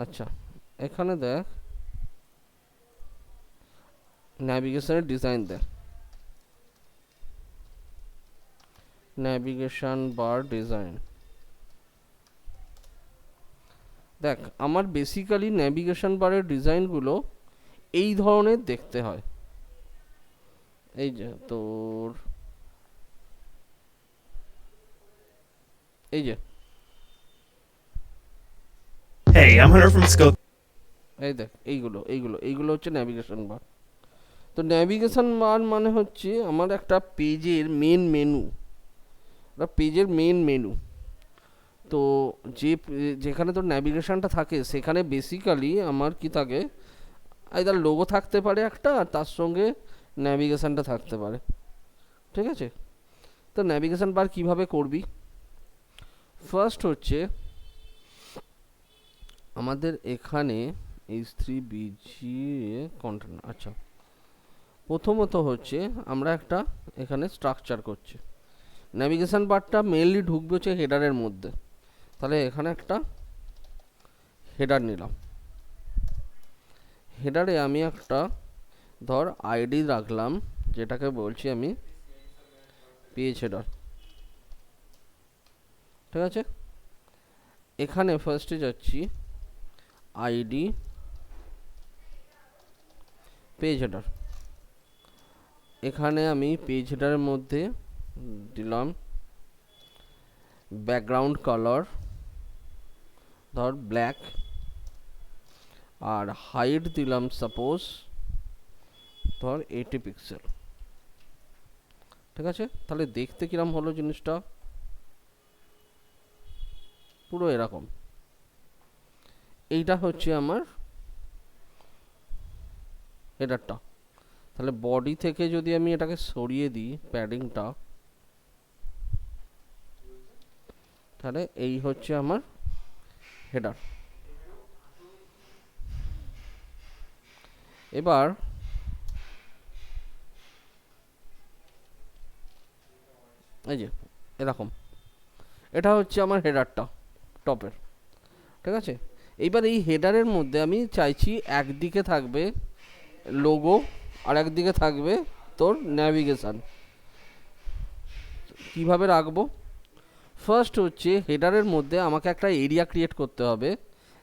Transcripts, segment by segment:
আচ্ছা, এখানে দেখ ন্যাভিগেশনের ডিজাইন দেখ, ন্যাভিগেশন বার ডিজাইন দেখ। আমার বেসিক্যালি ন্যাভিগেশন বারের ডিজাইনগুলো এই ধরনের দেখতে হয়। এই যে তোর এই যে Hey, I'm Hunter from Scope. এই দেখ, এইগুলো এইগুলো এইগুলো হচ্ছে ন্যাভিগেশন বার। তো ন্যাভিগেশন বার মানে হচ্ছে আমার একটা পেজের মেন মেনু, একটা পেজের মেন মেনু। তো যেখানে তোর ন্যাভিগেশনটা থাকে সেখানে বেসিক্যালি আমার কি থাকে, আইদার লোগো থাকতে পারে একটা, আর তার সঙ্গে ন্যাভিগেশনটা থাকতে পারে। ঠিক আছে? তো ন্যাভিগেশন বার কিভাবে করবি? ফার্স্ট হচ্ছে আমাদের এখানে H3BG কন্টেন্ট। আচ্ছা, প্রথমত হচ্ছে আমরা একটা এখানে স্ট্রাকচার করছি। ন্যাভিগেশন বারটা মেইনলি ঢুকবে হচ্ছে হেডারের মধ্যে। তাহলে এখানে একটা হেডার নিলাম। হেডারে আমি একটা ধর আইডি রাখলাম, যেটাকে বলছি আমি পেজ হেডার। ঠিক আছে? এখানে ফার্স্টে যাচ্ছি আইডি পেজ হেডার। এখানে আমি পেজ হেডারের মধ্যে দিলাম ব্যাকগ্রাউন্ড কালার ধর ব্ল্যাক, আর হাইট দিলাম সাপোজ ধর 80 পিক্সেল। ঠিক আছে? তাহলে দেখতে কিরম হলো জিনিসটা? পুরো এরকম। এইটা হচ্ছে আমার হেডারটা। তাহলে বডি থেকে যদি আমি এটাকে সরিয়ে দিই প্যাডিংটা, তাহলে এই হচ্ছে আমার হেডার। এবার এই যে এরকম, এটা হচ্ছে আমার হেডারটা টপের। ঠিক আছে? এইবার এই হেডারের মধ্যে আমি চাইছি একদিকে থাকবে লোগো আর একদিকে থাকবে তোর ন্যাভিগেশন। কিভাবে রাখবো? ফার্স্ট হচ্ছে হেডারের মধ্যে আমাকে একটা এরিয়া ক্রিয়েট করতে হবে,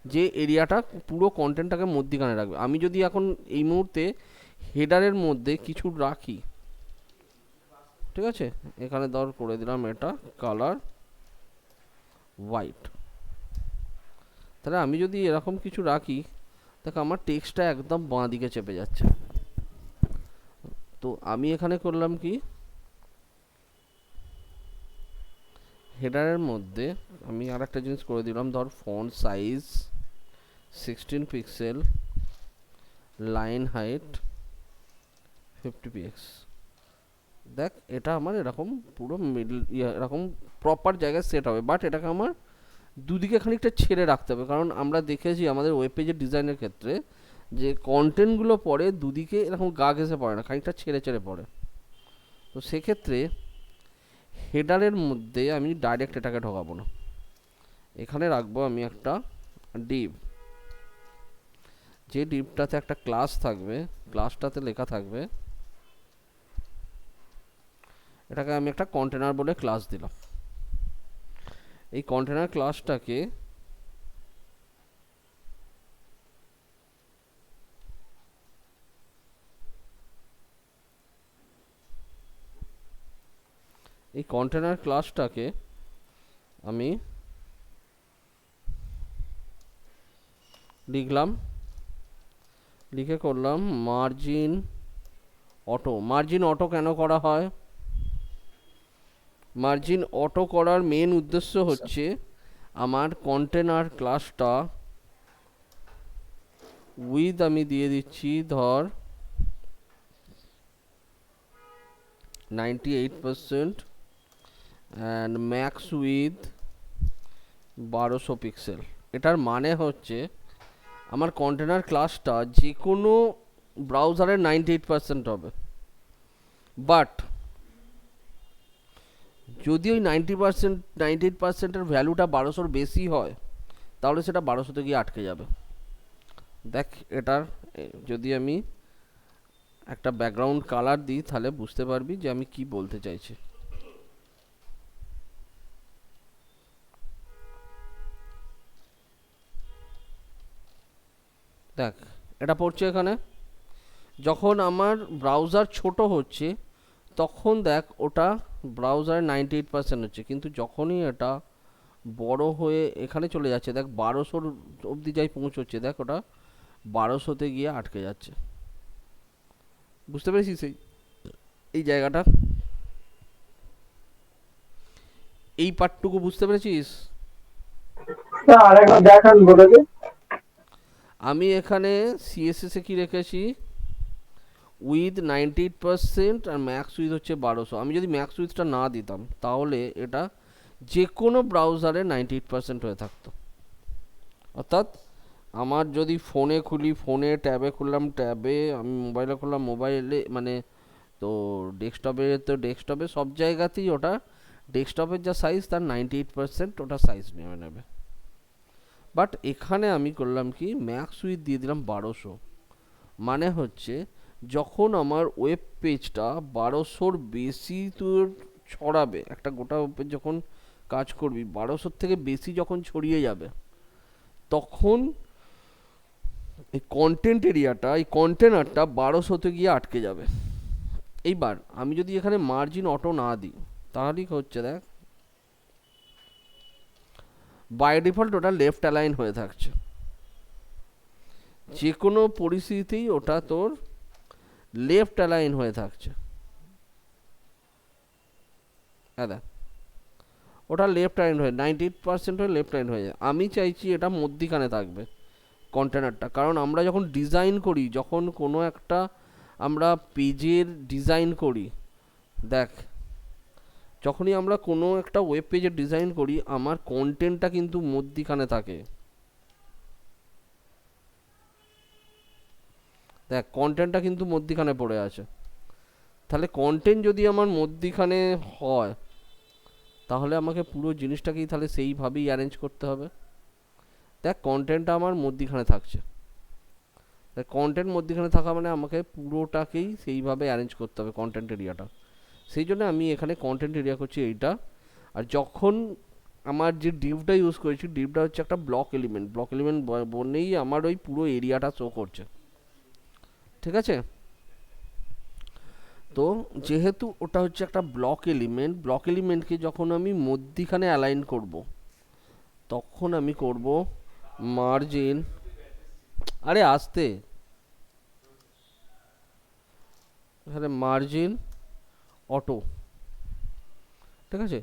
যে এরিয়াটা পুরো কন্টেন্টটাকে মধ্যিখানে রাখবে। আমি যদি এখন এই মুহূর্তে হেডারের মধ্যে কিছু রাখি, ঠিক আছে, এখানে ধর করে দিলাম এটা কালার হোয়াইট। তাহলে আমি যদি এরকম কিছু রাখি, দেখ আমার টেক্সটটা একদম বাঁ দিকে চেপে যাচ্ছে। তো আমি এখানে করলাম কি, হেডারের মধ্যে আমি আর একটা জিনিস করে দিলাম, ধর font size 16 pixel, line height 50 PX. দেখ এটা আমার এরকম পুরো মিডল এরকম প্রপার জায়গায় সেট হবে। বাট এটাকে আমার দুদিকে খানিকটা ছেড়ে রাখতে হবে, কারণ আমরা দেখেছি আমাদের ওয়েব পেজের ডিজাইনের ক্ষেত্রে যে কন্টেন্টগুলো পড়ে দুদিকে এরকম গা ঘেঁষে পড়ে না, খানিকটা ছেড়ে ছেড়ে পড়ে। তো সেক্ষেত্রে হেডারের মধ্যে আমি ডাইরেক্ট এটাকে ঢোকাবো না, এখানে রাখবো আমি একটা ডিভ। যে ডিভটাতে একটা ক্লাস থাকবে, ক্লাসটাতে লেখা থাকবে, এটাকে আমি একটা কন্টেনার বলে ক্লাস দিলাম। এই কন্টেনার ক্লাসটাকে এই কন্টেনার ক্লাসটাকে আমি লিখলাম, লিখে করলাম মার্জিন অটো। মার্জিন অটো কেন করা হয়? মার্জিন অটো করার মেন উদ্দেশ্য হচ্ছে আমার কন্টেনার ক্লাসটা উইথ আমি দিয়ে দিচ্ছি ধর 98% অ্যান্ড ম্যাক্স উইথ 1200 পিক্সেল। এটার মানে হচ্ছে আমার কন্টেনার ক্লাসটা যে কোনো ব্রাউজারের 98% হবে, বাট যদি ওই 90% 98%-এর ভ্যালুটা 1200-র বেশি হয় তাহলে সেটা 1200-তে গিয়ে আটকে যাবে। দেখ এটার যদি আমি একটা ব্যাকগ্রাউন্ড কালার দিই তাহলে বুঝতে পারবি যে আমি কি বলতে চাইছি। দেখ এটা পড়ছে এখানে। যখন আমার ব্রাউজার ছোট হচ্ছে তখন দেখ ওটা ব্রাউজারে 98% হচ্ছে, কিন্তু যখনই এটা বড় হয়ে এখানে চলে যাচ্ছে দেখ 1200 অবধি যাই পৌঁছচ্ছে, দেখ ওটা 1200-তে গিয়ে আটকে যাচ্ছে। বুঝতে পেরেছিস এই জায়গাটা, এই পার্টটুকু বুঝতে পেরেছিস? আরেকবার দেখান বলে দে। আমি এখানে সিএসএস এ কি রেখেছি, উইথ 98% আর ম্যাক্স উইথ হচ্ছে 1200। আমি যদি ম্যাক্স উইথটা না দিতাম তাহলে এটা যে কোনো ব্রাউজারে 98% হয়ে থাকতো। অর্থাৎ আমার যদি ফোনে খুলি ফোনে, ট্যাবে খুললাম ট্যাবে, আমি মোবাইলে খুললাম মোবাইলে, মানে তো ডেস্কটপে সব জায়গাতেই ওটা ডেস্কটপের যা সাইজ তার 98% ওটা সাইজ নিয়ে নেবে। বাট এখানে আমি করলাম কি, ম্যাক্স উইথ দিয়ে দিলাম 1200। মানে হচ্ছে যখন আমার ওয়েব পেজটা 1200-র বেশি তোর ছড়াবে, একটা গোটা ওয়েব পেজ যখন কাজ করবি 1200-র থেকে বেশি যখন ছড়িয়ে যাবে, তখন এই কন্টেন্ট এরিয়াটা, এই কন্টেনারটা 1200-তে গিয়ে আটকে যাবে। এইবার আমি যদি এখানে মার্জিন অটো না দিই তাহলে কি হচ্ছে দেখ, বাই ডিফল্ট ওটা লেফট অ্যালাইন হয়ে থাকছে। যে কোনো পরিস্থিতিতেই ওটা তোর লেফট অ্যালাইন হয়ে থাকছে। হ্যাঁ দেখ ওটা লেফট অ্যালাইন হয়ে 98% হয়ে লেফট অ্যালাইন হয়ে যায়। আমি চাইছি এটা মধ্যিখানে থাকবে কন্টেনারটা, কারণ আমরা যখন ডিজাইন করি, যখন কোনো একটা আমরা পেজের ডিজাইন করি, দেখ যখনই আমরা কোনো একটা ওয়েব পেজের ডিজাইন করি আমার কন্টেন্টটা কিন্তু মধ্যিখানে থাকে। দেখ কন্টেন্টটা কিন্তু মধ্যিখানে পড়ে আছে। তাহলে কন্টেন্ট যদি আমার মধ্যিখানে হয় তাহলে আমাকে পুরো জিনিসটাকেই তাহলে সেইভাবেই অ্যারেঞ্জ করতে হবে। দেখ কন্টেন্টটা আমার মধ্যিখানে থাকছে, দেখ কন্টেন্ট মধ্যিখানে থাকা মানে আমাকে পুরোটাকেই সেইভাবে অ্যারেঞ্জ করতে হবে কন্টেন্ট এরিয়াটা। সেই জন্য আমি এখানে কন্টেন্ট এরিয়া করছি এইটা। আর যখন আমার যে ডিভটা ইউজ করেছি, ডিভটা হচ্ছে একটা ব্লক এলিমেন্ট বললেই আমার ওই পুরো এরিয়াটা শো করছে। ঠিক আছে, তো যেহেতু ওটা হচ্ছে একটা ব্লক এলিমেন্টকে যখন আমি মধ্যিখানে অ্যালাইন করব তখন আমি করব মার্জিন, আরে আসতে এখানে মার্জিন অটো। ঠিক আছে,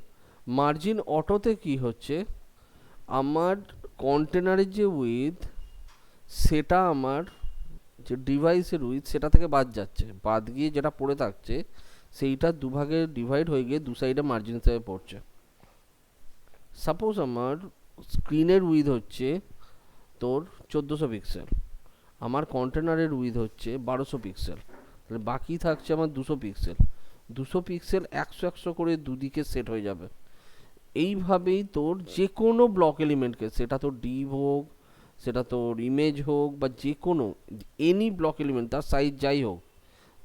মার্জিন অটোতে কি হচ্ছে, আমার কন্টেনারের যে উইথ সেটা আমার যে ডিভাইসের উইথ সেটা থেকে বাদ যাচ্ছে, বাদ গিয়ে যেটা পড়ে থাকছে সেইটা দুভাগে ডিভাইড হয়ে গিয়ে দু সাইডে মার্জিন হিসেবে পড়ছে। সাপোজ আমার স্ক্রিনের উইথ হচ্ছে তোর 1400 পিক্সেল, আমার কন্টেনারের উইথ হচ্ছে 1200 পিক্সেল, তাহলে বাকি থাকছে আমার 200 পিক্সেল। 200 পিক্সেল 100 করে দুদিকে সেট হয়ে যাবে। এইভাবেই তোর যে কোনো ব্লক এলিমেন্টকে, সেটা তোর ডিভ হোক, সেটা তোর ইমেজ হোক, বা যে কোনো এনি ব্লক এলিমেন্ট তার সাইজ যাই হোক,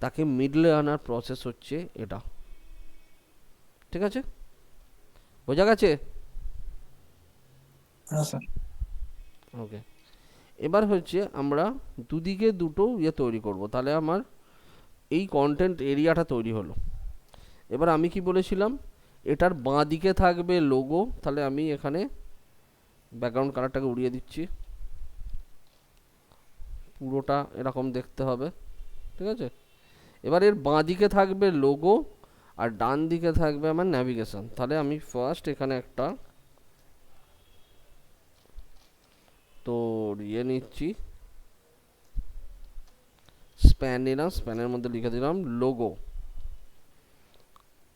তাকে মিডলে আনার প্রসেস হচ্ছে এটা। ঠিক আছে, বোঝা গেছে? হ্যাঁ স্যার। ওকে, এবার হচ্ছে আমরা দুদিকে দুটো ইয়ে তৈরি করব, তাহলে আমার এই কন্টেন্ট এরিয়াটা তৈরি হলো। এবার আমি কি বলেছিলাম, এটার বাঁ দিকে থাকবে লোগো, তাহলে আমি এখানে ব্যাকগ্রাউন্ড কালারটাকে উড়িয়ে দিচ্ছি, পুরোটা এরকম দেখতে হবে। ঠিক আছে, এবার এর বাঁ দিকে থাকবে লোগো আর ডান দিকে থাকবে আমার ন্যাভিগেশন। তাহলে আমি ফার্স্ট এখানে একটা তোর ইয়ে নিচ্ছি, স্প্যান নিলাম, স্প্যানের মধ্যে লিখে দিলাম লোগো।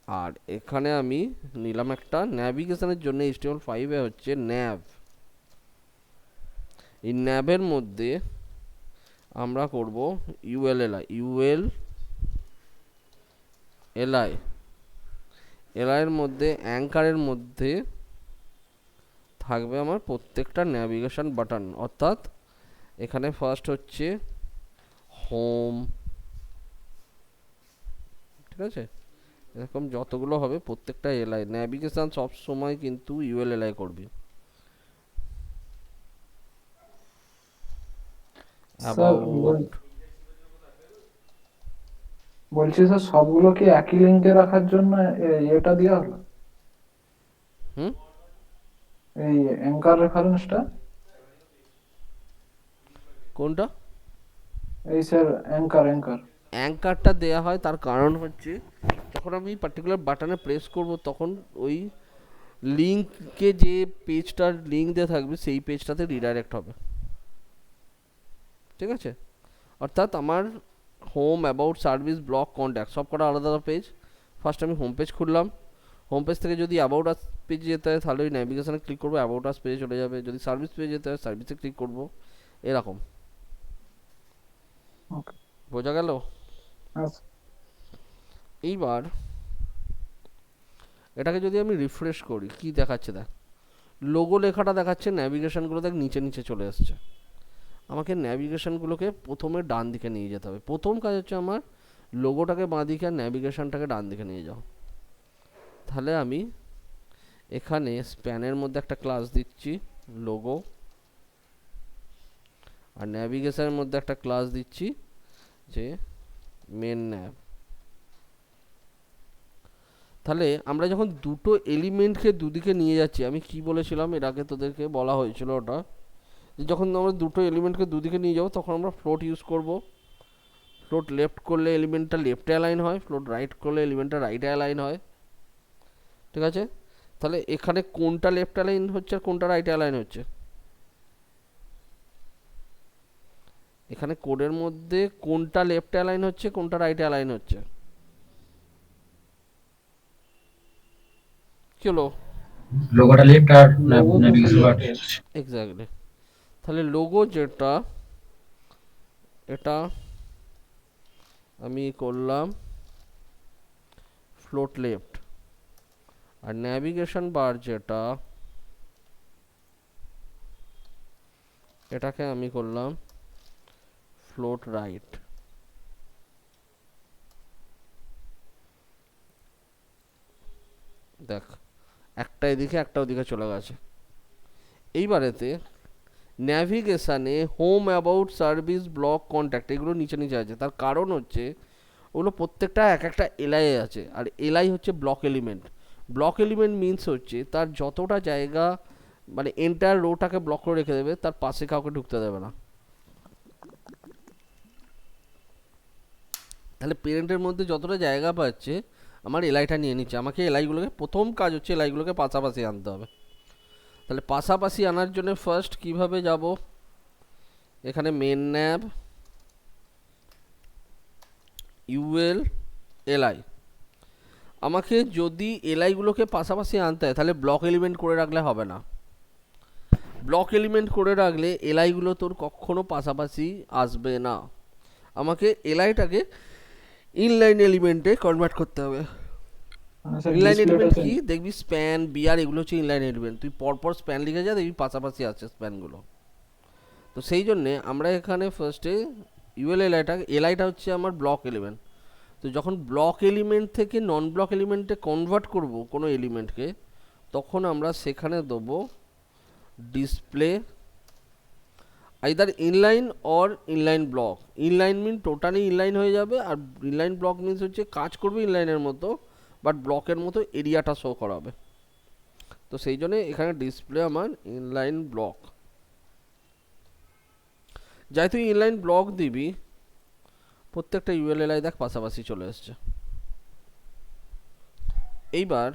আর এখানে আমি নিলাম একটা ন্যাভিগেশনের জন্য HTML5 এ হচ্ছে ন্যাভ। এই ন্যাভের মধ্যে আমরা করব ULLI এলআই এর মধ্যে অ্যাঙ্কারের মধ্যে থাকবে আমার প্রত্যেকটা ন্যাভিগেশন বাটন, অর্থাৎ এখানে ফার্স্ট হচ্ছে হোম, ঠিক আছে, এরকম যতগুলো হবে প্রত্যেকটা এলআই। ন্যাভিগেশন সব সময় কিন্তু ইউএল এলআই করবি। স্যার অ্যাবাউট, বলছি স্যার সবগুলো কি একই লিঙ্কে রাখার জন্য এটা দেওয়া হলো, হুম, এই অ্যাঙ্কার রেফারেন্সটা? কোনটা? এই স্যার অ্যাঙ্কার। অ্যাঙ্কারটা দেয়া হয় তার কারণ হচ্ছে যখন আমি পার্টিকুলার বাটনে প্রেস করব তখন ওই লিঙ্ককে যে পেজটার লিঙ্ক দেওয়া থাকবে সেই পেজটাতে রিডাইরেক্ট হবে, ঠিক আছে। অর্থাৎ আমার home, about, service, blog, contact সব কটা আলাদা আলাদা পেজ। ফার্স্ট আমি হোম পেজ খুললাম, হোম পেজ থেকে যদি অ্যাবাউট আস পেজে যেতে হয় তাহলে ওই ন্যাভিগেশনে ক্লিক করবো, অ্যাবাউট আস পেজে চলে যাবে। যদি সার্ভিস পেজে যেতে হয় সার্ভিসে ক্লিক করবো, এরকম। ওকে। বোঝা গেল? আচ্ছা এইবার এটাকে যদি আমি রিফ্রেশ করি, কি দেখাচ্ছে দেখ, লোগো লেখাটা দেখাচ্ছে, ন্যাভিগেশনগুলো দেখ নিচে নিচে চলে আসছে। আমাকে ন্যাভিগেশনগুলোকে প্রথমে ডান দিকে নিয়ে যেতে হবে। প্রথম কাজ হচ্ছে আমার লোগোটাকে বাঁ দিকে আর ন্যাভিগেশনটাকে ডান দিকে নিয়ে যাও। তাহলে আমি এখানে স্প্যানের মধ্যে একটা ক্লাস দিচ্ছি লোগো, আর ন্যাভিগেশনের মধ্যে একটা ক্লাস দিচ্ছি যে মেন ন্যাভ। তাহলে আমরা যখন দুটো এলিমেন্টকে দুদিকে নিয়ে যাচ্ছি, আমি কি বলেছিলাম এর আগে তোদেরকে বলা হয়েছিল ওটা, যে যখন আমরা দুটো এলিমেন্টকে দুদিকে নিয়ে যাবো তখন আমরা ফ্লোট ইউজ করব। ফ্লোট লেফট করলে এলিমেন্টটা লেফটে অ্যালাইন হয়, ফ্লোট রাইট করলে এলিমেন্টটা রাইটে অ্যালাইন হয়, ঠিক আছে। তাহলে এখানে কোনটা লেফট অ্যালাইন হচ্ছে আর কোনটা রাইট অ্যালাইন হচ্ছে? এখানে কোডের মধ্যে কোনটা লেফট অ্যালাইন হচ্ছে কোনটা রাইট অ্যালাইন হচ্ছে? কি হলো? লোগোটা লেফট আর লোগো তো নেভিগেশন বার এক্স্যাক্টলি। তাহলে লোগো যেটা, এটা আমি করলাম ফ্লোট লেফট, আর ন্যাভিগেশন বার যেটা, এটাকে আমি করলাম ফ্লোট রাইট। দেখ, একটা এদিকে একটা ওদিকে চলে গেছে। এইবারেতে ন্যাভিগেশানে home, about, service, blog, contact এগুলো নিচে নিচে আছে। তার কারণ হচ্ছে ওগুলো প্রত্যেকটা এক একটা এলআই আছে, আর এলআই হচ্ছে block element. Block element means হচ্ছে তার যতটা জায়গা, মানে এন্টায়ার রোটাকে ব্লক করে রেখে দেবে, তার পাশে কাউকে ঢুকতে দেবে না। তাহলে পেরেন্টের মধ্যে যতটা জায়গা পাচ্ছে আমার এলআইটা নিয়ে নিচ্ছে। আমাকে এলআইগুলোকে, প্রথম কাজ হচ্ছে এলআইগুলোকে পাশাপাশি আনতে হবে। তাহলে পাশাপাশি আনার জন্য ফার্স্ট কিভাবে যাব, এখানে মেন ন্যাব ইউএল এলআই। আমাকে যদি এলআইগুলোকে পাশাপাশি আনতে হয় তাহলে ব্লক এলিমেন্ট করে রাখলে হবে না। ব্লক এলিমেন্ট করে রাখলে এলআইগুলো তোর কখনো পাশাপাশি আসবে না। আমাকে এলআইটাকে ইনলাইন এলিমেন্টে কনভার্ট করতে হবে। ইনলাইন এলিমেন্ট কি দেখবি, স্প্যান, বিআর, এগুলো হচ্ছে ইনলাইন এলিমেন্ট। তুই পরপর স্প্যান লিখে যা, দেখবি পাশাপাশি আছে স্প্যানগুলো। তো সেই জন্যে আমরা এখানে ফার্স্টে ইউএল এলআইটা হচ্ছে আমার ব্লক এলিমেন্ট। তো যখন ব্লক এলিমেন্ট থেকে নন ব্লক এলিমেন্টে কনভার্ট করব কোনো এলিমেন্টকে, তখন আমরা সেখানে দেবো display either inline or inline block. Inline mean totally inline হয়ে যাবে, আর ইনলাইন ব্লক মিনস হচ্ছে কাজ করবে ইনলাইনের মতো বাট ব্লকের মতো এরিয়াটা শো করাবে। তো সেই জন্য এখানে ডিসপ্লে আমার ইনলাইন ব্লক। যাই তুই ইনলাইন ব্লক দিবি, প্রত্যেকটা ইউএলএলআই দেখ পাশাপাশি চলে এসছে। এইবার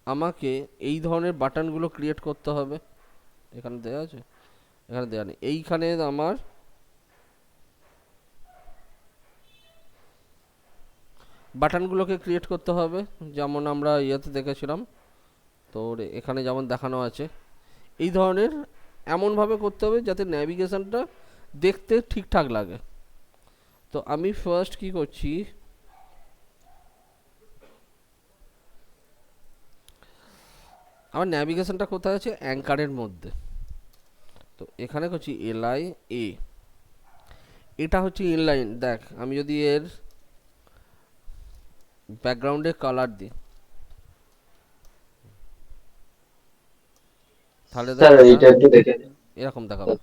আমাকে এই ধরনের বাটনগুলো ক্রিয়েট করতে হবে। এখানে দেওয়া আছে, এখানে দেওয়া নেই। এইখানে আমার বাটনগুলোকে ক্রিয়েট করতে হবে, যেমন আমরা ইয়েতে দেখেছিলাম। তো এখানে যেমন দেখানো আছে এই ধরনের, এমনভাবে করতে হবে যাতে ন্যাভিগেশনটা দেখতে ঠিকঠাক লাগে। তো আমি ফার্স্ট কি করছি, আমার ন্যাভিগেশনটা কোথায় আছে? অ্যাঙ্কারের মধ্যে। তো এখানে করছি LI A, এটা হচ্ছে ইনলাইন। দেখ আমি যদি এর ব্যাকগ্রাউন্ডে কালার দিই তাহলে দেখ স্যার এটা এইটা একটু দেখে দিন। এরকম দেখাবে।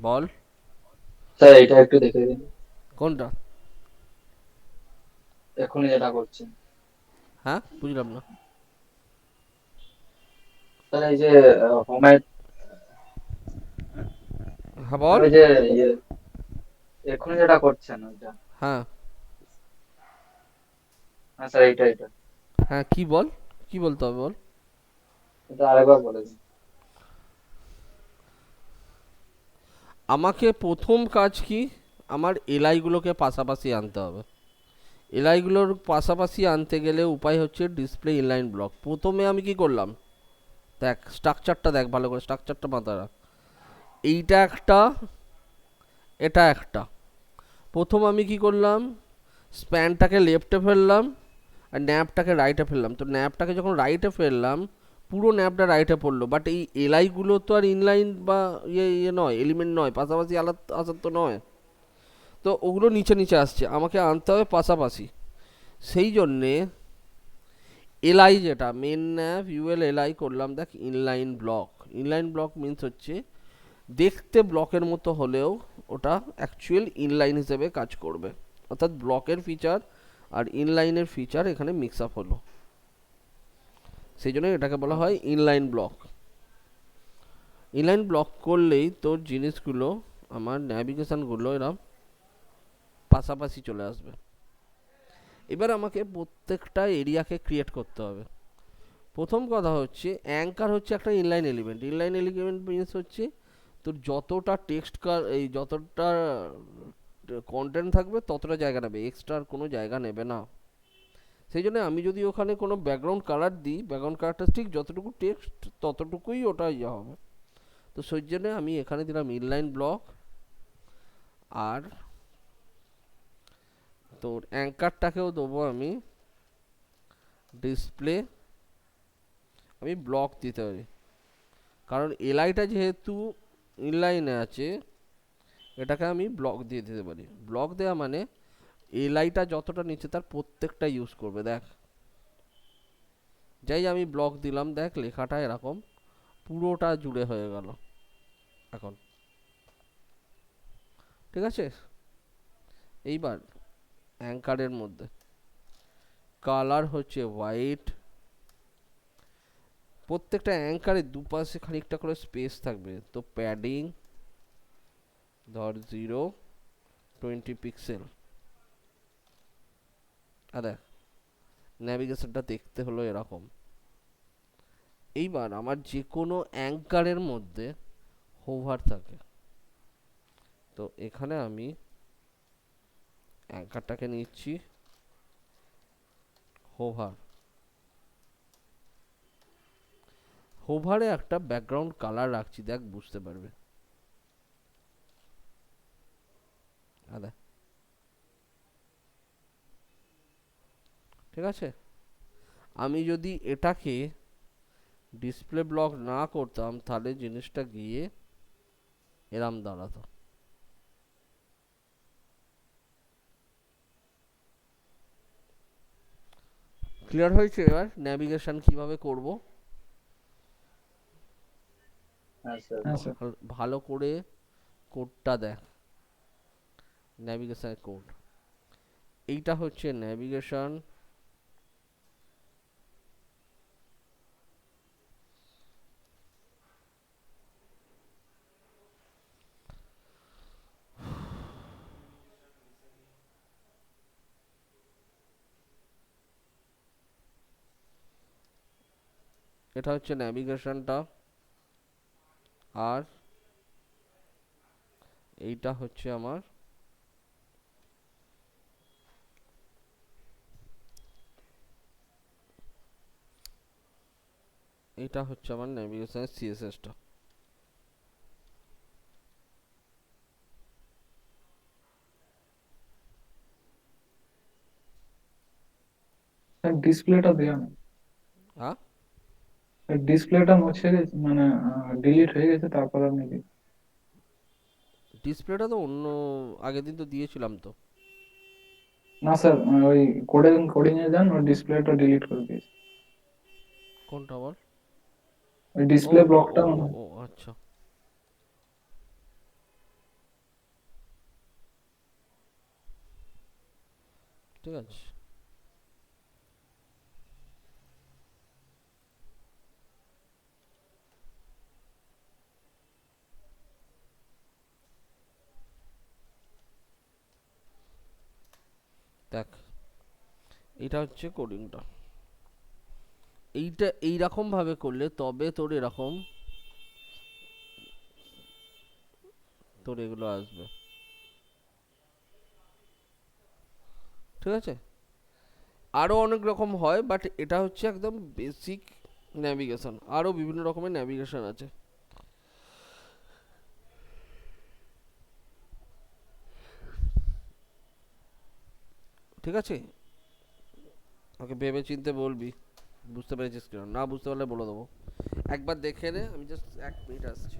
বল স্যার এইটা একটু দেখে দিন, কোনটা? এখনই যেটা করছেন। হ্যাঁ বুঝলাম না। স্যার এই যে হোমের, হ্যাঁ স্যার বল। ওই যে ইয়ে এখনই যেটা করছেন ওইটা। হ্যাঁ হ্যাঁ স্যার এইটা এইটা হ্যাঁ, কি বল, কি বলতে হবে বল। এটা আরেকবার বলে দিন। আমাকে প্রথম কাজ কি, আমার এলআইগুলোকে পাশাপাশি আনতে হবে। এলআইগুলোর পাশাপাশি আনতে গেলে উপায় হচ্ছে ডিসপ্লে ইনলাইন ব্লক। প্রথমে আমি কি করলাম, দেখ স্ট্রাকচারটা দেখ ভালো করে, স্ট্রাকচারটা মাথায় রাখ। এইটা একটা, এটা একটা। প্রথম আমি কি করলাম, স্প্যানটাকে লেফটে ফেললাম আর ন্যাপটাকে রাইটে ফেললাম। তো ন্যাপটাকে যখন রাইটে ফেললাম পুরো ন্যাপটা রাইটে পড়লো, বাট এই এলআইগুলো তো আর ইনলাইন বা ইয়ে নয়, এলিমেন্ট নয়, পাশাপাশি আলাদা আসার তো নয়। তো ওগুলো নিচে নিচে আসছে, আমাকে আনতে হবে পাশাপাশি। সেই জন্যে এলআই যেটা মেন ন্যাপ এলআই করলাম, দেখ inline block. Inline block means হচ্ছে দেখতে ব্লকের মতো হলেও ওটা অ্যাকচুয়াল ইনলাইন হিসেবে কাজ করবে। অর্থাৎ ব্লকের ফিচার আর ইনলাইনের ফিচার এখানে মিক্স আপ হলো, সেই জন্য এটাকে বলা হয় ইনলাইন ব্লক। ইনলাইন ব্লক করলেই তোর জিনিসগুলো, আমার ন্যাভিগেশনগুলো এরম পাশাপাশি চলে আসবে। এবার আমাকে প্রত্যেকটা এরিয়াকে ক্রিয়েট করতে হবে। প্রথম কথা হচ্ছে অ্যাঙ্কার হচ্ছে একটা inline element. Inline element means হচ্ছে তোর যতটা টেক্সট এই যতটা কন্টেন্ট থাকবে ততটা জায়গা নেবে, এক্সট্রা আর কোনো জায়গা নেবে না। সেই জন্য আমি যদি ওখানে কোনো ব্যাকগ্রাউন্ড কালার দিই, ব্যাকগ্রাউন্ড কালারটা ঠিক যতটুকু টেক্সট ততটুকুই ওটা ইয়ে হবে। তো সেই জন্য আমি এখানে দিলাম ইনলাইন ব্লক। আর তোর অ্যাঙ্কারটাকেও দেবো আমি ডিসপ্লে, আমি ব্লক দিতে পারি, কারণ এলআইটা যেহেতু ইনলাইনে আছে এটাকে আমি ব্লক দিয়ে দিতে পারি। ব্লক দেওয়া মানে এলআইটা যতটা নিচে তার প্রত্যেকটা ইউজ করবে। দেখ যাই আমি ব্লক দিলাম, দেখ লেখাটা এরকম পুরোটা জুড়ে হয়ে গেল এখন, ঠিক আছে। এইবার অ্যাঙ্কারের মধ্যে কালার হচ্ছে হোয়াইট। প্রত্যেকটা অ্যাঙ্কারের দুপাশে খানিকটা করে স্পেস থাকবে, তো প্যাডিং ধর 0.20 পিক্সেল। আর দেখ ন্যাভিগেশনটা দেখতে হলো এরকম। এইবার আমার যে কোনো অ্যাঙ্কারের মধ্যে হোভার থাকে, তো এখানে আমি অ্যাঙ্কারটাকে নিচ্ছি হোভার। হোভারে একটা ব্যাকগ্রাউন্ড কালার রাখছি, দেখ বুঝতে পারবে। আদা ঠিক আছে। আমি যদি এটাকে ডিসপ্লে ব্লক না করতাম তাহলে জিনিসটা গিয়ে এরম দাঁড়াতো। ক্লিয়ার হয়েছে? এবার ন্যাভিগেশন কিভাবে করব হ্যাঁ স্যার। হ্যাঁ স্যার। ভালো করে কোডটা দেখ। ন্যাভিগেশনের কোড এইটা হচ্ছে ন্যাভিগেশন। এটা হচ্ছে ন্যাভিগেশনটা, আর এইটা হচ্ছে আমার এটা হচ্ছে আমার ন্যাভিগেশনের সিএসএসটা। ডিসপ্লেটা দেয়া নেই। হ্যাঁ, ডিসপ্লেটা মুছে গেছে, মানে ডিলিট হয়ে গেছে, তারপর আপনি ডিসপ্লেটা তো অন্য আগের দিন তো দিয়েছিলাম তো। না স্যার, ওই কোডিং এ যান, ওই ডিসপ্লেটা ডিলিট করে দিয়েছে, কোনটা আবার? ওই ও ডিসপ্লে ও ব্লকটা ও ও মনে হয়। ও আচ্ছা, ঠিক আছে। দেখ, এটা হচ্ছে কোডিংটা। এইটা এইরকম ভাবে করলে তবে তোর এরকম, তোর এগুলো আসবে, ঠিক আছে। আরও অনেক রকম হয়, বাট এটা হচ্ছে একদম বেসিক ন্যাভিগেশন। আরও বিভিন্ন রকমের ন্যাভিগেশন আছে, ঠিক আছে। ওকে ভেবে চিনতে বলবি, বুঝতে পেরেছিস কিনা, না বুঝতে পারলে বলে দেবো। একবার দেখে নে, আমি জাস্ট 1 মিনিট আসছি।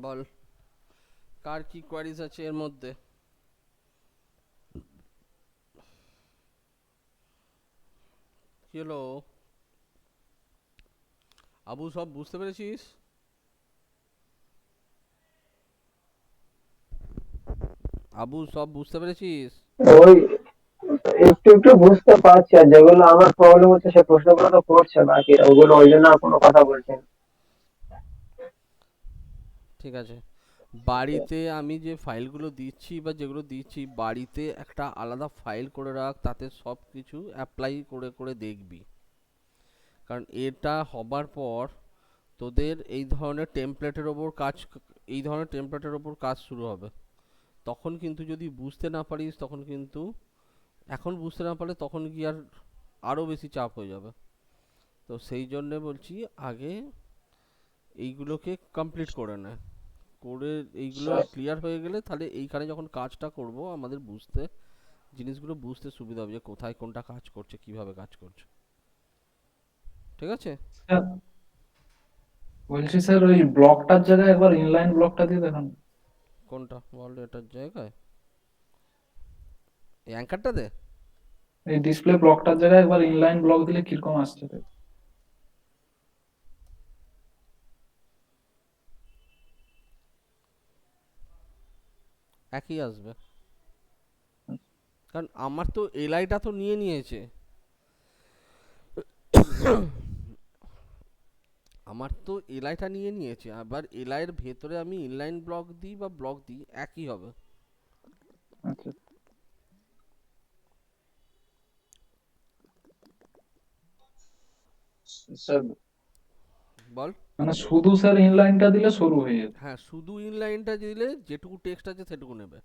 বল, কার কি কোয়ারিজ আছে এর মধ্যে? কি হলো আবু, সব বুঝতে পেরেছিস? আবু, সব বুঝতে পেরেছিস? ওই একটু একটু বুঝতে পারছি, আর যেগুলো আমার প্রবলেম হচ্ছে সে প্রশ্নগুলো তো করছে বাকি ওগুলো, ওই জন্য আর কোনো কথা বলছি না। ঠিক আছে। বাড়িতে আমি যে ফাইলগুলো দিচ্ছি বা যেগুলো দিচ্ছি, বাড়িতে একটা আলাদা ফাইল করে রাখ, তাতে সব কিছু অ্যাপ্লাই করে করে দেখবি। কারণ এটা হবার পর তোদের এই ধরনের টেমপ্লেটের ওপর কাজ শুরু হবে। তখন কিন্তু যদি বুঝতে না পারিস, তখন কিন্তু, এখন বুঝতে না পারলে তখন কি আর আরও বেশি চাপ হয়ে যাবে। তো সেই জন্যে বলছি, আগে এইগুলোকে কমপ্লিট করে নে, করে এইগুলো ক্লিয়ার হয়ে গেলে তাহলে এইখানে যখন কাজটা করব আমাদের জিনিসগুলো বুঝতে সুবিধা হবে, যে কোথায় কোনটা কাজ করছে, কিভাবে কাজ করছে, ঠিক আছে। স্যার বলছি, স্যার ওই ব্লকটার জায়গায় একবার ইনলাইন ব্লকটা দিয়ে দেখান। কোনটা বল, এটার জায়গায় এই অ্যাঙ্কারটা দে। এই ডিসপ্লে ব্লকটার জায়গায় একবার ইনলাইন ব্লক দিলে কিরকম আসছে দেখ। একই আসবে, কারণ আমার তো এলআইটা তো নিয়ে নিয়েছে। আমার তো এলআইটা নিয়ে নিয়েছে, আবার এলআইয়ের ভেতরে আমি ইনলাইন ব্লক দিই বা ব্লক দিই, একই হবে। আচ্ছা। স্যার বল। মানে শুধু স্যার ইনলাইনটা দিলে সরু হয়ে যেত। হ্যাঁ, শুধু ইনলাইনটা দিলে যেটুকু টেক্সট আছে সেটুকু নেবে।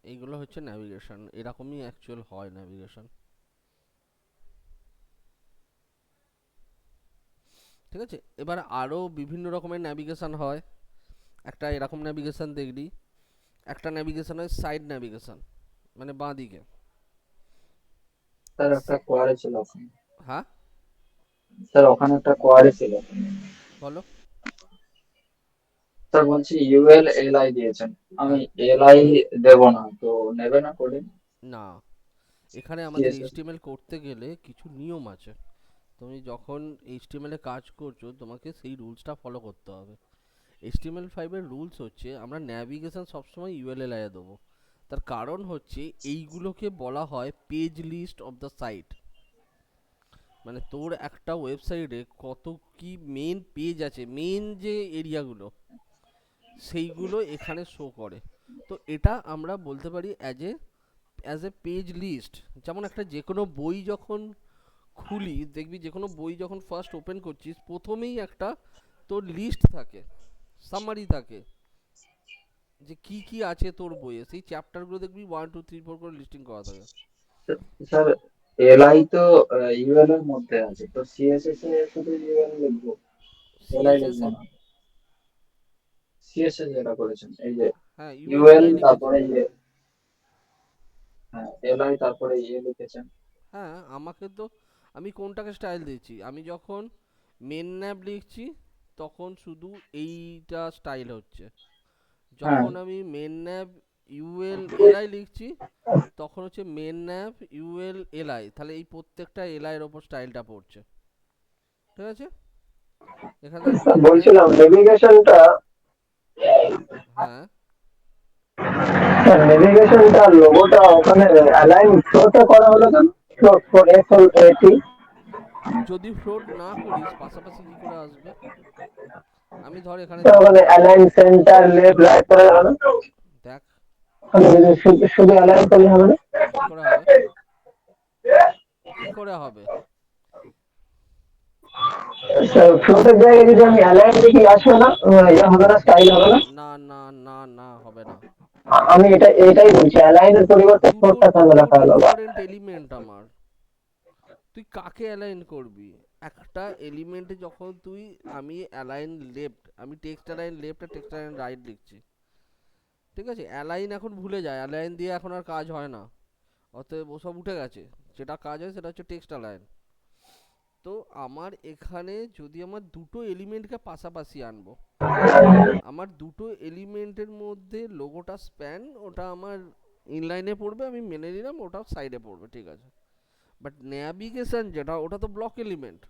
এইগুলো হচ্ছে ন্যাভিগেশন, এরকমই অ্যাকচুয়াল হয় ন্যাভিগেশন। ঠিক আছে, এবার আরও বিভিন্ন রকমের ন্যাভিগেশন হয়। একটা এরকম ন্যাভিগেশন দেখবি, একটা ন্যাভিগেশন হয় সাইড ন্যাভিগেশন, মানে বাঁ দিকে। স্যার একটা কোয়ারি ছিল ওখানে। হ্যাঁ, স্যার ওখানে একটা কোয়ারি ছিল। বলো। স্যার বলছি ইউএল এলআই দিয়েছেন, আমি হ্যাঁ, এলআই দেব না, তো নেবে না কোডিং? না, এখানে আমাদের সিএসএস। এইচটিএমএল করতে গেলে কিছু নিয়ম আছে। তুমি যখন এইচটিএমএল এ কাজ করছো তোমাকে সেই রুলসটা ফলো করতে হবে। HTML5 এর রুলস হচ্ছে আমরা ন্যাভিগেশন সবসময় ইউএলএল এ দেবো। তার কারণ হচ্ছে এইগুলোকে বলা হয় page list of the site. মানে তোর একটা ওয়েবসাইটে কত কি মেন পেজ আছে, মেন যে এরিয়াগুলো সেইগুলো এখানে শো করে। তো এটা আমরা বলতে পারি অ্যাজ এ পেজ লিস্ট। যেমন একটা যে কোনো বই যখন খুলি দেখবি, যে কোনো বই যখন ফার্স্ট ওপেন করছিস প্রথমেই একটা তোর লিস্ট থাকে, সামারি থাকে, যে কি কি আছে তোর বইয়ে। সেই চ্যাপ্টারগুলো দেখবি 1 2 3 4 করে লিস্টিং করা থাকে। স্যার এলআই তো ইউএল এর মধ্যে আছে, তো সিএসএস এ শুধু ইউএল লিখবো, এলআই সিএসএস লিখবো এ, না? সিএসএস যেটা করেছেন এই যে হ্যাঁ ইউএল এলআই লিখেছি। তারপরে ইয়ে, হ্যাঁ এলআই তারপরে ইয়ে লিখেছেন। হ্যাঁ, আমাকে তো, আমি কোনটাকে স্টাইল দিচ্ছি, আমি যখন মেন ন্যাব লিখছি তখন শুধু এইটা স্টাইল হচ্ছে। হ্যাঁ যখন আমি মেন ন্যাব ইউএল এলআই লিখছি তখন হচ্ছে মেন ন্যাব ইউএল এলআই, তাহলে এই প্রত্যেকটা এলআই এর ওপর স্টাইলটা পড়ছে। ঠিক আছে, এখানে মেন ন্যাব, বলছিলাম নেভিগেশনটা, হ্যাঁ নেভিগেশনটা লোগোটা ওখানে অ্যালাইন ফ্লোতে করা হলো কেন? ফ্লোট ফর এফ যদি ফ্লোট না করিস পাশাপাশি কি করে আসবে? আমি ধর এখানে ওখানে দিচ্ছি, অ্যালাইন সেন্টার লেফট রাইট করা যাবে না? দেখ আমি যদি শুধু শুধু অ্যালাইন করলে হবে না? কি করে হবে, কি করে হবে? ফ্লোটের জায়গায় যদি আমি অ্যালাইন দেখি আসবে না? ইয়ে হবে না, স্টাইল হবে না? না না না না, হবে না। আমি এটাই বলছি, অ্যালাইনের পরিবর্তে দুটো ফ্লোটটা কেন দুটো রাখা হলো? ডিফারেন্ট এলিমেন্ট আমার, তুই কাকে অ্যালাইন করবি? একটা এলিমেন্টে যখন তুই, আমি অ্যালাইন লেফট, আমি টেক্সট অ্যালাইন লেফট আর টেক্সট অ্যালাইন রাইট লিখছি। ঠিক আছে, অ্যালাইন এখন ভুলে যায়, অ্যালাইন দিয়ে এখন আর কাজ হয় না, অতএব ওসব উঠে গেছে। যেটা কাজ হয় সেটা হচ্ছে টেক্সট অ্যালাইন। তো আমার এখানে যদি আমার দুটো এলিমেন্টকে পাশাপাশি আনবো, আমার দুটো এলিমেন্টের মধ্যে লোগোটা স্প্যান, ওটা আমার ইনলাইনে পড়বে, আমি মেনে নিলাম, ওটা সাইডে পড়বে, ঠিক আছে। বাট ন্যাভিগেশন যেটা, ওটা তো ব্লক এলিমেন্ট।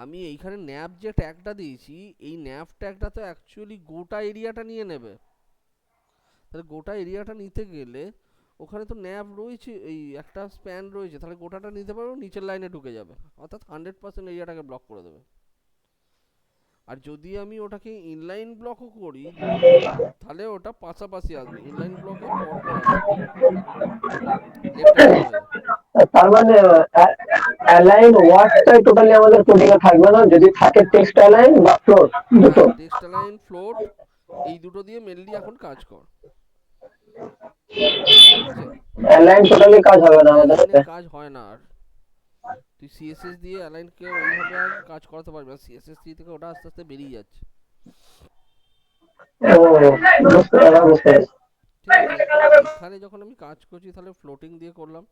আমি এইখানে ন্যাভ যে ট্যাগটা দিয়েছি, এই ন্যাভ ট্যাগটা তো অ্যাকচুয়ালি গোটা এরিয়াটা নিয়ে নেবে। তাহলে গোটা এরিয়াটা নিতে গেলে ওখানে তো ন্যাভ রয়েছে, এই একটা স্প্যান রয়েছে, তাহলে গোটাটা নিতে পারবো, নিচের লাইনে ঢুকে যাবে, অর্থাৎ 100% এরিয়াটাকে ব্লক করে দেবে। আর যদি আমি ওটাকে ইনলাইন ব্লকও করি দুটোকে, তাহলে ওটা পাশাপাশি আসবে, ইনলাইন ব্লকে পরপর আসবে, লেফট অ্যান্ড রাইট হয়ে। তার মানে অ্যালাইন ওয়ার্ডটাই টোটালি আমাদের কোডিং এ থাকবে না, যদি থাকে টেক্সট অ্যালাইন বা ফ্লোট হ্যাঁ, দুটো। টেক্সট লাইন ফ্লোট, এই দুটো দিয়ে মেনলি এখন কাজ কর। ঠিক আছে, অ্যালাইন টোটালি কাজ হবে না আমাদের অ্যালাইনে হাতে। কাজ হয় না আর। তুই সিএসএস দিয়ে অ্যালাইনকে ওইভাবে আর কাজ করাতে পারবি না, সিএসএস থেকে ওটা আস্তে আস্তে বেরিয়ে যাচ্ছে। ও, বুঝতে পেরেছি। ঠিক আছে, তো এখানে যখন আমি কাজ করছি তাহলে ফ্লোটিং দিয়ে করলাম।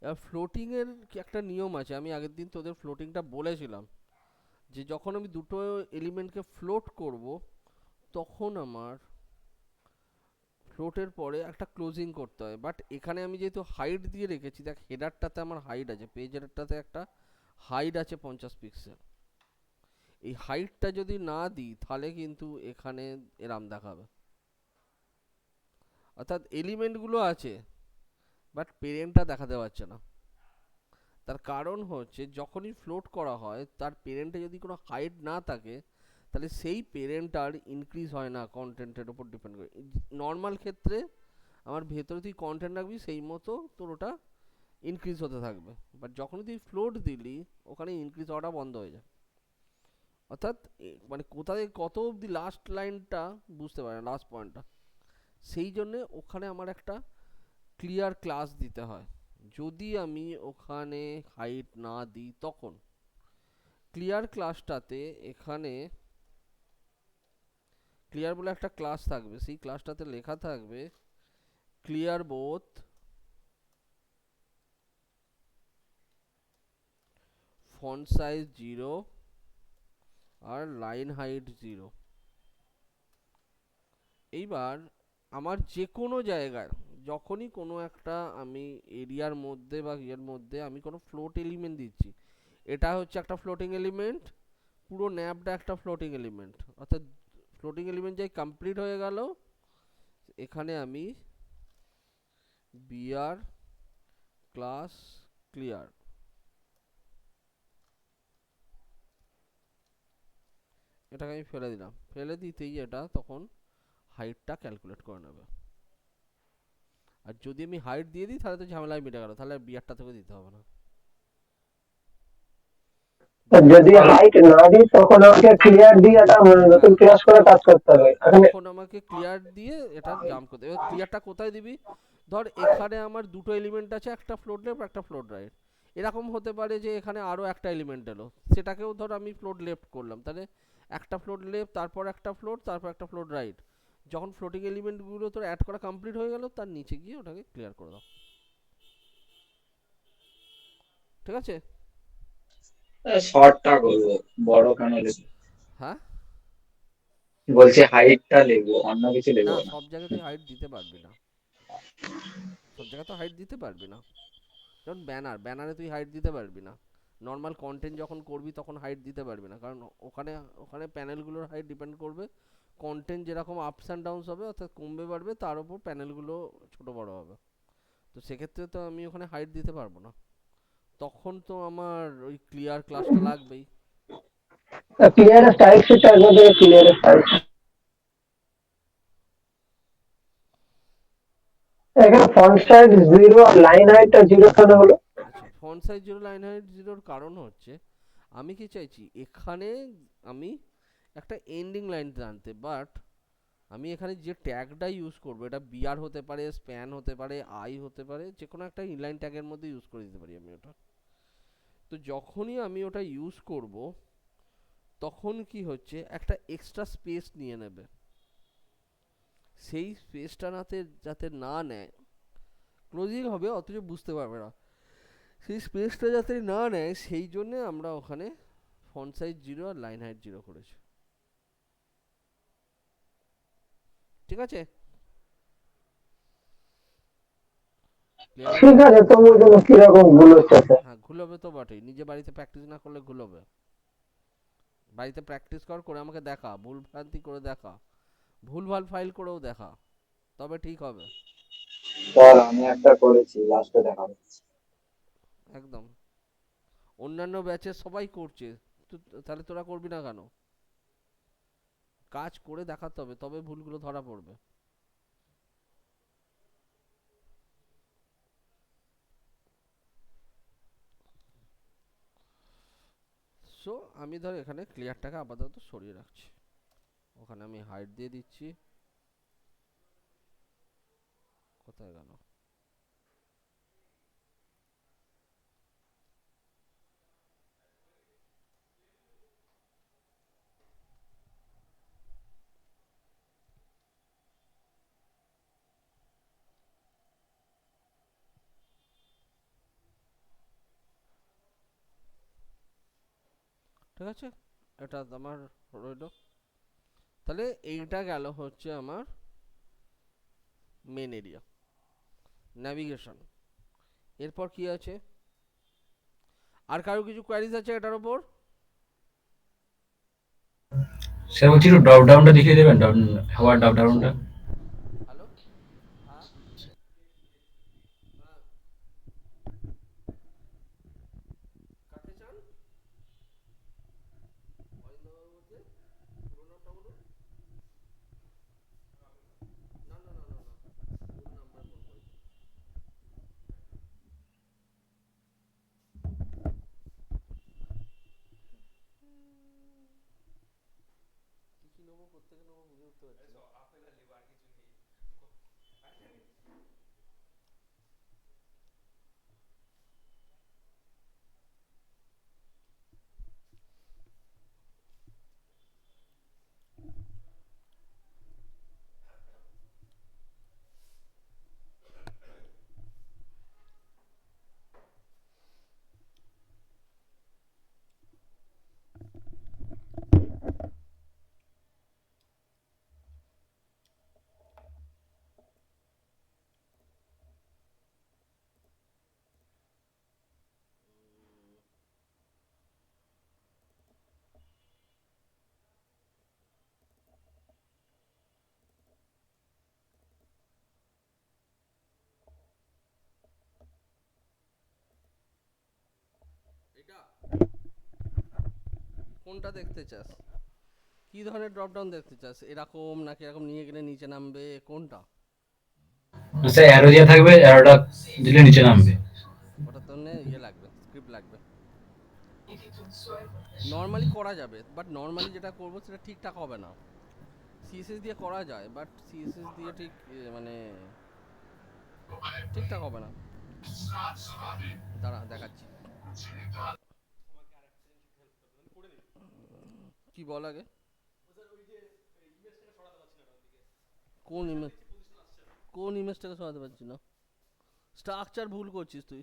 এবার ফ্লোটিংয়ের কি একটা নিয়ম আছে, আমি আগের দিন তোদের ফ্লোটিংটা বলেছিলাম, যে যখন আমি দুটো এলিমেন্টকে ফ্লোট করব তখন আমার ফ্লোটের পরে একটা ক্লোজিং করতে হয়। বাট এখানে আমি যেহেতু হাইট দিয়ে রেখেছি, দেখ হেডারটাতে আমার হাইট আছে, পেজ হেডারটাতে একটা হাইট আছে 50 পিক্সেল। এই হাইটটা যদি না দিই তাহলে কিন্তু এখানে এরাম দেখাবে, অর্থাৎ এলিমেন্টগুলো আছে বাট পেরেন্টটা দেখাতে পারছে না। তার কারণ হচ্ছে যখনই ফ্লোট করা হয় তার পেরেন্টে যদি কোনো হাইট না থাকে তাহলে সেই পেরেন্ট আর ইনক্রিজ হয় না, কন্টেন্টের উপর ডিপেন্ড করে। নর্মাল ক্ষেত্রে আমার ভেতরে তুই কন্টেন্ট রাখবি সেই মতো তোর ওটা ইনক্রিজ হতে থাকবে। বাট যখনই তুই ফ্লোট দিলি ওখানে ইনক্রিজ হওয়াটা বন্ধ হয়ে যায়। অর্থাৎ মানে কোথায় কত অবধি লাস্ট লাইনটা বুঝতে পারে লাস্ট পয়েন্টটা, সেই জন্যে ওখানে আমার একটা ক্লিয়ার ক্লাস দিতে হয়। যদি আমি ওখানে হাইট না দিই তখন ক্লিয়ার ক্লাসটাতে এখানে ক্লিয়ার বলে একটা ক্লাস থাকবে, সেই ক্লাসটাতে লেখা থাকবে ক্লিয়ার বোথ ফন্ট সাইজ 0 আর লাইন হাইট 0। এইবার আমার যে কোনো জায়গায় যখনই কোনো একটা আমি এরিয়ার মধ্যে বা ইয়ের মধ্যে আমি কোনো ফ্লোট এলিমেন্ট দিচ্ছি, এটা হচ্ছে একটা ফ্লোটিং এলিমেন্ট, পুরো ন্যাপটা একটা ফ্লোটিং এলিমেন্ট, অর্থাৎ ফ্লোটিং এলিমেন্ট যাই কমপ্লিট হয়ে গেল, এখানে আমি বিআর ক্লাস ক্লিয়ার এটাকে আমি ফেলে দিলাম। ফেলে দিতেই এটা তখন হাইটটা ক্যালকুলেট করে নেবে। আর যদি আমি হাইট দিয়ে দিই তাহলে তো ঝামেলায় মিটে গেল, তাহলে বিআরটা থেকে দিতে হবে না। যদি হাইট না দিই তখন আমাকে ক্লিয়ার দিয়ে একটা নতুন ক্লাস করে কাজ করতে হবে এখানে। তখন আমাকে ক্লিয়ার দিয়ে এটা জাম্প করতে হবে। ক্লিয়ারটা কোথায় দিবি? ধর এখানে আমার দুটো এলিমেন্ট আছে, একটা ফ্লোট লেফট একটা ফ্লোট রাইট। এরকম হতে পারে যে এখানে আরও একটা এলিমেন্ট এলো, সেটাকেও ধর আমি ফ্লোট লেফট করলাম, তাহলে একটা ফ্লোট লেফট তারপর একটা ফ্লোট তারপর একটা ফ্লোট রাইট। যখন ফ্লোটিং এলিমেন্টগুলো তোর অ্যাড করা কমপ্লিট হয়ে গেল তার নিচে গিয়ে ওটাকে ক্লিয়ার করে দাও। ঠিক আছে? শর্টটা করবো, বড় কেন লিখবো? হ্যাঁ, বলছি হাইটটা লিখবো, অন্য কিছু না লিখবো না। সব জায়গায় তুই হাইট দিতে পারবি না, সব জায়গায় তো হাইট দিতে পারবি না। যেমন ব্যানারে তুই হাইট দিতে পারবি না, নর্মাল কন্টেন্ট যখন করবি তখন হাইট দিতে পারবি না, কারণ ওখানে ওখানে প্যানেলগুলোর হাইট ডিপেন্ড করবে কন্টেন্ট যেরকম আপস অ্যান্ড ডাউনস হবে, অর্থাৎ কমবে বাড়বে, তার উপর প্যানেলগুলো ছোট বড় হবে। তো সেক্ষেত্রে তো আমি ওখানে হাইট দিতে পারবো না, তখন তো আমার ওই ক্লিয়ার ক্লাসটা লাগবেই। ক্লিয়ার স্টাইল শিটটা একবার দেখে ক্লিয়ার স্টাইল এখানে ফন্ট সাইজ 0 আর লাইন হাইটটা 0 কেন হলো? আচ্ছা, ফন্ট সাইজ 0 লাইন হাইট 0-র কারণ হচ্ছে আমি কি চাইছি এখানে আমি একটা এন্ডিং লাইন টানতে, বাট আমি এখানে যে ট্যাগটা ইউজ করবো এটা বিআর হতে পারে, স্প্যান হতে পারে, আই হতে পারে, যে কোনো একটা ইনলাইন ট্যাগের মধ্যে ইউজ করে দিতে পারি আমি ওটা। তো যখনই আমি ওটা ইউজ করব তখন কি হচ্ছে একটা এক্সট্রা স্পেস নিয়ে নেবে, সেই স্পেসটা যাতে না নেয়, ক্লোজিং হবে অথচ বুঝতে পারবে না, সেই স্পেসটা যাতে না নেয় সেই জন্যে আমরা ওখানে ফন্ট সাইজ 0 আর লাইন হাইট 0 করেছি। ঠিক আছে? ঠিক আছে, তোমার জন্য কিরকম ভুল হচ্ছে? হ্যাঁ, ঘুলোবে তো বটেই, নিজে বাড়িতে প্র্যাকটিস না করলে ঘুলোবে। বাড়িতে প্র্যাকটিস করে আমাকে দেখা, ভুল ভ্রান্তি করে দেখা, ভুলভাল ফাইল করেও দেখা, তবে ঠিক হবে। স্যার আমি একটা করেছি, লাস্টে দেখাবো। একদম, অন্যান্য ব্যাচের সবাই করছে, তাহলে তোরা করবি না কেন? কাজ করে দেখাতে হবে, তবে ভুলগুলো ধরা পড়বে। সো আমি ধর এখানে ক্লিয়ারটাকে আপাতত সরিয়ে রাখছি, ওখানে আমি হাইট দিয়ে দিচ্ছি। কোথায় গেল? ঠিক আছে, এটা আমার রইল। তাহলে এইটা গেল হচ্ছে আমার মেন এরিয়া ন্যাভিগেশন। এরপর কি আছে? আর কারো কিছু কোয়ারিজ আছে এটার উপর? স্যার বলছি একটু ড্রপ ডাউনটা দেখিয়ে দেবেন, হওয়ার ড্রপ ডাউনটা। হ্যালো, হ্যাঁ হ্যাঁ, কাকে চান? অরিন্দমের মধ্যে পুরো নামটা বলুন। না না না না না, ভুল নাম্বার বুঝতে পারছি না। এটা কোনটা দেখতে চাস? কি ধরনের ড্রপ ডাউন দেখতে চাস? এরকম নাকি এরকম নিয়ে গেলে নিচে নামবে, কোনটা? স্যার অ্যারো দেওয়া থাকবে, অ্যারোটা দিলে নিচে নামবে। ওটা তো ইয়ে লাগবে, স্ক্রিপ্ট লাগবে। নর্মালি করা যাবে, বাট নর্মালি যেটা করবো সেটা ঠিকঠাক হবে না। সিএসএস দিয়ে করা যায়, বাট সিএসএস দিয়ে ঠিক মানে ঠিকঠাক হবে না। দাঁড়া দেখাচ্ছি। কি বল আগে? কোন ইমেজ? কোন ইমেজটাকে সরাতে পারছি না? স্ট্রাকচার ভুল করছিস তুই।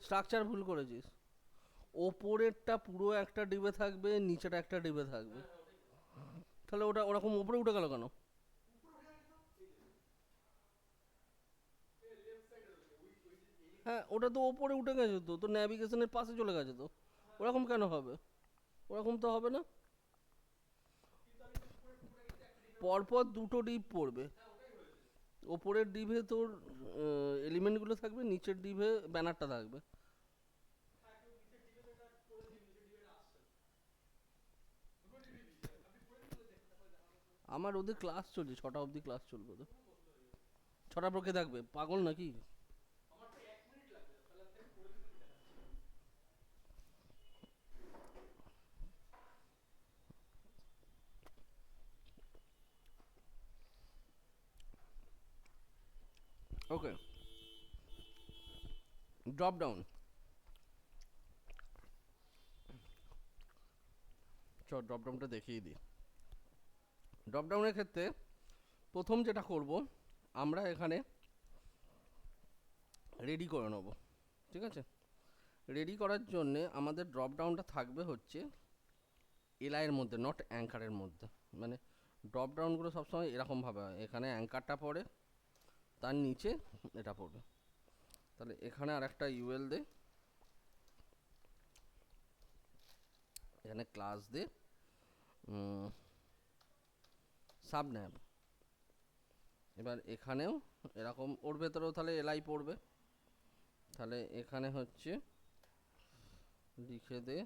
স্ট্রাকচার ভুল করেছিস। ওপরেরটা পুরো একটা ডিবে থাকবে, নিচেটা একটা ডিবে থাকবে। তাহলে ওটা ওরকম উপরে উঠে গেল কেন? হ্যাঁ, ওটা তো ওপরে উঠে গেছে, তো তো ন্যাভিগেশনের পাশে চলে গেছে তো। ওরকম কেন হবে? ওরকম তো হবে না। পরপর দুটো ডিপ পড়বে। ওপরের ডিভে তোর এলিমেন্টগুলো থাকবে, নিচের ডিভে ব্যানারটা থাকবে। আমার ওদের ক্লাস চলছে, 6টা অবধি ক্লাস চলবে তো। 6টার পর কে থাকবে, পাগল নাকি? ওকে, ড্রপ ডাউন। চ ড্রপ ডাউনটা দেখিয়ে দিই। ড্রপ ডাউনের ক্ষেত্রে প্রথম যেটা করব, আমরা এখানে রেডি করে নেব। ঠিক আছে, রেডি করার জন্যে আমাদের ড্রপ ডাউনটা থাকবে হচ্ছে এলআইয়ের মধ্যে, নট অ্যাঙ্কারের মধ্যে। মানে ড্রপ ডাউনগুলো সবসময় এরকমভাবে হয়, এখানে অ্যাঙ্কারটা পড়ে, তার নিচে এটা পড়বে। তাহলে এখানে আর একটা ইউএল দে, এখানে ক্লাস দে সাবন্যাব। এবার এখানেও এরকম, ওর ভেতরেও তাহলে এলআই পড়বে। তাহলে এখানে হচ্ছে লিখে দে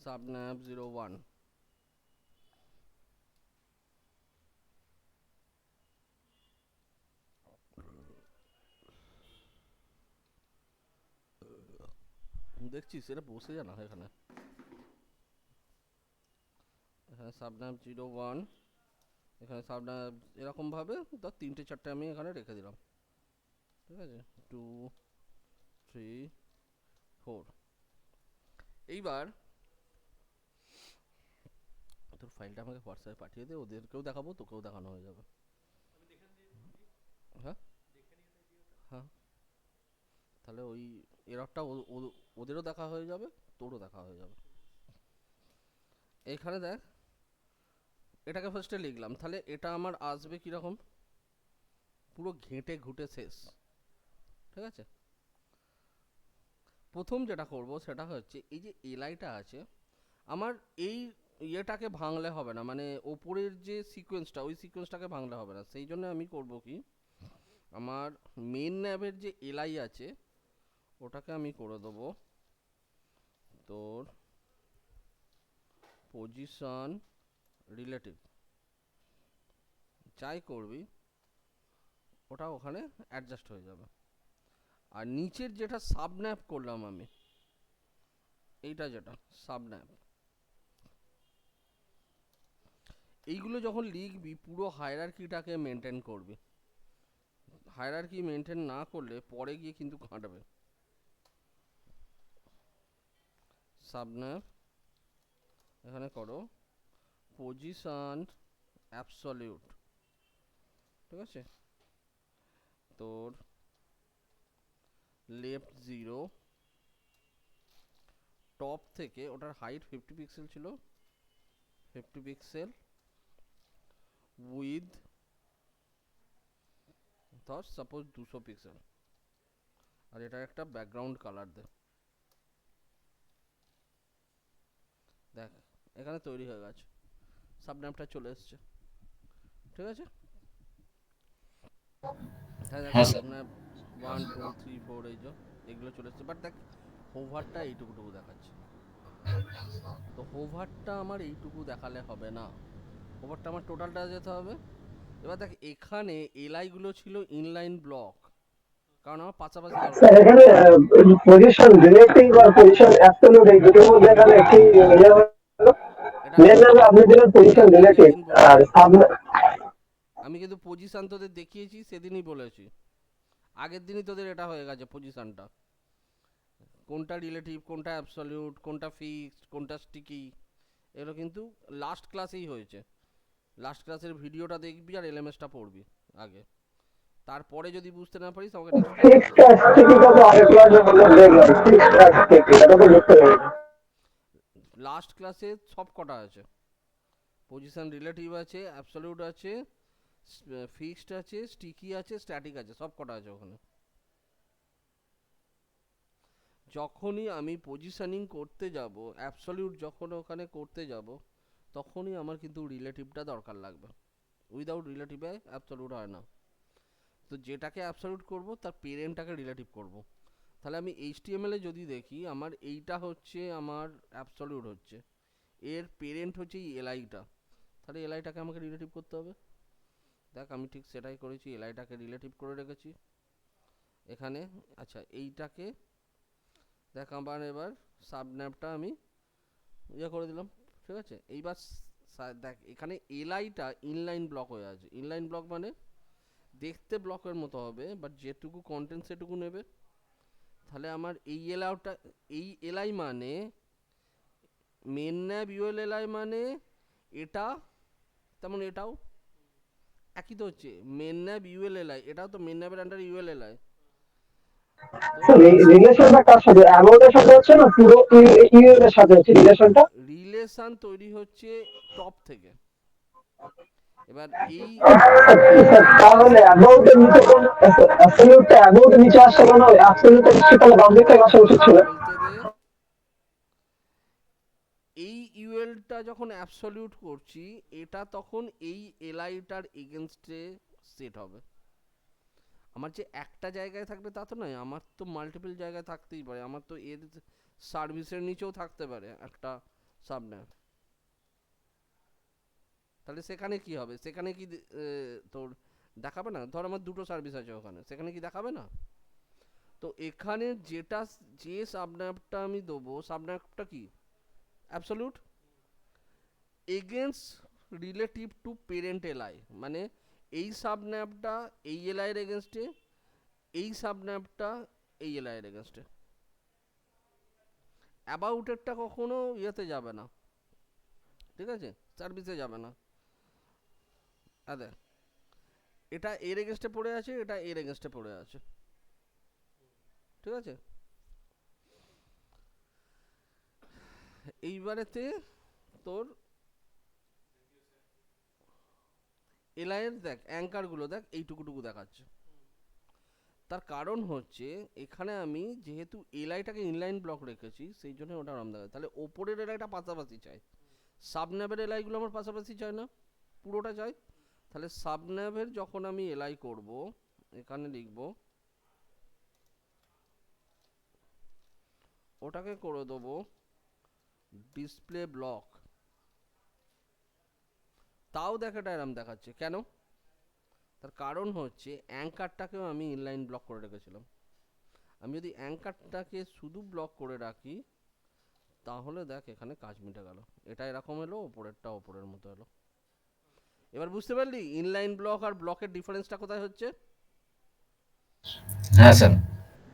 সাবন্যাব 01। দেখছিস এটা বসে যা না এখানে। এখানে সাবন্যাব 01, এখানে সাবন্যাব এরকমভাবে ধর 3টে 4টে আমি এখানে রেখে দিলাম। ঠিক আছে, 2 3 4। এইবার তোর ফাইলটা আমাকে হোয়াটসঅ্যাপে পাঠিয়ে দে, ওদেরকেও দেখাবো, তোকেও দেখানো হয়ে যাবে। হ্যাঁ হ্যাঁ, তাহলে ওই এররটা ওদেরও দেখা হয়ে যাবে, তোরও দেখা হয়ে যাবে। এইখানে দেখ, এটাকে ফার্স্টে লিখলাম, তাহলে এটা আমার আসবে কীরকম, পুরো ঘেঁটে ঘুটে শেষ। ঠিক আছে, প্রথম যেটা করব সেটা হচ্ছে এই যে এলআইটা আছে আমার, এই ইয়েটাকে ভাঙলে হবে না, মানে ওপরের যে সিকোয়েন্সটা, ওই সিকোয়েন্সটাকে ভাঙলে হবে না। সেই জন্য আমি করব কি, আমার মেন ন্যাবের যে এলআই আছে ওটাকে আমি করে দেবো তোর পজিশন রিলেটিভ, যাই করবি ওটা ওখানে অ্যাডজাস্ট হয়ে যাবে। আর নিচের যেটা সাবন্যাপ করলাম আমি, এইটা যেটা সাবন্যাপ, এইগুলো যখন লিখবি পুরো হায়ারার্কিটাকে মেনটেন করবি, হায়ারার্কি মেনটেন না করলে পরে গিয়ে কিন্তু খাটাবে। সাবন্যাপ এখানে করো পজিশন অ্যাবসলিউট, ঠিক আছে, তোর লেফট 0, টপ থেকে ওটার হাইট 50 পিক্সেল ছিল, 50 পিক্সেল, উইথ ধর সাপোজ 200 পিক্সেল, আর এটা একটা ব্যাকগ্রাউন্ড কালার দে। দেখ এখানে তৈরি হয়ে গেছে, সাবন্যাপটা চলে এসছে, ঠিক আছে। হ্যাঁ দেখ হ্যাঁ স্যার। সাবন্যাপ 1 2 3 4 এই যে এগুলো চলে এসছে, বাট দেখ হোভারটা এইটুকুটুকু দেখাচ্ছে, তো হোভারটা আমার এইটুকু দেখালে হবে না, হোভারটা আমার টোটালটা যেতে হবে। এবার দেখ এখানে এলআই গুলো ছিল ইনলাইন ব্লক, কারণ আমার পাশাপাশি দরকার। স্যার এখানে পজিশন রিলেটিভ আর পজিশন অ্যাবসলিউট এই দুটোর মধ্যে এখানে কি ইয়ে হলো? এটা মেন নামে আপনি দিলেন পজিশন আমি রিলেটিভ সেদিন বলেছি, আর সাব আমি কিন্তু পজিশন তোদের দেখিয়েছি সেদিনই বলেছি, আগের দিনই তোদের এটা হয়ে গেছে পজিশনটা, কোনটা রিলেটিভ কোনটা অ্যাবসলিউট কোনটা ফিক্সড কোনটা স্টিকি, এগুলো কিন্তু লাস্ট ক্লাসেই হয়েছে। লাস্ট ক্লাসের ভিডিওটা দেখবি আর এলএমএসটা পড়বি আগে, তারপরে যদি বুঝতে না পারিস আমাকে নেক্সট ক্লাসে ফিক্সড অ্যাক্টিভিটি তো আগে ক্লাসে বললাম দেখলাম ফিক্সড অ্যাক্টিভিটি এটা তো বুঝতে পেরেছি। লাস্ট ক্লাসে সব কটা আছে, পজিশন রিলেটিভ আছে, অ্যাবসলিউট আছে, ফিক্সড আছে, স্টিকি আছে, স্ট্যাটিক আছে, সব কটা আছে ওখানে। যখনই আমি পজিশনিং করতে যাব, অ্যাবসলিউট যখন ওখানে করতে যাব, তখনই আমার কিন্তু রিলেটিভটা দরকার লাগবে, উইদাউট রিলেটিভে অ্যাবসলিউট হয় না। তো যেটাকে অ্যাবসলিউট করব তার পেরেন্টটাকে রিলেটিভ করব। তাহলে আমি এইচটিএমএল এ যদি দেখি আমার এইটা হচ্ছে আমার অ্যাবসলিউট হচ্ছে, এর পেরেন্ট হচ্ছে এই এলআইটা, তাহলে এলআইটাকে আমাকে রিলেটিভ করতে হবে। দেখ আমি ঠিক সেটাই করেছি, এলআইটাকে রিলেটিভ করে রেখেছি এখানে। আচ্ছা এইটাকে দেখ আমার এবার সাবন্যাপটা আমি ইয়ে করে দিলাম, ঠিক আছে। এইবার দেখ এখানে এলআইটা ইনলাইন ব্লক হয়ে আছে, ইনলাইন ব্লক মানে দেখতে ব্লকের মতো হবে বাট যেটুকু কন্টেন্ট সেটুকু নেবে। তাহলে আমার এই এলআইটা, এই এলআই মানে মেন ন্যাব ইউএল এলআই মানে এটা, তেমন এটাও একই তো হচ্ছে, মেন ন্যাব ইউএল এলআই, এটাও তো মেন ন্যাবের আন্ডার ইউএল এলআই। রিলেশনটা কার সাথে অ্যাবাউটের সাথে হচ্ছে না পুরো ইউএল এর সাথে হচ্ছে রিলেশনটা? রিলেশন তৈরি হচ্ছে টপ থেকে। এবার এই তাহলে অ্যাবাউটের নিচে কোন অ্যাবসলিউটটা অ্যাবাউটের নিচে আসছে কেন? অ্যাবসলিউটটা নিশ্চয়ই তাহলে বাম দিক থেকে আসা উচিত ছিল। বলতে দে, এই ইউএলটা যখন অ্যাবসলিউট করছি এটা তখন এই এলআইটার এগেনস্টে সেট হবে। আমার যে একটা জায়গায় থাকবে তা তো নয়, আমার তো মাল্টিপল জায়গায় থাকতেই পারে, আমার তো এর সার্ভিসের নিচেও থাকতে পারে একটা সাবনেট। তাহলে সেখানে কি হবে, সেখানে কি তোর দেখাবে না? ধর আমার দুটো সার্ভিস আছে ওখানে, সেখানে কি দেখাবে না? তো এখানে যেটা যে সাবনেটটা আমি দেবো, সাবনেটটা কি absolute against relative to parent LI, মানে এই সাবন্যাপটা এই এলআই এর এগেনস্টে, এই সাবন্যাপটা এই এলআই এর এগেনস্টে। অ্যাবাউটেরটা কখনো ইয়েতে যাবে না, ঠিক আছে, সার্ভিসে যাবে না। আরে এটা এর এগেনস্টে পড়ে আছে, এটা এর এগেনস্টে পড়ে আছে, ঠিক আছে। এইবারেতে তোর এলআই এর দেখ অ্যাঙ্কারগুলো দেখ এইটুকুটুকু দেখাচ্ছে, তার কারণ হচ্ছে এখানে আমি যেহেতু এলআইটাকে ইনলাইন ব্লক রেখেছি সেই জন্য ওটা আরাম দেখায়। তাহলে ওপরের এলআইটা পাশাপাশি চাই, সাবন্যাবের এলআইগুলো আমার পাশাপাশি চাই না, পুরোটা চাই। তাহলে সাবন্যাবের যখন আমি এলআই করব, এখানে লিখব ওটাকে করে দেবো ডিসপ্লে ব্লক, তাও দেখ এটা এরম দেখাচ্ছে কেন? তার কারণ হচ্ছে অ্যাঙ্কারটাকেও আমি ইনলাইন ব্লক করে রেখেছিলাম। আমি যদি অ্যাঙ্কারটাকে শুধু ব্লক করে রাখি তাহলে দেখ এখানে কাজ মিটে গেল। এটা এরকম এলো, ওপরেরটা ওপরের মতো এলো। এবার বুঝতে পারলি ইনলাইন ব্লক আর ব্লকের ডিফারেন্সটা কোথায় হচ্ছে? হ্যাঁ স্যার।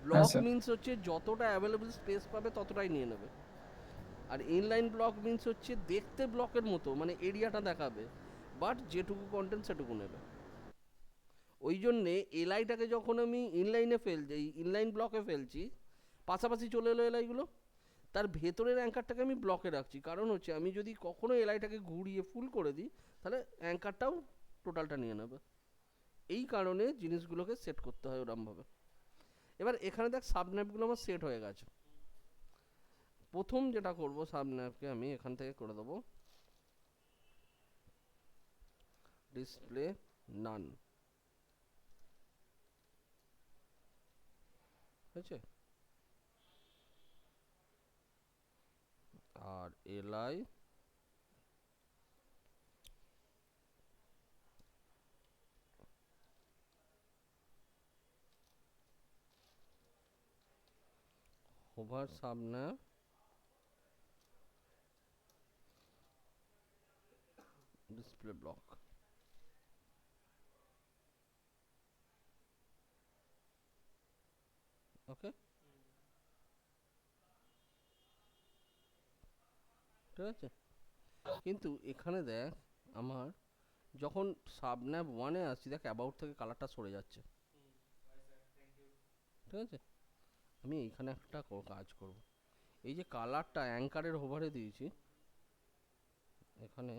Block sir. মিন্স হচ্ছে যতটা অ্যাভেলেবল স্পেস পাবে ততটাই নিয়ে নেবে, আর ইনলাইন ব্লক মিন্স হচ্ছে দেখতে ব্লকের মতো, মানে এরিয়াটা দেখাবে, বাট যেটুকু কন্টেন্ট সেটুকু নেবে। ওই জন্যে এলআইটাকে যখন আমি ইনলাইনে ফেলছি, ইনলাইন ব্লকে ফেলছি, পাশাপাশি চলে এলো এলআইগুলো, তার ভেতরের অ্যাঙ্কারটাকে আমি ব্লকে রাখছি, কারণ হচ্ছে আমি যদি কখনো এলআইটাকে ঘুরিয়ে ফুল করে দিই তাহলে অ্যাঙ্কারটাও টোটালটা নিয়ে নেবে। এই কারণে জিনিসগুলোকে সেট করতে হয় ওরমভাবে। এবার এখানে দেখ সাবন্যাপগুলো আমার সেট হয়ে গেছে। প্রথম যেটা করব, সাবন্যাপকে আমি এখান থেকে করে দেবো ডিসপ্লে নান, হয়েছে? আর এলআই হোভার সাবন্যাপ ডিসপ্লে ব্লক। ওকে, ঠিক আছে। কিন্তু এখানে দেখ আমার যখন সাবন্যাপ ওয়ানে আসছি, দেখ অ্যাবাউট থেকে কালারটা সরে যাচ্ছে, ঠিক আছে। আমি এইখানে একটা কাজ করব, এই যে কালারটা অ্যাঙ্কারের হোভারে দিয়েছি, এখানে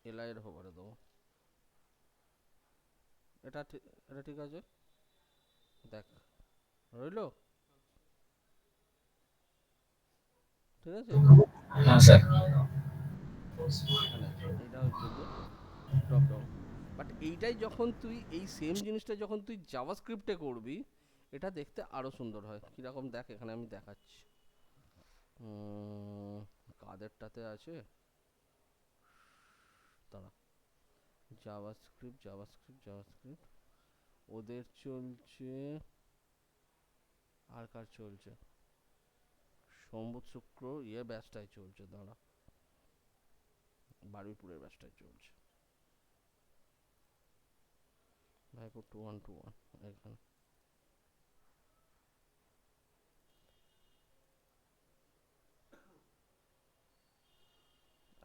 এলআইয়ের হোভারে দেবো। এটা ঠিক আছে, দেখ রইলো, ঠিক আছে। হ্যাঁ স্যার। এখানে এইটা হচ্ছে যে ড্রপ ডাউন। বাট এইটাই যখন তুই এই সেম জিনিসটা যখন তুই জাভাস্ক্রিপ্টে করবি, এটা দেখতে আরো সুন্দর হয়। কীরকম দেখ এখানে আমি দেখাচ্ছি, কাদেরটাতে আছে তারা, জাভাস্ক্রিপ্ট ওদের চলছে, আর কার চলছে, সোমবার শুক্র ব্যাচটাই চলছে, দাঁড়া, বারুইপুরের ব্যাচটাই চলছে, ভাইপো 2121 এখানে।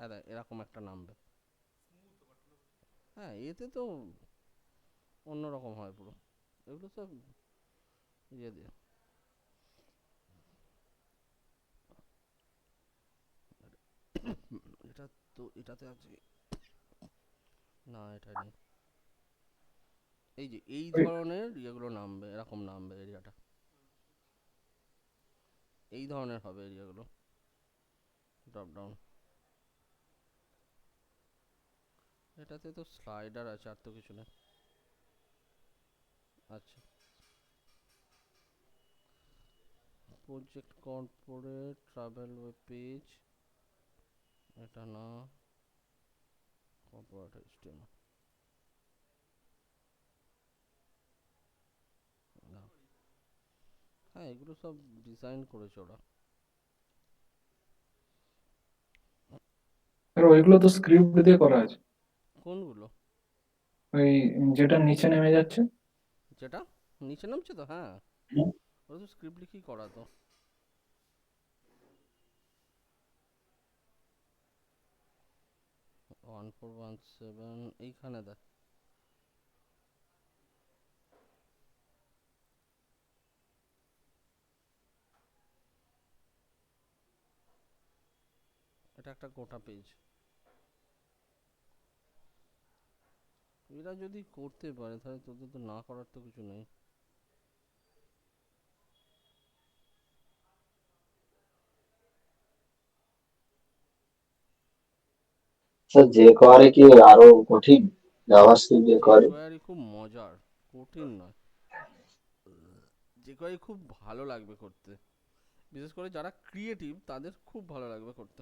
আরে এরকম একটা নামবে, হ্যাঁ এতে তো অন্যরকম হয় পুরো, এগুলো সব দিয়ে এটা তো এটাতে আছে না, এটা নেই। এই যে এই ধরনের ইয়েগুলো নামবে, এরকম নামবে এরিয়াটা, এই ধরনের হবে এরিয়াগুলো ড্রপ ডাউন। এটাতে তো স্লাইডার আছে, আর তো কিছু নেই। আচ্ছা, project corporate travel web page, এটা না, কর্পোরেট HTML না, হ্যাঁ এগুলো সব ডিজাইন করেছে ওরা। আর ওইগুলো তো স্ক্রিপ্ট দিয়ে করা আছে। কোনগুলো? ওই যেটা নিচে নেমে যাচ্ছে। যেটা নিচে নামছে তো, হ্যাঁ হুম। ওরা তো স্ক্রিপ্ট লিখেই করা তো। 1417 এইখানে দেখ, এটা একটা গোটা পেজ। এরা যদি করতে পারে তাহলে তোদের তো না করার তো কিছু নেই। স্যার যে করে কি আরো কঠিন জাভাস্ক্রিপ্ট যে করে? jQuery খুব মজার, কঠিন নয়। jQuery খুব ভালো লাগবে করতে, বিশেষ করে যারা ক্রিয়েটিভ তাদের খুব ভালো লাগবে করতে।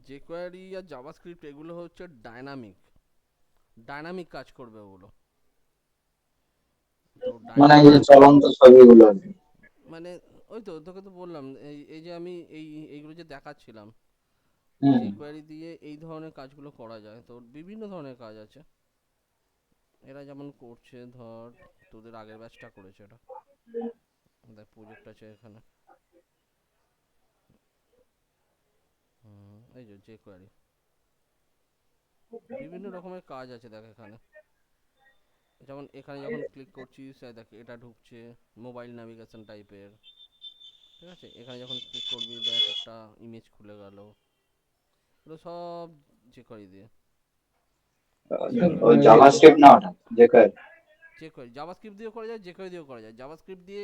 jQuery আর জাভাস্ক্রিপ্ট এগুলো হচ্ছে ডাইনামিক কাজ করবে ওগুলো। তো মানে এই যে চলন্ত ছবিগুলো আর কি। মানে ওই তো তোকে তো বললাম, এই এই যে আমি এইগুলো যে দেখাচ্ছিলাম, হুম। jQuery দিয়ে এই ধরনের কাজগুলো করা যায়। তো বিভিন্ন ধরনের কাজ আছে, এরা যেমন করছে, ধর তোদের আগের ব্যাচটা করেছে এটা, দেখ প্রজেক্ট আছে এখানে। এই যে jQuery বিভিন্ন রকমের কাজ আছে দেখ এখানে। যেমন এখানে যখন ক্লিক করছিস, এই দেখ এটা ঢুকছে, মোবাইল নেভিগেশন টাইপের, ঠিক আছে। এখানে যখন ক্লিক করবি দেখ একটা ইমেজ খুলে গেল, এগুলো সব jQuery দিয়ে। ওই জাভাস্ক্রিপ্ট না ওটা jQuery। jQuery জাভাস্ক্রিপ্ট দিয়েও করা যায়, jQuery দিয়েও করা যায়। জাভাস্ক্রিপ্ট দিয়ে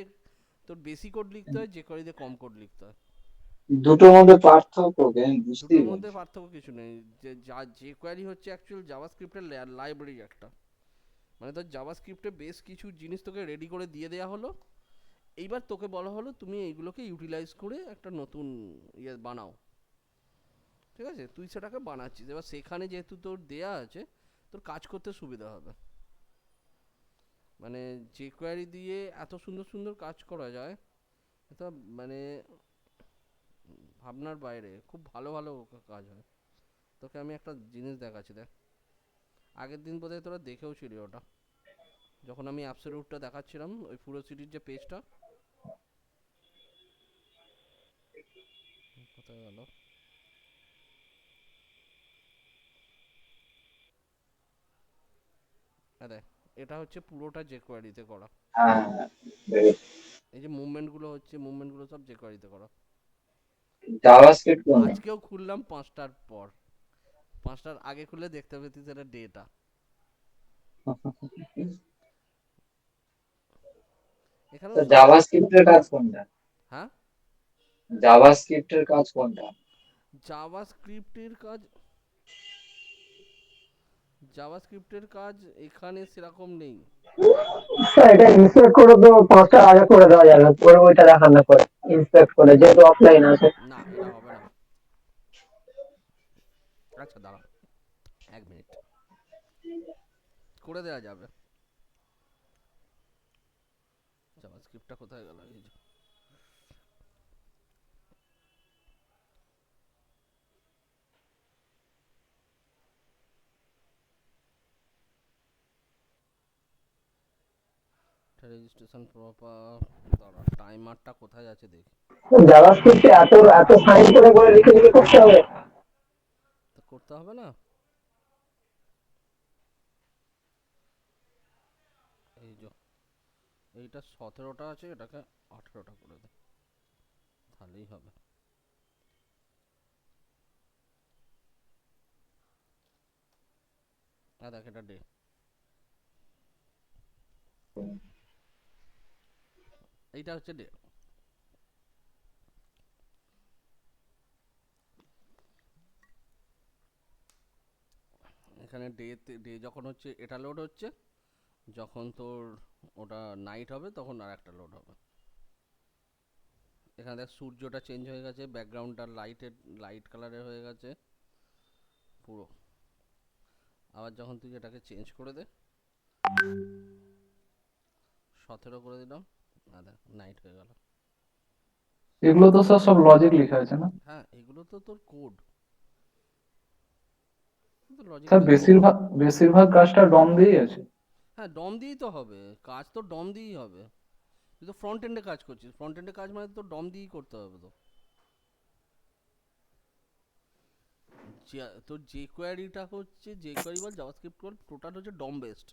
তোর বেশি কোড লিখতে হয়, jQuery দিয়ে কম কোড লিখতে হয়। দুটোর মধ্যে পার্থক্য কি আমি বুঝতেই দুটোর মধ্যে পারছি না। পার্থক্য কিছু নেই। যে jQuery হচ্ছে অ্যাকচুয়াল জাভাস্ক্রিপ্টের লাইব্রেরি একটা, মানে তোর জাভাস্ক্রিপ্টে বেশ কিছু জিনিস তোকে রেডি করে দিয়ে দেওয়া হলো, এইবার তোকে বলা হলো তুমি এইগুলোকে ইউটিলাইজ করে একটা নতুন ইয়ে বানাও, ঠিক আছে। তুই সেটাকে বানাচ্ছিস, এবার সেখানে যেহেতু তোর দেয়া আছে, তোর কাজ করতে সুবিধা হবে। মানে jQuery দিয়ে এত সুন্দর সুন্দর কাজ করা যায়, এটা মানে ভাবনার বাইরে, খুব ভালো ভালো কাজ হয়। তোকে আমি একটা জিনিস দেখাচ্ছি, দেখ আগের দিন বোধহয় তোরা দেখেও ছিলি ওটা, যখন আমি অ্যাবসলিউটটা দেখাচ্ছিলাম, ওই পুরো সিটির যে পেজটা, কোথায় গেল, হ্যাঁ দেখ, এটা হচ্ছে পুরোটা jQuery তে করা। হ্যাঁ হ্যাঁ, বুঝেছি। এই যে মুভমেন্টগুলো হচ্ছে, মুভমেন্টগুলো সব jQuery তে করা। জাভাস্ক্রিপ্ট কোনটা? আজকেও খুললাম 5টার পর, 5টার আগে খুলে দেখতে পেতিস এটা ডেটা। এখানেও তো সব, জাভাস্ক্রিপ্টের কাজ কোনটা? হ্যাঁ জাভাস্ক্রিপ্টের কাজ কোনটা? জাভাস্ক্রিপ্টের কাজ, জাভাস্ক্রিপ্টের কাজ এখানে সেরকম নেই। স্যার এটা ইন্সপেক্ট করে তো 5টার আগে করে দেওয়া যাবে, পরে ওইটা দেখার না পরে ইন্সপেক্ট করে, যেহেতু অফলাইন আছে। না এটা হবে না। আচ্ছা দাঁড়া 1 মিনিট, করে দেওয়া যাবে। জাভাস্ক্রিপ্টটা কোথায় গেল, এই যে রেজিস্ট্রেশন প্রপার, দাঁড়া টাইমারটা কোথায় আছে দেখি। জাভাস্ক্রিপ্টে এত এত সাইন করে করে লিখে লিখে করতে হবে। তো করতে হবে না, এই যে এইটা 17টা আছে, এটাকে 18টা করে দে, তাহলেই হবে। হ্যাঁ দেখ এটা ডে, এইটা হচ্ছে ডে। এখানে ডে যখন হচ্ছে এটা লোড হচ্ছে, যখন তোর ওটা নাইট হবে তখন আর একটা লোড হবে। এখানে দেখ সূর্যটা চেঞ্জ হয়ে গেছে, ব্যাকগ্রাউন্ডটা লাইট কালারের হয়ে গেছে পুরো। আবার যখন তুই এটাকে চেঞ্জ করে দে, 17 করে দিলাম, আর দেখ নাইট হয়ে গেল। এগুলো তো স্যার সব লজিক লেখা আছে না? হ্যাঁ এগুলো তো তোর কোড, তো লজিক স্যার লেখা আছে। বেশিরভাগ বেশিরভাগ কাজটা ডম দিয়েই আছে। হ্যাঁ ডম দিয়েই তো হবে, কাজ তো ডম দিয়েই হবে। তুই তো ফ্রন্ট এন্ডে কাজ করছিস, ফ্রন্ট এন্ডে কাজ মানে তো ডম দিয়েই করতে হবে তো। তোর jQueryটা হচ্ছে, jQuery বল জাভাস্ক্রিপ্ট বল, টোটাল হচ্ছে ডম বেসড।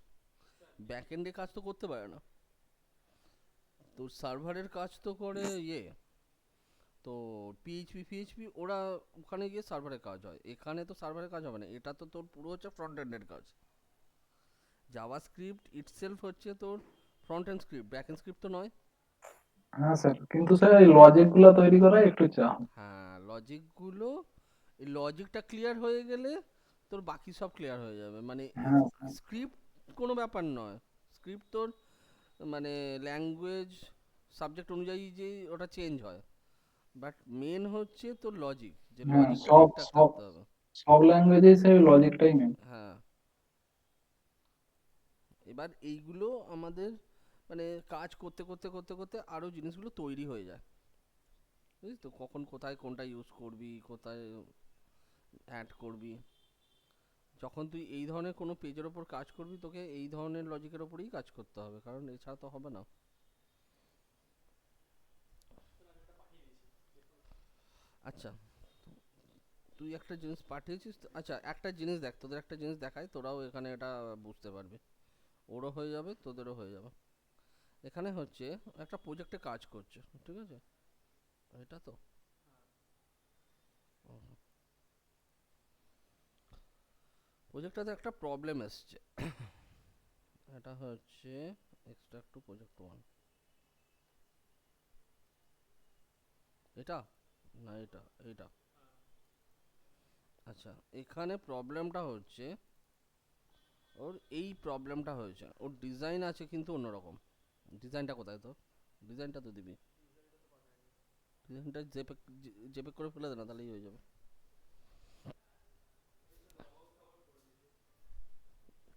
ব্যাক এন্ডে কাজ তো করতে পারে না, তোর সার্ভারের কাজ তো করে ইয়ে, তো পিএইচপি ওরা ওখানে গিয়ে সার্ভারের কাজ হয়, এখানে তো সার্ভারের কাজ হবে না, এটা তো তোর পুরো হচ্ছে ফ্রন্ট এন্ডের কাজ। জাভাস্ক্রিপ্ট ইটসেলফ হচ্ছে তোর front end script, back end script তো নয়। হ্যাঁ স্যার, কিন্তু স্যার এই লজিক গুলো তৈরি করা একটু চাপ। হ্যাঁ লজিকগুলো, এই লজিকটা ক্লিয়ার হয়ে গেলে তোর বাকি সব ক্লিয়ার হয়ে যাবে। মানে হ্যাঁ স্যার। স্ক্রিপ্ট কোনো ব্যাপার নয়, স্ক্রিপ্ট তোর মানে ল্যাঙ্গুয়েজ সাবজেক্ট অনুযায়ী যে ওটা চেঞ্জ হয়, বাট মেন হচ্ছে তোর লজিক, যে হ্যাঁ লজিকটা সব ঠিকঠাক সব থাকতে হবে। সব ল্যাঙ্গুয়েজে স্যার লজিকটাই মেন। হ্যাঁ এবার এইগুলো আমাদের মানে কাজ করতে করতে করতে করতে আরও জিনিসগুলো তৈরি হয়ে যায়। বুঝিস তো, কখন কোথায় কোনটা ইউজ করবি, কোথায় অ্যাড করবি। যখন তুই এই ধরনের কোনো পেজের ওপর কাজ করবি, তোকে এই ধরনের লজিকের ওপরেই কাজ করতে হবে, কারণ এছাড়া তো হবে না। আচ্ছা, তুই একটা জিনিস পাঠিয়েছিস তো, আচ্ছা একটা জিনিস দেখ, তোদের একটা জিনিস দেখায়, তোরাও এখানে এটা বুঝতে পারবি। ওরও হয়ে যাবে, তোদেরও হয়ে যাবে। এখানে হচ্ছে একটা প্রজেক্টে কাজ করছে, ঠিক আছে, এটা তো প্রজেক্টটাতে একটা প্রবলেম এসছে। এটা হচ্ছে এক্সট্রাক্ট টু প্রজেক্ট 1, এটা না এটা, এটা। আচ্ছা, এখানে প্রবলেমটা হচ্ছে, ওর এই প্রবলেমটা হয়েছে, ওর ডিজাইন আছে কিন্তু অন্যরকম। ডিজাইনটা কোথায় তোর? ডিজাইনটা তো দিবি, ডিজাইনটা জেপেক, জেপেক করে ফেলে দে না, তাহলেই হয়ে যাবে।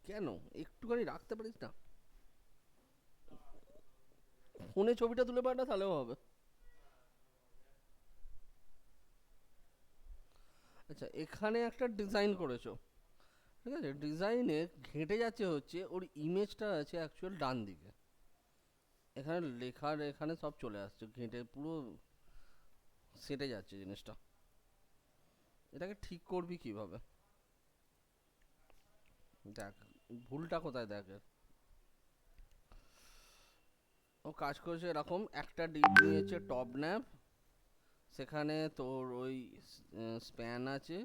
কেন একটুখানি রাখতে পারিস না? ফোনে ছবিটা তুলে পাঠা, তাহলেও হবে। আচ্ছা, এখানে একটা ডিজাইন করেছো, ঠিক আছে, ডিজাইনে ঘেঁটে যাচ্ছে হচ্ছে ওর ইমেজটা আছে অ্যাকচুয়াল ডান দিকে, এখানে লেখার এখানে সব চলে আসছে, ঘেঁটে পুরো সেটে যাচ্ছে জিনিসটা। এটাকে ঠিক করবি কিভাবে? দেখ ভুলটা কোথায়, দেখ ও কাজ করেছে এরকম, একটা ডিপ নিয়েছে টপ ন্যাপ, সেখানে তোর ওই স্প্যান আছে,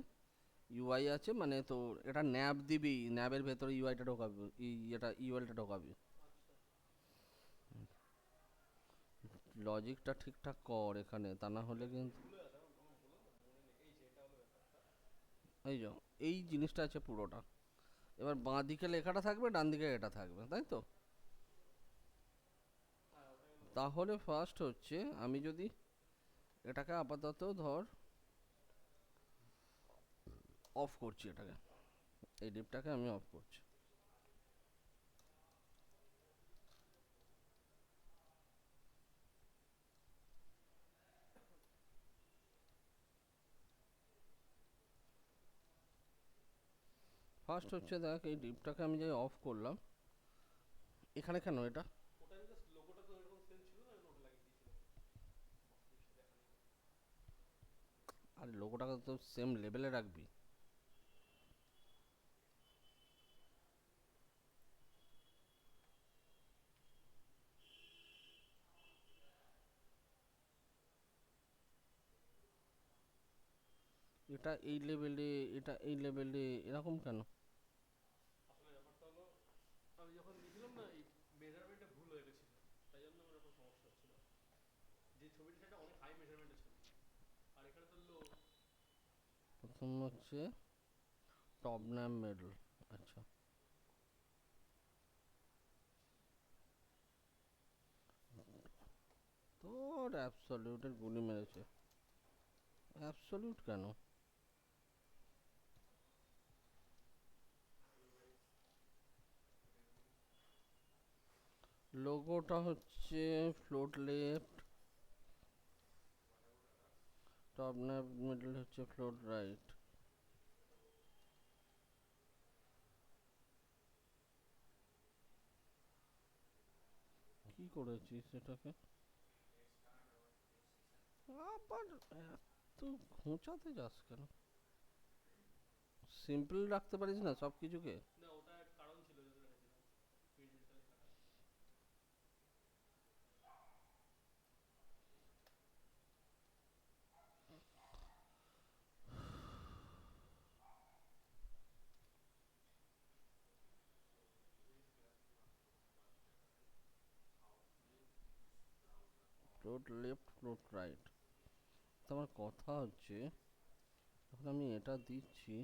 ইউআই আছে, মানে তোর এটা ন্যাব দিবি, ন্যাবের ভেতরে ইউআইটা ঢোকাবি, এটা ইউএলটা ঢোকাবি। লজিকটা ঠিকঠাক কর এখানে, তা না হলে কিন্তু এই যে এই জিনিসটা আছে পুরোটা। এবার বাঁ দিকে লেখাটা থাকবে, ডান দিকে এটা থাকবে, তাই তো? তাহলে ফার্স্ট হচ্ছে আমি যদি এটাকে আপাতত ধর অফ করছি, এটাকে, এই ডিপটাকে আমি অফ করছি। ফার্স্ট হচ্ছে দেখ, এই ডিপটাকে আমি যাই অফ করলাম, এখানে কেন এটা? আর লোগোটাকে তো সেম লেভেলে রাখবি। এটা এই লেভেলে, এটা এই লেভেলে, এরকম কেন? প্রথম হচ্ছে টপ ন্যাম মেডেল, আচ্ছা, তোর অ্যাবসলিউটের গুলি মেরেছে। অ্যাবসলিউট কেন? লোগোটা হচ্ছে float left, top nap middle হচ্ছে ফ্লোট রাইট। কি করেছিস এটাকে? আবার এত খোঁচাতে যাস কেন? সিম্পল রাখতে পারিস না সব কিছুকে? Float left, float right. তোমার কথা হচ্ছে, যখন আমি এটা দিচ্ছি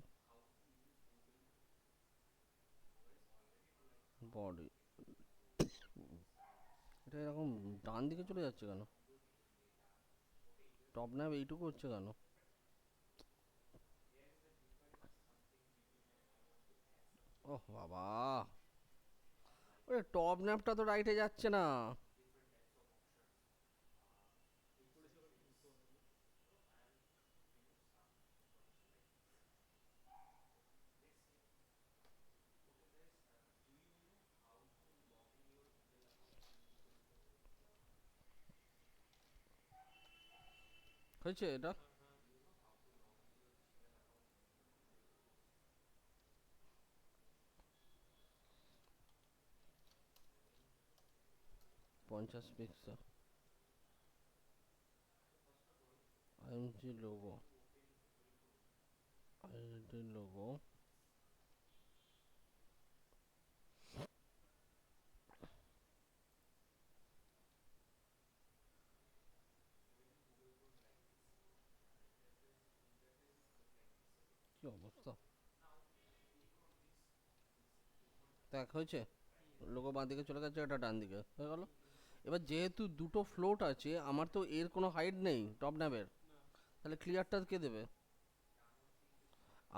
বডি, এটা এরকম ডান দিকে চলে যাচ্ছে কেন? টপ ন্যাপ এইটুকু হচ্ছে কেন? ওহ বাবা, ওরে টপ ন্যাপটা তো রাইটে যাচ্ছে না। হয়েছে এটা? পঞ্চাশ pixel IMG logo, ID logo, কি অবস্থা! দেখ হয়েছে, লোগো বাঁ দিকে চলে গেছে, এটা ডান দিকে হয়ে গেল। এবার যেহেতু দুটো ফ্লোট আছে, আমার তো এর কোনো হাইড নেই টপ ন্যাবের, তাহলে ক্লিয়ারটা কে দেবে?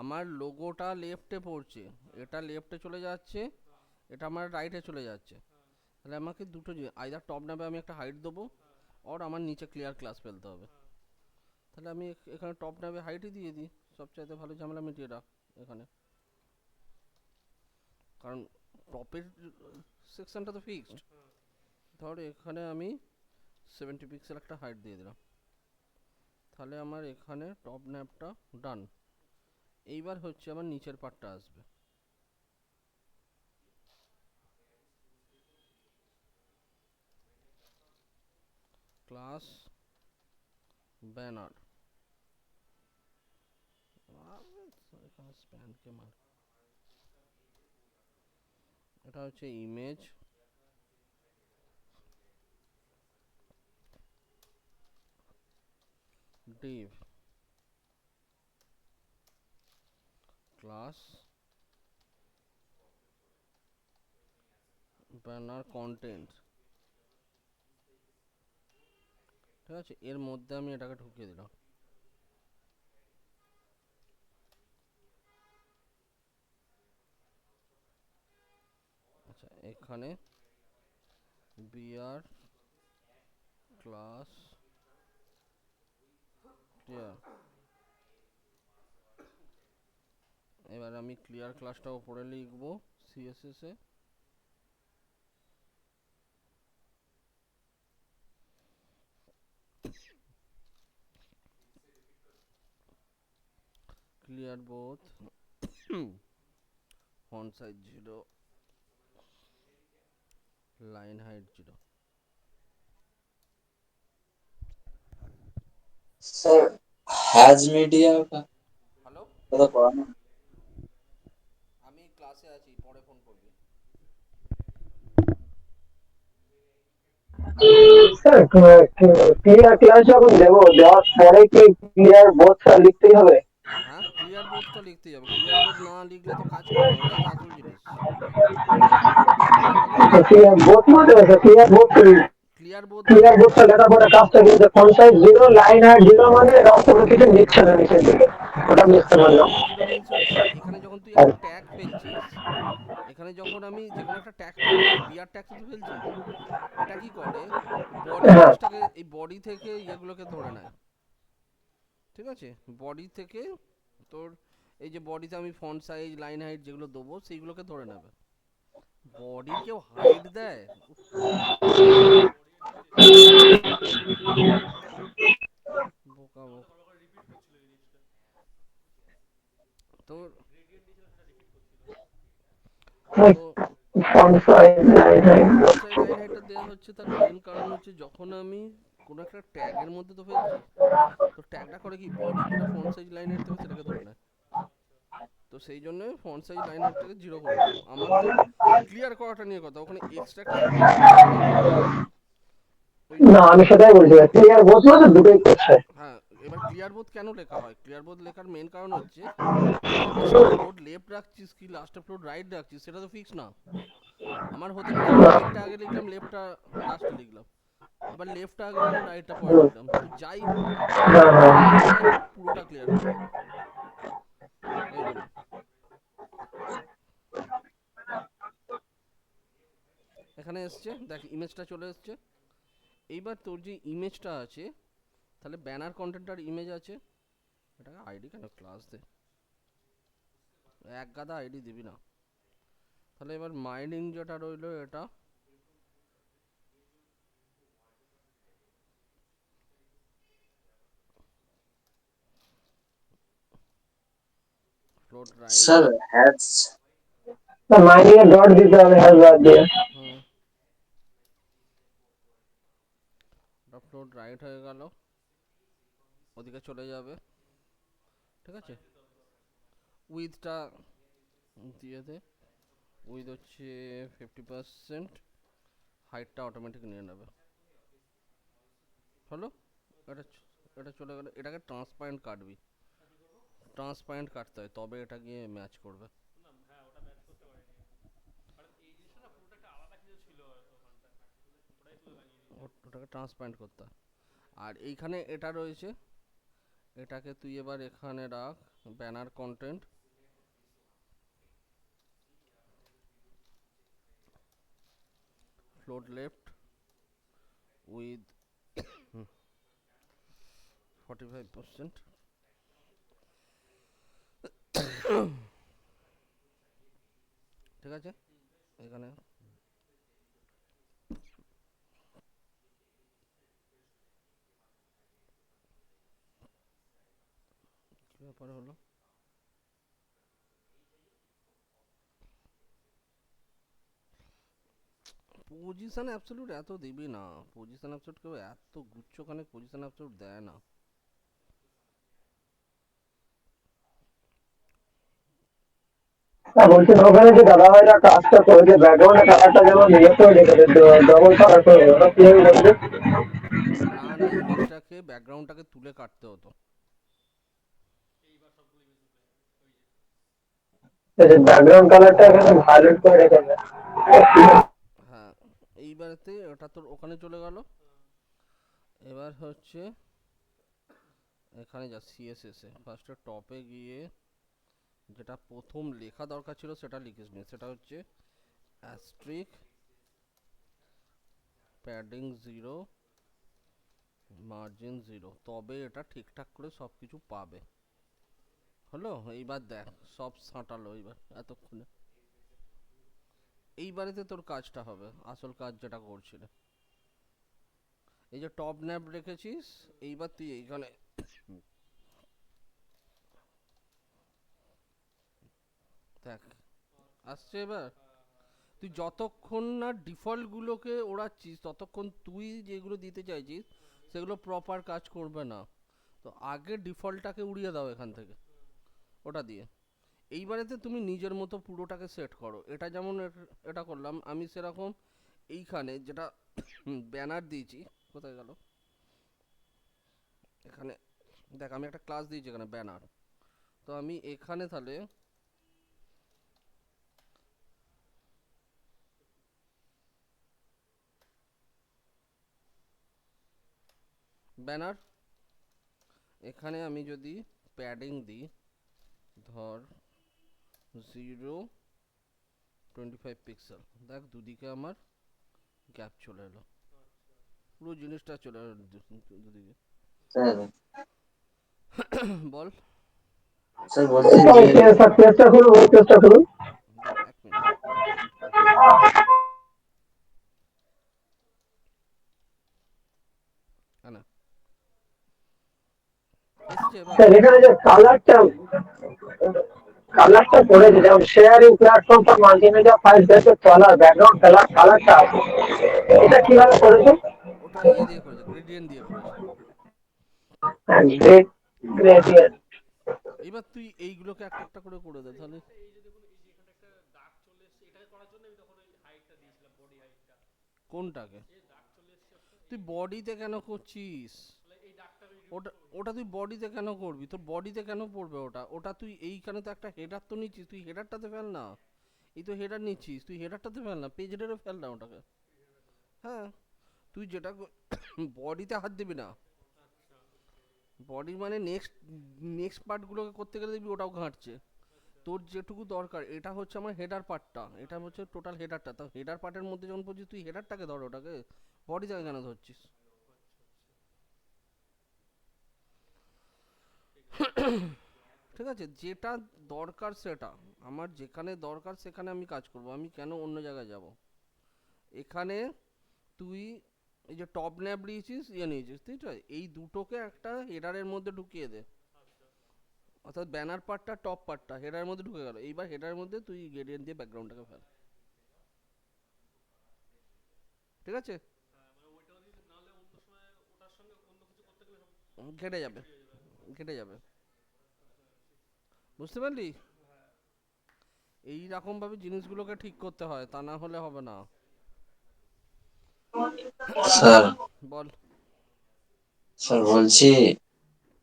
আমার লোগোটা লেফটে পড়ছে, এটা লেফটে চলে যাচ্ছে, এটা আমার রাইটে চলে যাচ্ছে, তাহলে আমাকে দুটো আইদার টপ ন্যাবে আমি একটা হাইট দেবো, আর আমার নিচে ক্লিয়ার ক্লাস ফেলতে হবে। তাহলে আমি এখানে টপ ন্যাবে হাইটই দিয়ে দিই, সবচাইতে ভালো ঝামেলা মিটিয়ে রাখ এখানে, কারণ টপের সেকশনটা তো ফিক্সড। ধর এখানে আমি 70 পিক্সেল একটা হাইট দিয়ে দিলাম, তাহলে আমার এখানে টপ ন্যাপটা ডান। এইবার হচ্ছে আমার নিচের পার্টটা আসবে, ক্লাস ব্যানার, এখানে স্প্যানকে মার, এটা হচ্ছে image, div class banner content. ঠিক আছে, এর মধ্যে আমি এটাকে ঢুকিয়ে দিলাম। আচ্ছা, এখানে বিআর ক্লাস ক্লিয়ার। এবার আমি ক্লিয়ার ক্লাসটা উপরে লিখবো CSS A, clear both font size 0, line height 0। Sir has media hello, কথা পড়ানো আমি ক্লাসে আছি, পরে ফোন করবি। স্যার ক্লিয়ার ক্লাস যখন দেবো, দেওয়ার পরে কি ক্লিয়ার বোর্ডটা লিখতেই হবে? হ্যাঁ, ক্লিয়ার বোর্ডটা লিখতেই হবে, ক্লিয়ার বোর্ড না লিখলে তো কাজ করবে না, ওটাই তো আসল জিনিস। ক্লিয়ার বোর্ড লেখার ক্লিয়ার বোর্ড মানে clear board, clear board clear বোর্ডটা লেখার পরে কাজটা কিন্তু ফন্ট সাইজ 0, লাইন হাইট 0 মানে রাস্তা কিছু নিচ্ছে না নিচের দিকে, ওটা আমি বুঝতে লাইন পারলাম। হাইট 0 মিন্স হচ্ছে এখানে যখন তুই আর একটা ট্যাগ ফেলছিস, এখানে যখন আমি যে কোনো একটা ট্যাগ তো ফেলছি, বিআর ট্যাগ তো ফেলছি, এটা কি করে বডি হ্যাঁ, জিনিসটাকে, এই বডি থেকে ইয়েগুলোকে ধরে নেয়। ঠিক আছে, বডি থেকে তোর এই যে বডিতে আমি ফন্ট সাইজ লাইন হাইট যেগুলো দেবো সেইগুলোকে ধরে নেবে। বডির কেউ হাইট দেয়? বোকা বোকা তোর। তো font size line height. Font size line হাইটটা দেওয়া হচ্ছে, তার মেন কারণ হচ্ছে যখন আমি কোনো একটা ট্যাগের মধ্যে তো ফেলছি, তো ট্যাগটা করে কি বডি যেটা ফন্ট সাইজ লাইন হাইট দেবে সেটাকে ধরে নেয়। তো সেই জন্য ফন্ট সাইজ লাইন হাইটটাকে 0 করে দিলাম। আমার তো ক্লিয়ার করাটা নিয়ে কথা, ওখানে এক্সট্রা কিছু ক্লিয়ার করছে না তো। ওই না, আমি সেটাই বলছি, ক্লিয়ার বোর্ড মানে দুটোই করছে। হ্যাঁ, এবার ক্লিয়ার বোর্ড কেন লেখা হয়? ক্লিয়ার বোর্ড লেখার মেন কারণ হচ্ছে তুই লাস্টে ফ্লোট লেফট রাখছিস কি লাস্টে ফ্লোট রাইট রাখছিস সেটা তো ফিক্স না। আমার হতে পারে আমি রাইটটা আগে লিখলাম, লেফটটা লাস্টে লিখলাম, আবার লেফটটা আগে লিখলাম, রাইটটা পরে হুম, লিখলাম, তো যাই হোক হ্যাঁ, হ্যাঁ। ক্লিয়ার বোর্ডটা পুরোটা ক্লিয়ার করে দেবে, এই জন্য। এখানে এসছে দেখ, ইমেজটা চলে এসছে। এইবার তোর যে ইমেজটা আছে, তাহলে ব্যানার কন্টেন্টার ইমেজ আছে, এটাকে আইডি কেন ক্লাস দে, এক গাদা আইডি দিবি না। তাহলে এবার মাইনিং যেটা রইলো এটা, float right. Sir has mining এর ডট দিতে হবে হ্যাঁ বাদ দিয়ে। হুম, ফ্লোট রাইট হয়ে গেল, ওদিকে চলে যাবে, ঠিক আছে। উইথটা দিয়ে দে, উইথ হচ্ছে 50%, হাইটটা অটোমেটিক নিয়ে নেবে। হলো, এটা এটা চলে গেলো। এটাকে ট্রান্সপারেন্ট কাটবি, ট্রান্সপারেন্ট কাটতে হয় তবে এটা গিয়ে ম্যাচ করবে। ওটাকে ট্রান্সপারেন্ট করতে হয়। আর এইখানে এটা রয়েছে, এটাকে তুই এবার এখানে রাখ, banner content, float left with 45%, ঠিক আছে। এখানে কি ব্যাপার হলো, পজিশন অ্যাবসলিউট এত দিবি না, পজিশন অ্যাবসলিউট কেউ এত গুচ্ছখানে পজিশন অ্যাবসলিউট দেয় না। বলছি ওখানে যে দাদা ভাইরা কাজটা করেছে ব্যাকগ্রাউন্ডে কালারটা যেমন ইয়ে করে রেখেছে ডবল কালার করে ওরা কিভাবে করবে? না না, ইমেজটাকে ব্যাকগ্রাউন্ডটাকে তুলে কাটতে হতো। ব্যাকগ্রাউন্ড কালারটা এখানে ভায়োলেট করে রেখেছে। হ্যাঁ, এইবারেতে ওটা তোর ওখানে চলে গেল। এবার হচ্ছে এখানে যা সিএসএস এ ফার্স্টে টপে গিয়ে যেটা প্রথম লেখা দরকার ছিল সেটা লিখিস নি, সেটা হচ্ছে অ্যাস্ট্রিক প্যাডিং 0 মার্জিন 0, তবে এটা ঠিকঠাক করে সব কিছু পাবে। হলো, এইবার দেখ সব সাঁটালো এইবার এতক্ষণে। এইবারেতে তোর কাজটা হবে, আসল কাজ যেটা করছিলে। এই যে টপ ন্যাপ রেখেছিস, এইবার তুই এইখানে দেখ আসছে। এবার তুই যতক্ষণ না ডিফল্টগুলোকে ওড়াচ্ছিস ততক্ষণ তুই যেগুলো দিতে চাইছিস সেগুলো প্রপার কাজ করবে না। তো আগে ডিফল্টটাকে উড়িয়ে দাও এখান থেকে, ওটা দিয়ে। এইবারেতে তুমি নিজের মতো পুরোটাকে সেট করো। এটা যেমন এটা করলাম আমি, সেরকম এইখানে যেটা ব্যানার দিয়েছি, কোথায় গেল, এখানে দেখ আমি একটা ক্লাস দিয়েছি এখানে ব্যানার। তো আমি এখানে তাহলে ব্যানার, এখানে আমি যদি প্যাডিং দিই ধর 0.25 পিক্সেল, দেখ দুদিকে আমার গ্যাপ চলে এলো, পুরো জিনিসটা চলে এলো দুদিকে। স্যার বল। স্যার বলছি যে পেজটা খুলুন, ওই পেজটা খুলুন। দাঁড়া 1 মিনিট, হ্যাঁ না এসছে এবার। স্যার এখানে যে কালারটা পড়েছে যেমন sharing platform for multimedia file based colour background কালারটা এটা কিভাবে করেছে? ওটা ইয়ে দিয়ে করেছে, গ্রেডিয়েন্ট দিয়ে করেছে। Great gradient. এবার তুই এইগুলোকে একটা একটা করে করে দে তাহলে। কোনটাকে তুই বডিতে কেন করছিস? ওটা ওটা তুই বডিতে কেন করবি? তোর বডিতে কেন পড়বে ওটা? ওটা তুই এইখানে তো একটা হেডার তো নিচ্ছিস, তুই হেডারটাতে ফেল না। এই তো হেডার নিচ্ছিস, তুই হেডারটাতে ফেল না, পেজ হেডারে ফেল না ওটাকে। হ্যাঁ, তুই যেটা বডিতে হাত দিবি না। বডি মানে নেক্সট নেক্সট পার্টগুলোকে করতে গেলে দেখবি ওটাও ঘাঁটছে। তোর যেটুকু দরকার এটা হচ্ছে আমার হেডার পার্টটা, এটা হচ্ছে টোটাল হেডারটা। তো হেডার পার্টের মধ্যে যখন বলছিস তুই হেডারটাকে ধর, ওটাকে বডিটাকে কেন ধরছিস? ঠিক আছে, যেটা দরকার সেটা আমার, যেখানে দরকার সেখানে আমি কাজ করব, আমি কেন অন্য জায়গায় যাব? এখানে তুই এই যে টপ ন্যাপ নিয়েছিস, ইয়ে নিয়েছিস, ঠিক আছে, এই দুটোকে একটা হেডারের মধ্যে ঢুকিয়ে দে। অর্থাৎ ব্যানার পার্টটা টপ পার্টটা হেডারের মধ্যে ঢুকে গেল, এইবার হেডারের মধ্যে তুই গ্রেডিয়েন্ট দিয়ে ব্যাকগ্রাউন্ডটাকে ফেল, ঠিক আছে? ঘেটে যাবে, ঘেটে যাবে, বুঝতে পারলি? এই রকম ভাবে জিনিসগুলোকে ঠিক করতে হয়, তা না হলে হবে না। স্যার বল। স্যার বলছি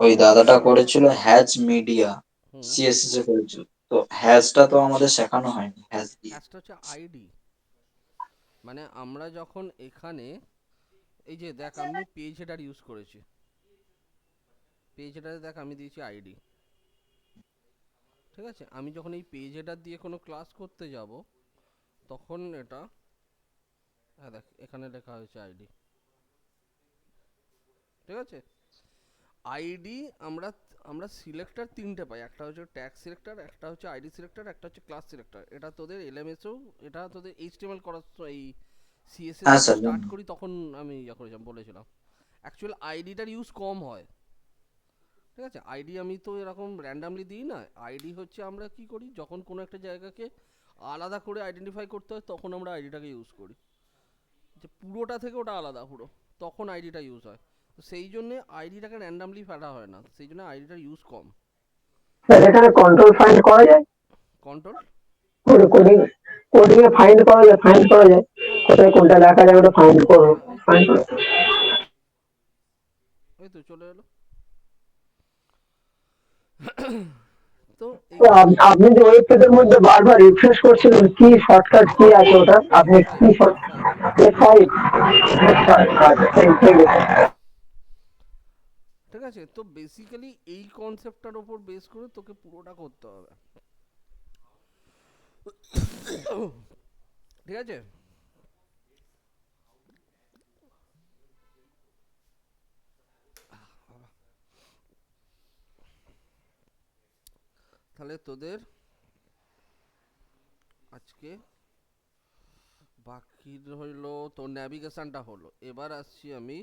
ওই দাদাটা করেছিল হ্যাজ মিডিয়া, হুম। সিএসএস এ করেছিল, তো হ্যাজটা তো আমাদের শেখানো হয়নি, হ্যাজ দিয়ে। হ্যাশটা হচ্ছে আইডি, মানে আমরা যখন এখানে এই যে দেখ আমি পেজ হেডার ইউজ করেছি, পেজ হেডারে দেখ আমি দিয়েছি আইডি, ঠিক আছে? আমি যখন এই পেজ হেডার দিয়ে কোনো ক্লাস করতে যাব তখন এটা, হ্যাঁ দেখ এখানে লেখা হয়েছে আইডি, ঠিক আছে? আইডি আমরা আমরা সিলেক্টর তিনটে পাই, একটা হচ্ছে ট্যাগ সিলেক্টর, একটা হচ্ছে আইডি সিলেক্টর, একটা হচ্ছে ক্লাস সিলেক্টর। এটা তোদের এলএমএসও, এটা তোদের এইচটিএমএল করার এই সিএসএস হ্যাঁ যখন স্যার স্টার্ট করি তখন আমি ইয়ে করেছিলাম, বলেছিলাম। অ্যাকচুয়াল আইডিটার ইউজ কম হয়, ঠিক আছে? আইডি আমি তো এরকম র্যান্ডামলি দিই না, আইডি হচ্ছে আমরা কি করি যখন কোনো একটা জায়গাকে আলাদা করে আইডেন্টিফাই করতে হয় তখন আমরা আইডিটাকে ইউজ করি, যে পুরোটা থেকে ওটা আলাদা পুরো, তখন আইডিটা ইউজ হয়। তো সেই জন্যে আইডিটাকে র্যান্ডামলি ফেলা হয় না, সেই জন্য আইডিটার ইউজ কম। স্যার এখানে কন্ট্রোল ফাইন্ড করা যায়, কন্ট্রোল, কোডিং কোডিং এ ফাইন্ড করা যায়, ফাইন্ড করা যায়, হ্যাঁ কোথায় কোনটা লেখা যায় ওটা ফাইন্ড করবো, হ্যাঁ এই তো, ফাইন্ড এই তো চলে এলো। তো তো আপনি যে ওয়েবসাইটের মধ্যে বারবার রিফ্রেশ করছিলেন, কি শর্টকাট কি আছে ওটা, আপনি F5, কি F5, ফাইল? ঠিক আছে? তো বেসিক্যালি এই কনসেপ্টটার ওপর বেস করে তোকে পুরোটা করতে হবে, ঠিক আছে? তাহলে তোদের আজকে বাকি হইলো তোর ন্যাভিগেশনটা হলো, এবার আসছি আমি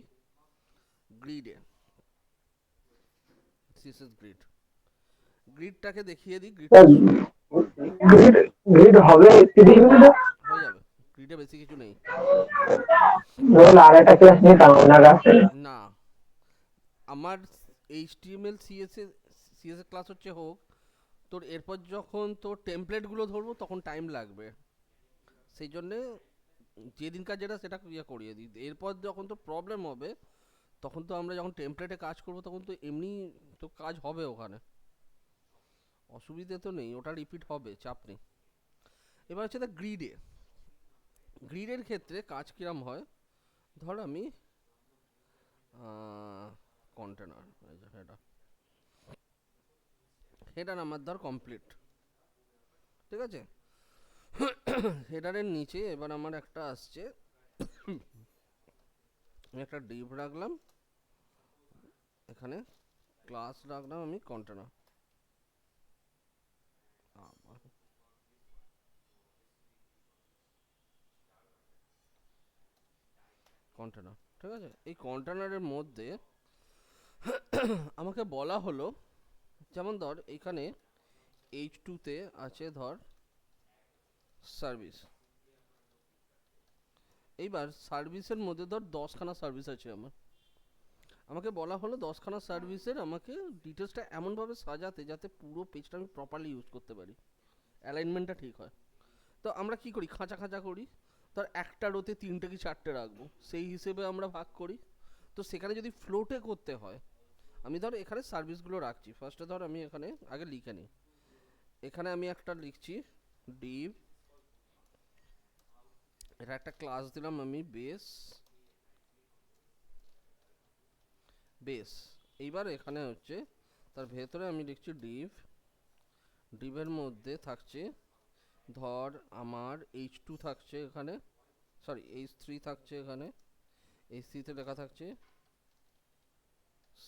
গ্রিডে, সিএসএস গ্রিড। গ্রিডটাকে দেখিয়ে দিই, গ্রিডটা গ্রিড গ্রিড হবে 30 মিনিটে? হয়ে যাবে, গ্রিডে বেশি কিছু নেই। ধরুন আর একটা ক্লাস নিতাম আপনার কাছ থেকে। না, আমার এইচটিএমএল সিএসএস ক্লাস হচ্ছে হোক, তোর এরপর যখন তোর টেমপ্লেটগুলো ধরবো তখন টাইম লাগবে, সেই জন্যে যেদিনকার যেটা সেটা ইয়ে করিয়ে দিই। এরপর যখন তোর প্রবলেম হবে তখন তো আমরা যখন টেমপ্লেটে কাজ করব তখন তো এমনি তো কাজ হবে ওখানে, অসুবিধে তো নেই, ওটা রিপিট হবে, চাপ নেই। এবার হচ্ছে গ্রিডে, গ্রিডের ক্ষেত্রে কাজ কিরম হয়, ধর আমি কন্টেনার, এটা হেডার আমার ধর কমপ্লিট, ঠিক আছে? হেডারের নিচে এবার আমার একটা আসছে, আমি একটা ডিভ রাখলাম, এখানে ক্লাস রাখলাম আমি কন্টেনার, কন্টেনার, ঠিক আছে? এই কন্টেনারের মধ্যে আমাকে বলা হলো, যেমন ধর এখানে H2 তে আছে ধর সার্ভিস, এইবার সার্ভিসের মধ্যে ধর 10খানা সার্ভিস আছে আমার, আমাকে বলা হলো 10খানা সার্ভিসের আমাকে ডিটেলসটা এমনভাবে সাজাতে যাতে পুরো পেজটা আমি প্রপারলি ইউজ করতে পারি, অ্যালাইনমেন্টটা ঠিক হয়। তো আমরা কি করি, খাঁচা খাঁচা করি, ধর একটা রোতে 3টে কি 4টে রাখবো সেই হিসেবে আমরা ভাগ করি। তো সেখানে যদি ফ্লোটে করতে হয়, আমি ধর এখানে সার্ভিসগুলো রাখছি, ফার্স্টে ধর আমি এখানে আগে লিখে নিই, এখানে আমি একটা লিখছি ডিভ, এটা একটা ক্লাস দিলাম আমি বেস, বেস। এইবার এখানে হচ্ছে তার ভেতরে আমি লিখছি ডিভ, ডিভের মধ্যে থাকছে ধর আমার H2 থাকছে এখানে, সরি H3 থাকছে এখানে, H3তে লেখা থাকছে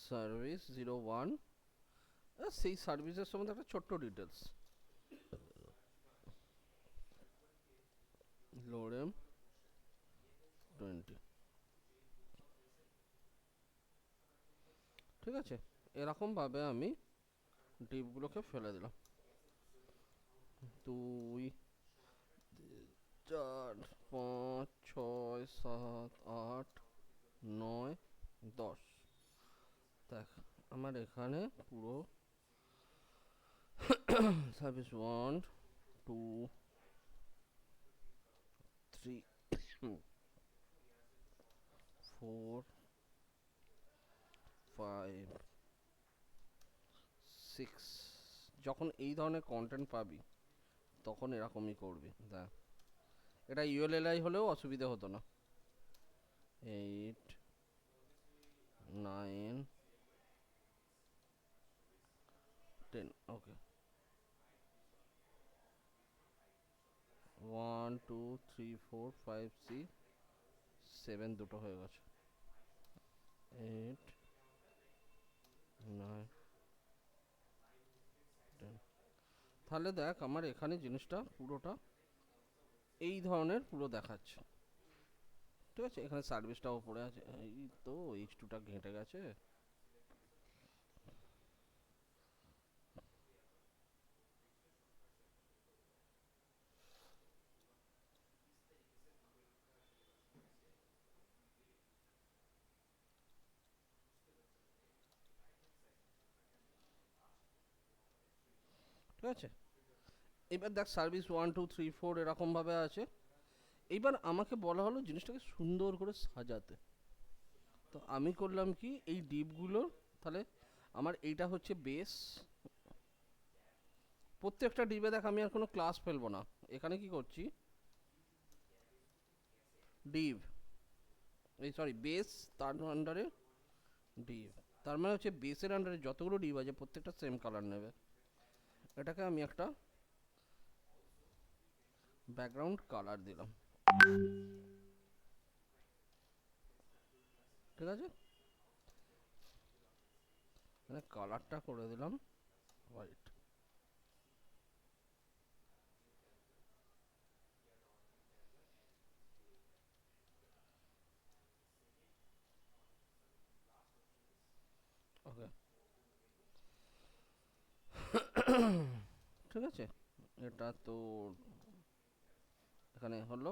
সার্ভিস 01, সেই সার্ভিসের সম্বন্ধে একটা ছোট্ট ডিটেলস, লোরেম 20, ঠিক আছে? এরকম ভাবে আমি ডিপগুলোকে ফেলে দিলাম। 2 4 5 6 7 8 9 10। দেখ আমার এখানে পুরো সার্ভিস 1 2 3 4 5 6। যখন এই ধরনের কন্টেন্ট পাবি তখন এরকমই করবি। দেখ এটা ইউএলএলআই হলেও অসুবিধা হতো না। 8 9 10 ওকে। 1 2 3 4 5 6 7 দুটো হয়ে গেছে। 8 9 10। তাহলে দেখ আমার এখানে জিনিসটা পুরোটা এই ধরনের পুরো দেখাচ্ছে। ঠিক আছে, এখানে সার্ভিসটাও পড়ে আছে। এই তো H2টা ঘেঁটে গেছে। ঠিক আছে, এবার দেখ সার্ভিস 1 2 3 4 এরকমভাবে আছে। এইবার আমাকে বলা হলো জিনিসটাকে সুন্দর করে সাজাতে। তো আমি করলাম কি, এই ডিপগুলো তাহলে আমার এইটা হচ্ছে বেস। প্রত্যেকটা ডিপে দেখ আমি আর কোনো ক্লাস ফেলবো না। এখানে কি করছি, ডিপ এই সরি বেস, তার আন্ডারে ডিপ। তার মানে হচ্ছে বেসের আন্ডারে যতগুলো ডিপ আছে প্রত্যেকটা সেম কালার নেবে। এটাকে আমি একটা ব্যাকগ্রাউন্ড কালার দিলাম। ঠিক আছে, মানে কালারটা করে দিলাম হোয়াইট। ওকে ঠিক আছে, এটা তো এখানে হলো।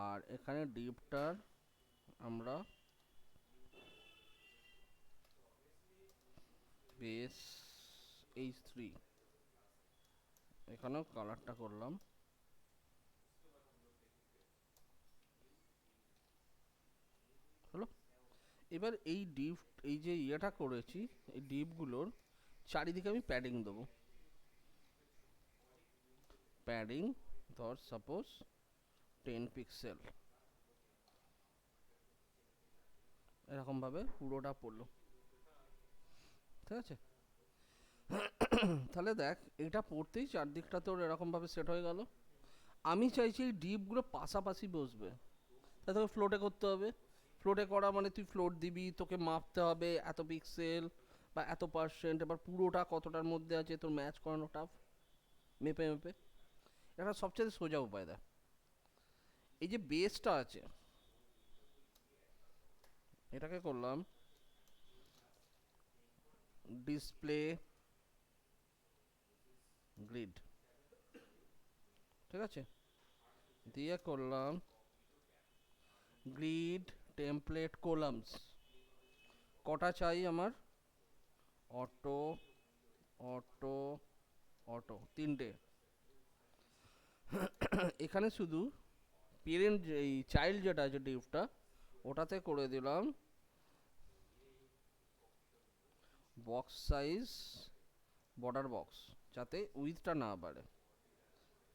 আর এখানে ডিপটার আমরা বেস H3 এখানেও কালারটা করলাম। হলো, এবার এই ডিপ এই যে ইয়েটা করেছি এই ডিপগুলোর চারিদিকে আমি প্যাডিং দেবো। প্যাডিং ধর সাপোজ 10 পিক্সেল, এরকমভাবে পুরোটা পড়লো। ঠিক আছে, তাহলে দেখ এটা পড়তেই চারদিকটা তোর এরকমভাবে সেট হয়ে গেল। আমি চাইছি এই ডিপগুলো পাশাপাশি বসবে, তাই তোকে ফ্লোটে করতে হবে। ফ্লোটে করা মানে তুই ফ্লোট দিবি, তোকে মাপতে হবে এত পিক্সেল বা এত পার্সেন্ট, এবার পুরোটা কতটার মধ্যে আছে তোর ম্যাচ করানো টাফ মেপে মেপে। এটা সবচেয়ে সোজা উপায়। দেখ এই যে বেসটা আছে এটাকে করলাম ডিসপ্লে গ্রিড। ঠিক আছে, দিয়ে করলাম গ্রিড টেমপ্লেট কলামস। কটা চাই আমার, অটো অটো অটো তিনটে। এখানে শুধু পেরেন্ট এই চাইল্ড যেটা আছে ডিপটা ওটাতে করে দিলাম বক্স সাইজ বর্ডার বক্স, যাতে উইথটা না বাড়ে।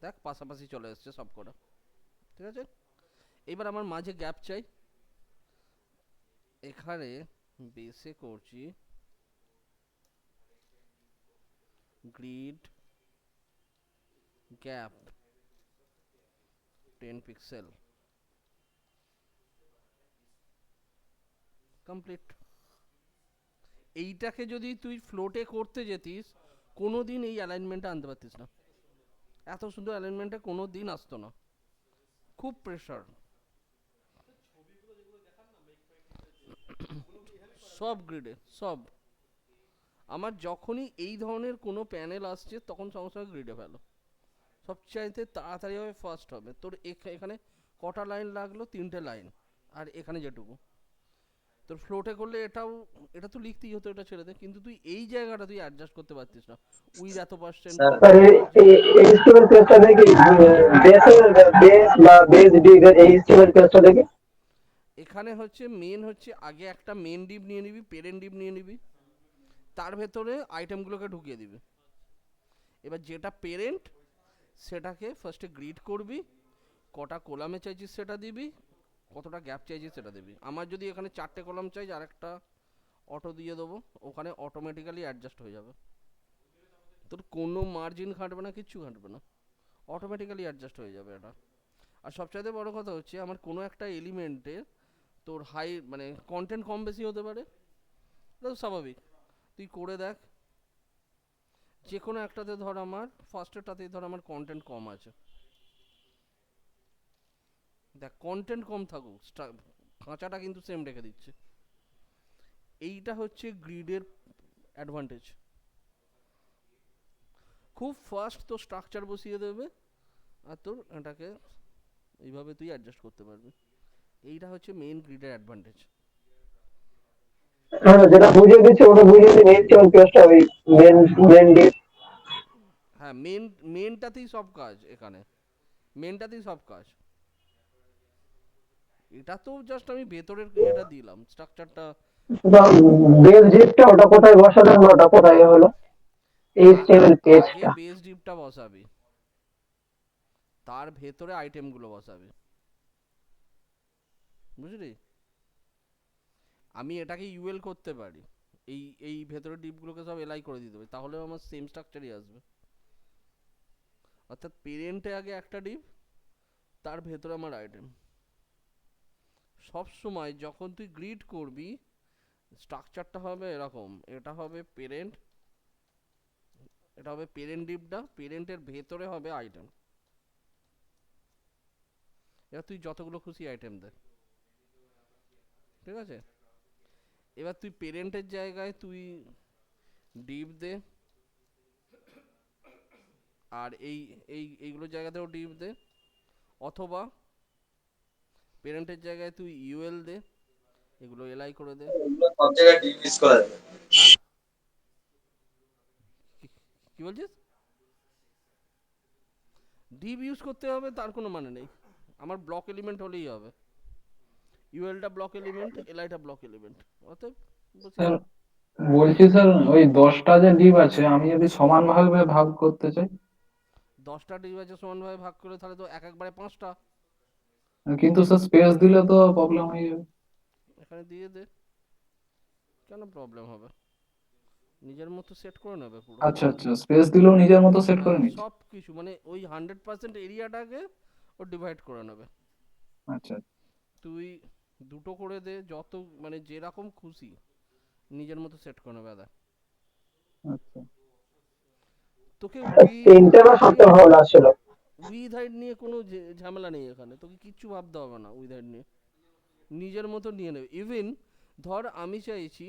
দেখ পাশাপাশি চলে এসছে সব কটা। ঠিক আছে, এবার আমার মাঝে গ্যাপ চাই। এখানে বেসে করছি গ্রিড গ্যাপ 10 পিক্সেল কমপ্লিট। এইটাকে যদি তুই ফ্লোটে করতে যেতিস কোনো দিন এই অ্যালাইনমেন্টটা আনতে পারতিস না। এত সুন্দর অ্যালাইনমেন্টে কোনো দিন আসতো না, খুব প্রেশার। সব গ্রিডে সব আমার যখনই এই ধরনের কোনো প্যানেল আসছে তখন সঙ্গে সঙ্গে গ্রিডে ফেলো, সবচাইতে তাড়াতাড়ি হবে, ফার্স্ট হবে। তোর এখানে কটা লাইন লাগলো? 3টে লাইন। আর এখানে যেটুকু তোর ফ্লোটে করলে এটা তো লিখতেই হতো, এটা ছেড়ে দে। কিন্তু তুই এই জায়গাটা তুই অ্যাডজাস্ট করতে পারতিস না, উইথ এত পার্সেন্ট। স্যার আর এই স্টিমের কেসটা দেখি বেস বা বেস ডিগের এই স্টিমের কেসটা দেখি। এখানে হচ্ছে মেন হচ্ছে আগে একটা মেন ডিপ নিয়ে নিবি, পেরেন্ট ডিপ নিয়ে নিবি, তার ভেতরে আইটেমগুলোকে ঢুকিয়ে দিবি। এবার যেটা পেরেন্ট সেটাকে ফার্স্টে গ্রিড করবি, কটা কলামে চাইছিস সেটা দিবি, কতটা গ্যাপ চাইছিস সেটা দিবি। আমার যদি এখানে 4টে কলাম চাই, আর একটা অটো দিয়ে দেবো, ওখানে অটোমেটিক্যালি অ্যাডজাস্ট হয়ে যাবে। তোর কোনো মার্জিন খাটবে না, কিচ্ছু খাটবে না, অটোমেটিক্যালি অ্যাডজাস্ট হয়ে যাবে এটা। আর সবচাইতে বড় কথা হচ্ছে আমার কোনো একটা এলিমেন্টে তোর হাই মানে কন্টেন্ট কম বেশি হতে পারে, এটা তো স্বাভাবিক। তুই করে দেখ, যে কোনো একটাতে ধর আমার ফার্স্টেরটাতেই ধর আমার কন্টেন্ট কম আছে, দেখ কন্টেন্ট কম থাকুক, খাঁচাটা কিন্তু সেম রেখে দিচ্ছে। এইটা হচ্ছে গ্রিডের অ্যাডভান্টেজ। খুব ফাস্ট তোর স্ট্রাকচার বসিয়ে দেবে, আর তোর এটাকে এইভাবে তুই অ্যাডজাস্ট করতে পারবি। এইটা হচ্ছে মেইন গ্রিডের অ্যাডভান্টেজ। যেটা বুঝিয়ে দিচ্ছে ওটা বুঝিয়ে দিন, এই স্টিমের কেসটা ওই মেন ডিপ। হ্যাঁ, মেনটাতেই সব কাজ, এখানে মেনটাতেই সব কাজ। এটা তো জাস্ট আমি ভেতরের এটা দিলাম স্ট্রাকচারটা। বেস ডিপটা ওটা কোথায় বসালেন, ওটা কোথায় হলো এই স্টিমের আগে কেসটা? বেস ডিপটা বসাবি, তার ভেতরে আইটেমগুলো বসাবি, বুঝলি? আমি এটাকে ইউএল করতে পারি, এই ভেতরের ডিপগুলোকে সব এলাই করে দিতে পারি, তাহলে আমার সেম স্ট্রাকচারই আসবে। অর্থাৎ পেরেন্টে আগে একটা ডিপ, তার ভেতরে আমার আইটেম। সব সময় যখন তুই গ্রিড করবি স্ট্রাকচারটা হবে এরকম, এটা হবে পেরেন্ট, এটা হবে পেরেন্ট ডিপটা, পেরেন্টের ভেতরে হবে আইটেম। এবার তুই যতগুলো খুশি আইটেম দে, ঠিক আছে? এবার তুই পেরেন্টের জায়গায় তুই ডিপ দে, আর এইগুলোর জায়গাতেও ডিপ দে, অথবা পেরেন্টের জায়গায় তুই ইউএল দে, এগুলো এলআই করে দে। সব জায়গায় ডিপ ইউজ করা যাবে। হ্যাঁ, কি বলছিস? ডিপ ইউজ করতে হবে তার কোনো মানে নেই, আমার ব্লক এলিমেন্ট হলেই হবে। ইউএলটা ব্লক এলিমেন্ট, এলআইটা ব্লক এলিমেন্ট, অতএব স্যার বলছি স্যার, ওই 10টা যে ডিপ আছে আমি যদি সমান ভাবে ভাগ করতে চাই, 10টা ডিপ আছে সমানভাবে ভাগ করে, তাহলে তো একবারে 5টা কিন্তু স্যার স্পেস দিলে তো প্রবলেম হয়ে যাবে। এখানে দিয়ে দে, কেন প্রবলেম হবে? নিজের মতো সেট করে নেবে পুরো। আচ্ছা আচ্ছা, স্পেস দিলেও নিজের মতো সেট করে হ্যাঁ, নিচ্ছি। সব কিছু মানে ওই 100% এরিয়াটাকে ও ডিভাইড করে নেবে। আচ্ছা তুই দুটো করে দে, যত মানে যেরকম খুশি নিজের মতো সেট করে নেবে দাদা। আচ্ছা। তোকে তিনটে বা সবচেয়ে ভালো লাগছিল। উইথ হাইট নিয়ে কোনো ঝামেলা নেই এখানে, তোকে কিচ্ছু ভাবতে হবে না উইথ হাইট নিয়ে, নিজের মতো নিয়ে নেবে। ইভেন ধর আমি চাইছি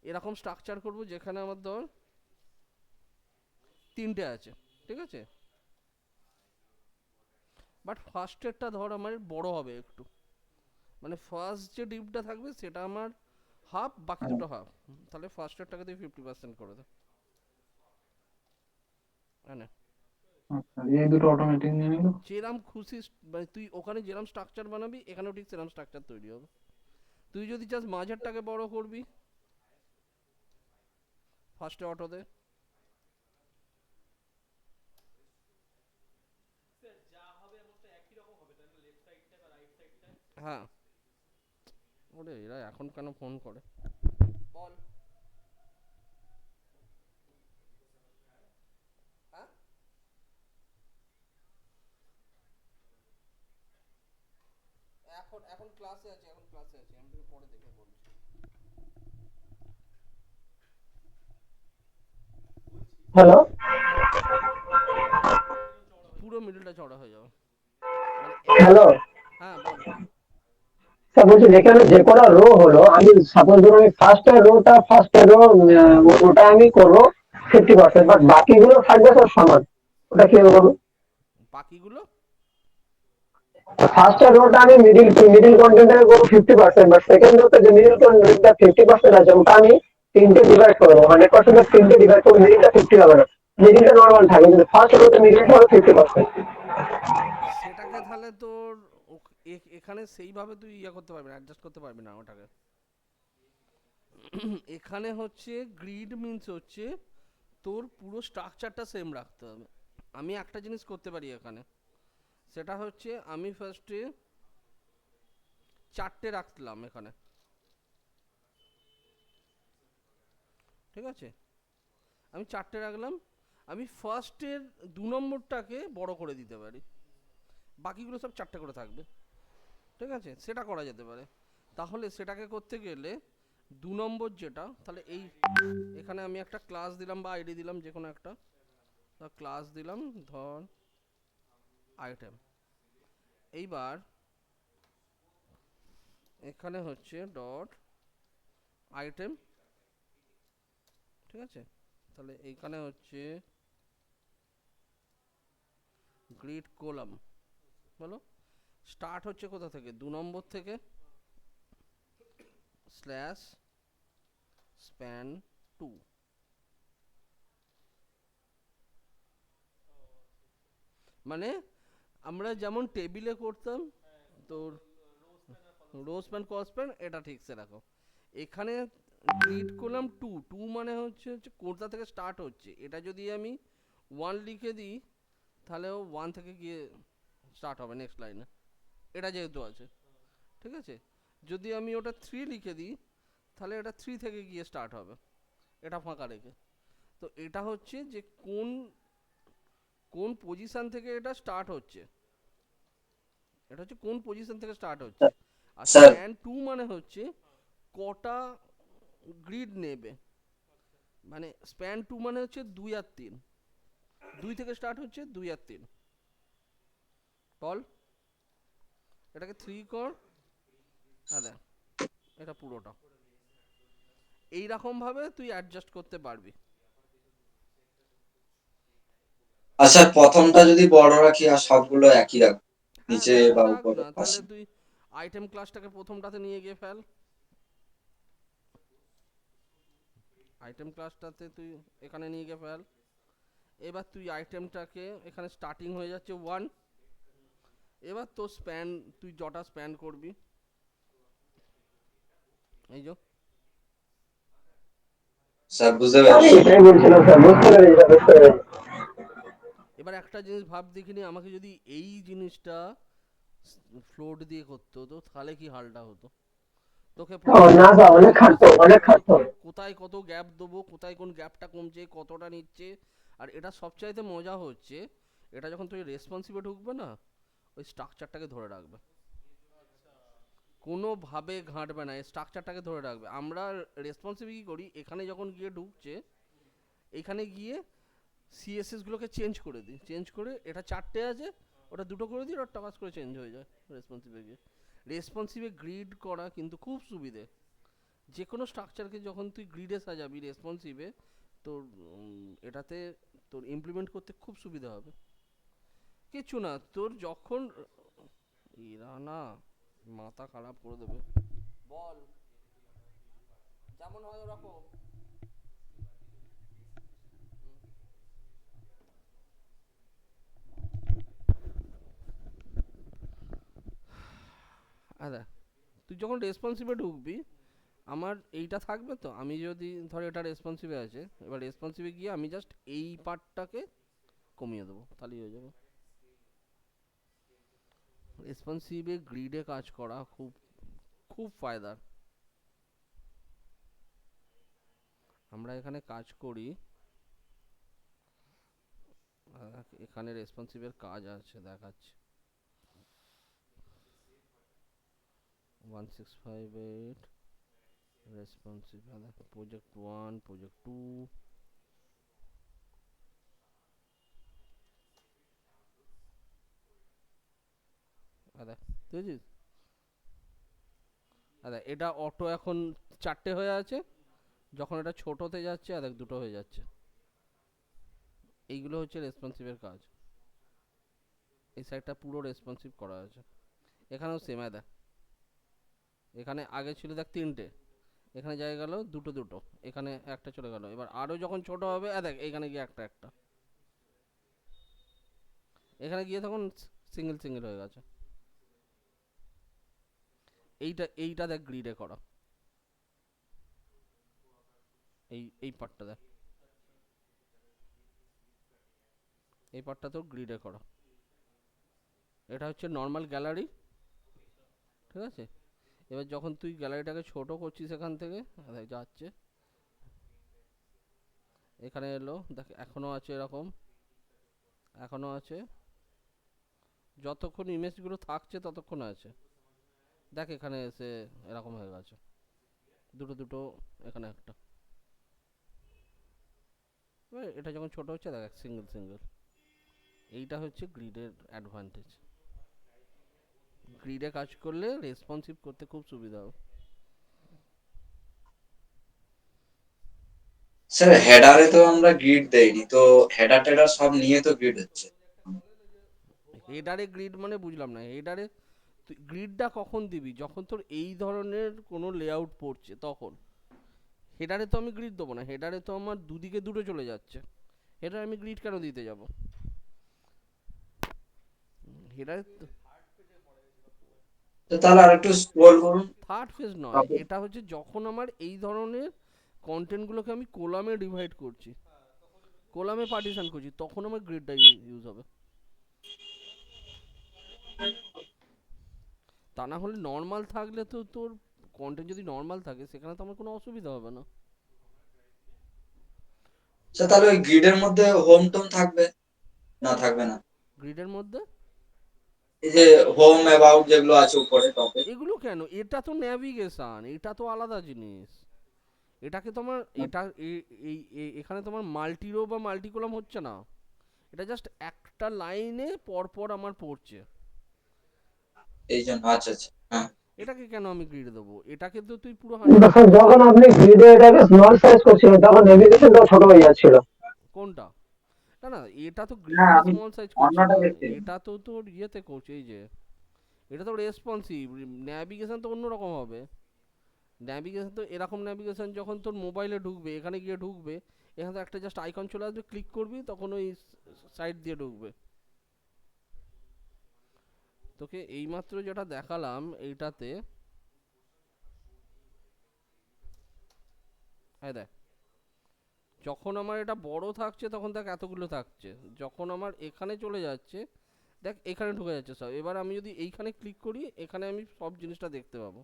এরকম স্ট্রাকচার করব যেখানে আমার ধর 3টে আছে, ঠিক আছে? বাট ফার্স্টেরটা ধর আমার বড় হবে একটু, মানে ফার্স্ট যে ডিপটা থাকবে সেটা আমার হাফ, বাকি দুটো হাফ। তাহলে ফার্স্টেরটাকে তুই 50% করে দে, হ্যাঁ না? আচ্ছা, এই দুটো অটোমেটিক নিয়ে নিল। যেরাম খুশি মানে তুই ওখানে যেরাম স্ট্রাকচার বানাবি এখানেও ঠিক সেরাম স্ট্রাকচার তৈরি হবে। তুই যদি চাস মাঝেরটাকে বড় করবি, ফার্স্টে অটো দে, হ্যাঁ। ওরে এরা এখন কেন ফোন করে বল? হ্যাঁ, এখন ক্লাসে আছে, এখন ক্লাসে আছে, আমি তোকে পরে দেখে বলছি। হ্যালো, পুরো মিডলটা চড়া হয়ে যাবে মানে হ্যালো হ্যাঁ বল। স্যার বলছি যেখানে যে কটা রো হলো, আমি সাপোজ ধরুন আমি ফার্স্ট রো ওটা আমি করবো 50%, বাট বাকিগুলো থাকবে সব সমান। ওটা কিভাবে করবো? বাকিগুলো ফার্স্ট রোটা আমি মিডিল কন্টেন্টে করবো 50%, বাট সেকেন্ড রোতে যে মিডিল কন্টেন্টটা 50% আছে ওটা আমি তিনটে ডিভাইড করবো, 100% তিনটে ডিভাইড করবো, মিডিলটা 50 হবে না, মিডিলটা নর্মাল থাকবে, কিন্তু ফার্স্ট রোতে মিডিলটা হবে 50%। সেটাকে তাহলে তোর এখানে সেইভাবে তুই ইয়ে করতে পারবি না, অ্যাডজাস্ট করতে পারবি না ওটাকে। এখানে হচ্ছে গ্রিড মিন্স হচ্ছে তোর পুরো স্ট্রাকচারটা সেম রাখতে হবে। আমি একটা জিনিস করতে পারি এখানে, সেটা হচ্ছে আমি ফার্স্টে 4টে রাখলাম এখানে, ঠিক আছে? আমি 4টে রাখলাম, আমি ফার্স্টের 2 নম্বরটাকে বড় করে দিতে পারি, বাকিগুলো সব 4টে করে থাকবে, ঠিক আছে? সেটা করা যেতে পারে। তাহলে সেটাকে করতে গেলে 2 নম্বর যেটা, তাহলে এই এখানে আমি একটা ক্লাস দিলাম বা আইডি দিলাম, যে কোনো একটা ক্লাস দিলাম, ধর আইটেম। এইবার এখানে হচ্ছে ডট আইটেম, ঠিক আছে? তাহলে এইখানে হচ্ছে গ্রিড কলাম, বলো স্টার্ট হচ্ছে কোথা থেকে, 2 নম্বর থেকে, স্ল্যাশ স্প্যান 2। মানে আমরা যেমন টেবিলে করতাম তোর রো স্প্যান কল স্প্যান, এটা ঠিক সে রাখো। এখানে গ্রিড করলাম 2 মানে হচ্ছে কোথা থেকে স্টার্ট হচ্ছে, এটা যদি আমি 1 লিখে দিই তাহলেও 1 থেকে গিয়ে স্টার্ট হবে নেক্সট লাইনে, এটা যেহেতু আছে, ঠিক আছে? যদি আমি ওটা 3 লিখে দিই তাহলে এটা 3 থেকে গিয়ে স্টার্ট হবে, এটা ফাঁকা রেখে। তো এটা হচ্ছে যে কোন কোন পজিশন থেকে এটা স্টার্ট হচ্ছে, এটা হচ্ছে কোন পজিশন থেকে স্টার্ট হচ্ছে। আর স্যার স্প্যান 2 মানে হচ্ছে কটা গ্রিড নেবে, মানে স্প্যান 2 মানে হচ্ছে 2 আর 3, 2 থেকে স্টার্ট হচ্ছে, 2 আর 3 বল, এটাকে 3 কর, আরে এটা পুরোটা এইরকম ভাবে তুই অ্যাডজাস্ট করতে পারবি। আর স্যার প্রথমটা যদি বড় রাখি আর সবগুলো একই রাখ, হ্যাঁ নিচে তাহলে বা রাখ উপরে না, তাহলে পাশে। তুই আইটেম ক্লাসটাকে প্রথমটাতে নিয়ে গিয়ে ফেল, আইটেম ক্লাসটাতে তুই এখানে নিয়ে গিয়ে ফেল। এবার তুই আইটেমটাকে এখানে স্টার্টিং হয়ে যাচ্ছে 1, এবার তো স্প্যান তুই যটা স্প্যান করবি, এই যে স্যার বুঝতে আমি পেরেছি। এটাই বলছিলাম স্যার, বুঝতে পেরেছি। এবার একটা জিনিস ভাব দেখিনি, আমাকে যদি এই জিনিসটা ফ্লোট দিয়ে করতে হতো তাহলে কি হালটা হতো। তোকে প্রথমে না স্যার, অনেক তোকে খাটতো, বুঝতে অনেক হবে খাটতো। কোথায় কত গ্যাপ দেবো, কোথায় কোন গ্যাপটা কমছে, কতটা নিচ্ছে। আর এটা সবচাইতে মজা হচ্ছে, এটা যখন তুই রেসপন্সিভে ঢুকবে না, ওই স্ট্রাকচারটাকে ধরে রাখবে, কোনোভাবে ঘাঁটবে না, এই স্ট্রাকচারটাকে ধরে রাখবে। আমরা রেসপন্সিভ কি করি, এখানে যখন গিয়ে ঢুকছে, এখানে গিয়ে সিএসএস গুলোকে চেঞ্জ করে দিই, চেঞ্জ করে এটা 4টে আছে ওটা 2টো করে দিই, ওটা টাকাস করে চেঞ্জ হয়ে যায় রেসপন্সিভে গিয়ে। রেসপন্সিভে গ্রিড করা কিন্তু খুব সুবিধে, যে কোনো স্ট্রাকচারকে যখন তুই গ্রিডে সাজাবি রেসপন্সিভে, তোর এটাতে তোর ইমপ্লিমেন্ট করতে খুব সুবিধা হবে। কিছু না, তোর যখন এরা না মাথা খারাপ করে দেবে, বল যেমন হয় ওরকম। আচ্ছা, তুই যখন রেসপন্সিভে ঢুকবি, আমার এইটা থাকবে তো, আমি যদি ধর এটা রেসপন্সিভে আছে, এবার রেসপন্সিভে গিয়ে আমি জাস্ট এই পার্টটাকে কমিয়ে দেবো, তাহলেই হয়ে যাবে। রেসপন্সিভে গ্রিডে কাজ করা খুব খুব ফায়দার। আমরা এখানে কাজ করি, এখানে রেসপন্সিভের কাজ আছে দেখাচ্ছি, 1658 রেসপন্সিভ, প্রজেক্ট 1 প্রজেক্ট 2, আরে বুঝেছিস? দেখ এটা অটো এখন 4টে হয়ে আছে, যখন এটা ছোট হতে যাচ্ছে দেখ 2টো হয়ে যাচ্ছে। এইগুলো হচ্ছে রেসপন্সিভের কাজ। এই সাইডটা পুরো রেসপন্সিভ করা আছে। এখানেও সেম দেখ, এখানে আগে ছিল দেখ 3টে, এখানে জায়গা গেল দুটো দুটো, এখানে একটা চলে গেল। এবার আরও যখন ছোট হবে দেখ এখানে গিয়ে একটা একটা, এখানে গিয়ে তখন সিঙ্গেল সিঙ্গেল হয়ে গেছে। এইটা দেখ গ্রিডে করা, এই পার্টটা দেখ, এই পার্টটা তো গ্রিডে করা। এটা হচ্ছে নর্মাল গ্যালারি, ঠিক আছে। এবার যখন তুই গ্যালারিটাকে ছোট করছিস এখান থেকে দেখ যাচ্ছে, এখানে এলো দেখ এখনও আছে এরকম, এখনও আছে, যতক্ষণ ইমেজগুলো থাকছে ততক্ষণ আছে। দেখ এখানে এসে এরকম হয়ে গেছে, দুটো দুটো, এখানে একটা। এটা যখন ছোট হচ্ছে দেখ সিঙ্গেল সিঙ্গেল। এইটা হচ্ছে গ্রিডের অ্যাডভান্টেজ। গ্রিডে কাজ করলে রেসপন্সিভ করতে খুব সুবিধা হবে। স্যার হেডারে তো আমরা গ্রিড দেইনি, তো হেডার টেডার সব নিয়ে তো গ্রিড হচ্ছে। হেডারে গ্রিড মানে বুঝলাম না। হেডারে তুই গ্রিডটা কখন দিবি? যখন তোর এই ধরনের কোনো লেআউট পড়ছে তখন। হেডারে তো আমি গ্রিড দেবো না, হেডারে তো আমার দুদিকে দুটো চলে যাচ্ছে, হেডারে আমি গ্রিড কেন দিতে যাব? হেডারে তো তাহলে আর একটু স্ক্রল করুন। থার্ড ফেজ নয়, এটা হচ্ছে যখন আমার এই ধরনের কন্টেন্টগুলোকে আমি কোলামে ডিভাইড করছি, কোলামে পার্টিশন করছি, তখন আমার গ্রিডটা ইউজ হবে। তা না হলে নর্মাল থাকলে তো তোর কন্টেন্ট যদি নর্মাল থাকে সেখানে তো আমার কোনো অসুবিধা হবে না। স্যার তাহলে ওই গ্রিডের মধ্যে হোম টোম থাকবে না থাকবে না? গ্রিডের মধ্যে এই যে হোম অ্যাবাউট যেগুলো আছে উপরে টপে। এগুলো কেন? এটা তো ন্যাভিগেশন, এটা তো আলাদা জিনিস। এটাকে তোমার এটা এখানে তোমার মাল্টি রো বা মাল্টি কলাম হচ্ছে না, এটা জাস্ট একটা লাইনে পরপর আমার পড়ছে। এই জন্য আচ্ছা আচ্ছা হ্যাঁ। এটাকে কেন আমি গ্রিড দেবো? এটাকে তো তুই পুরো কিন্তু স্যার যখন আপনি গ্রিডে এটাকে স্মল সাইজ করছিলেন তখন নেভিগেশনটাও ছোট হয়ে যাচ্ছিল। কোনটা? না না, এটা তো না গ্রিডে আমি স্মল সাইজ করছি অন্যটা না, দেখছি। এটা তো তোর ইয়েতে করছি, এই যে এটা তো রেসপন্সিভ। ন্যাভিগেশন তো অন্যরকম হবে। ন্যাভিগেশন তো এরকম ন্যাভিগেশন, যখন তোর মোবাইলে ঢুকবে, এখানে গিয়ে ঢুকবে, এখানে তো একটা জাস্ট আইকন চলে আসবে, ক্লিক করবি তখন ওই সাইট দিয়ে ঢুকবে। তোকে এইমাত্র যেটা দেখালাম এইটাতে, হ্যাঁ দেখ, যখন আমার এটা বড় থাকছে তখন দেখ এতগুলো থাকছে, যখন আমার এখানে চলে যাচ্ছে দেখ এখানে ঢুকে যাচ্ছে সব। এবার আমি যদি এইখানে ক্লিক করি, এখানে আমি সব জিনিসটা দেখতে পাবো।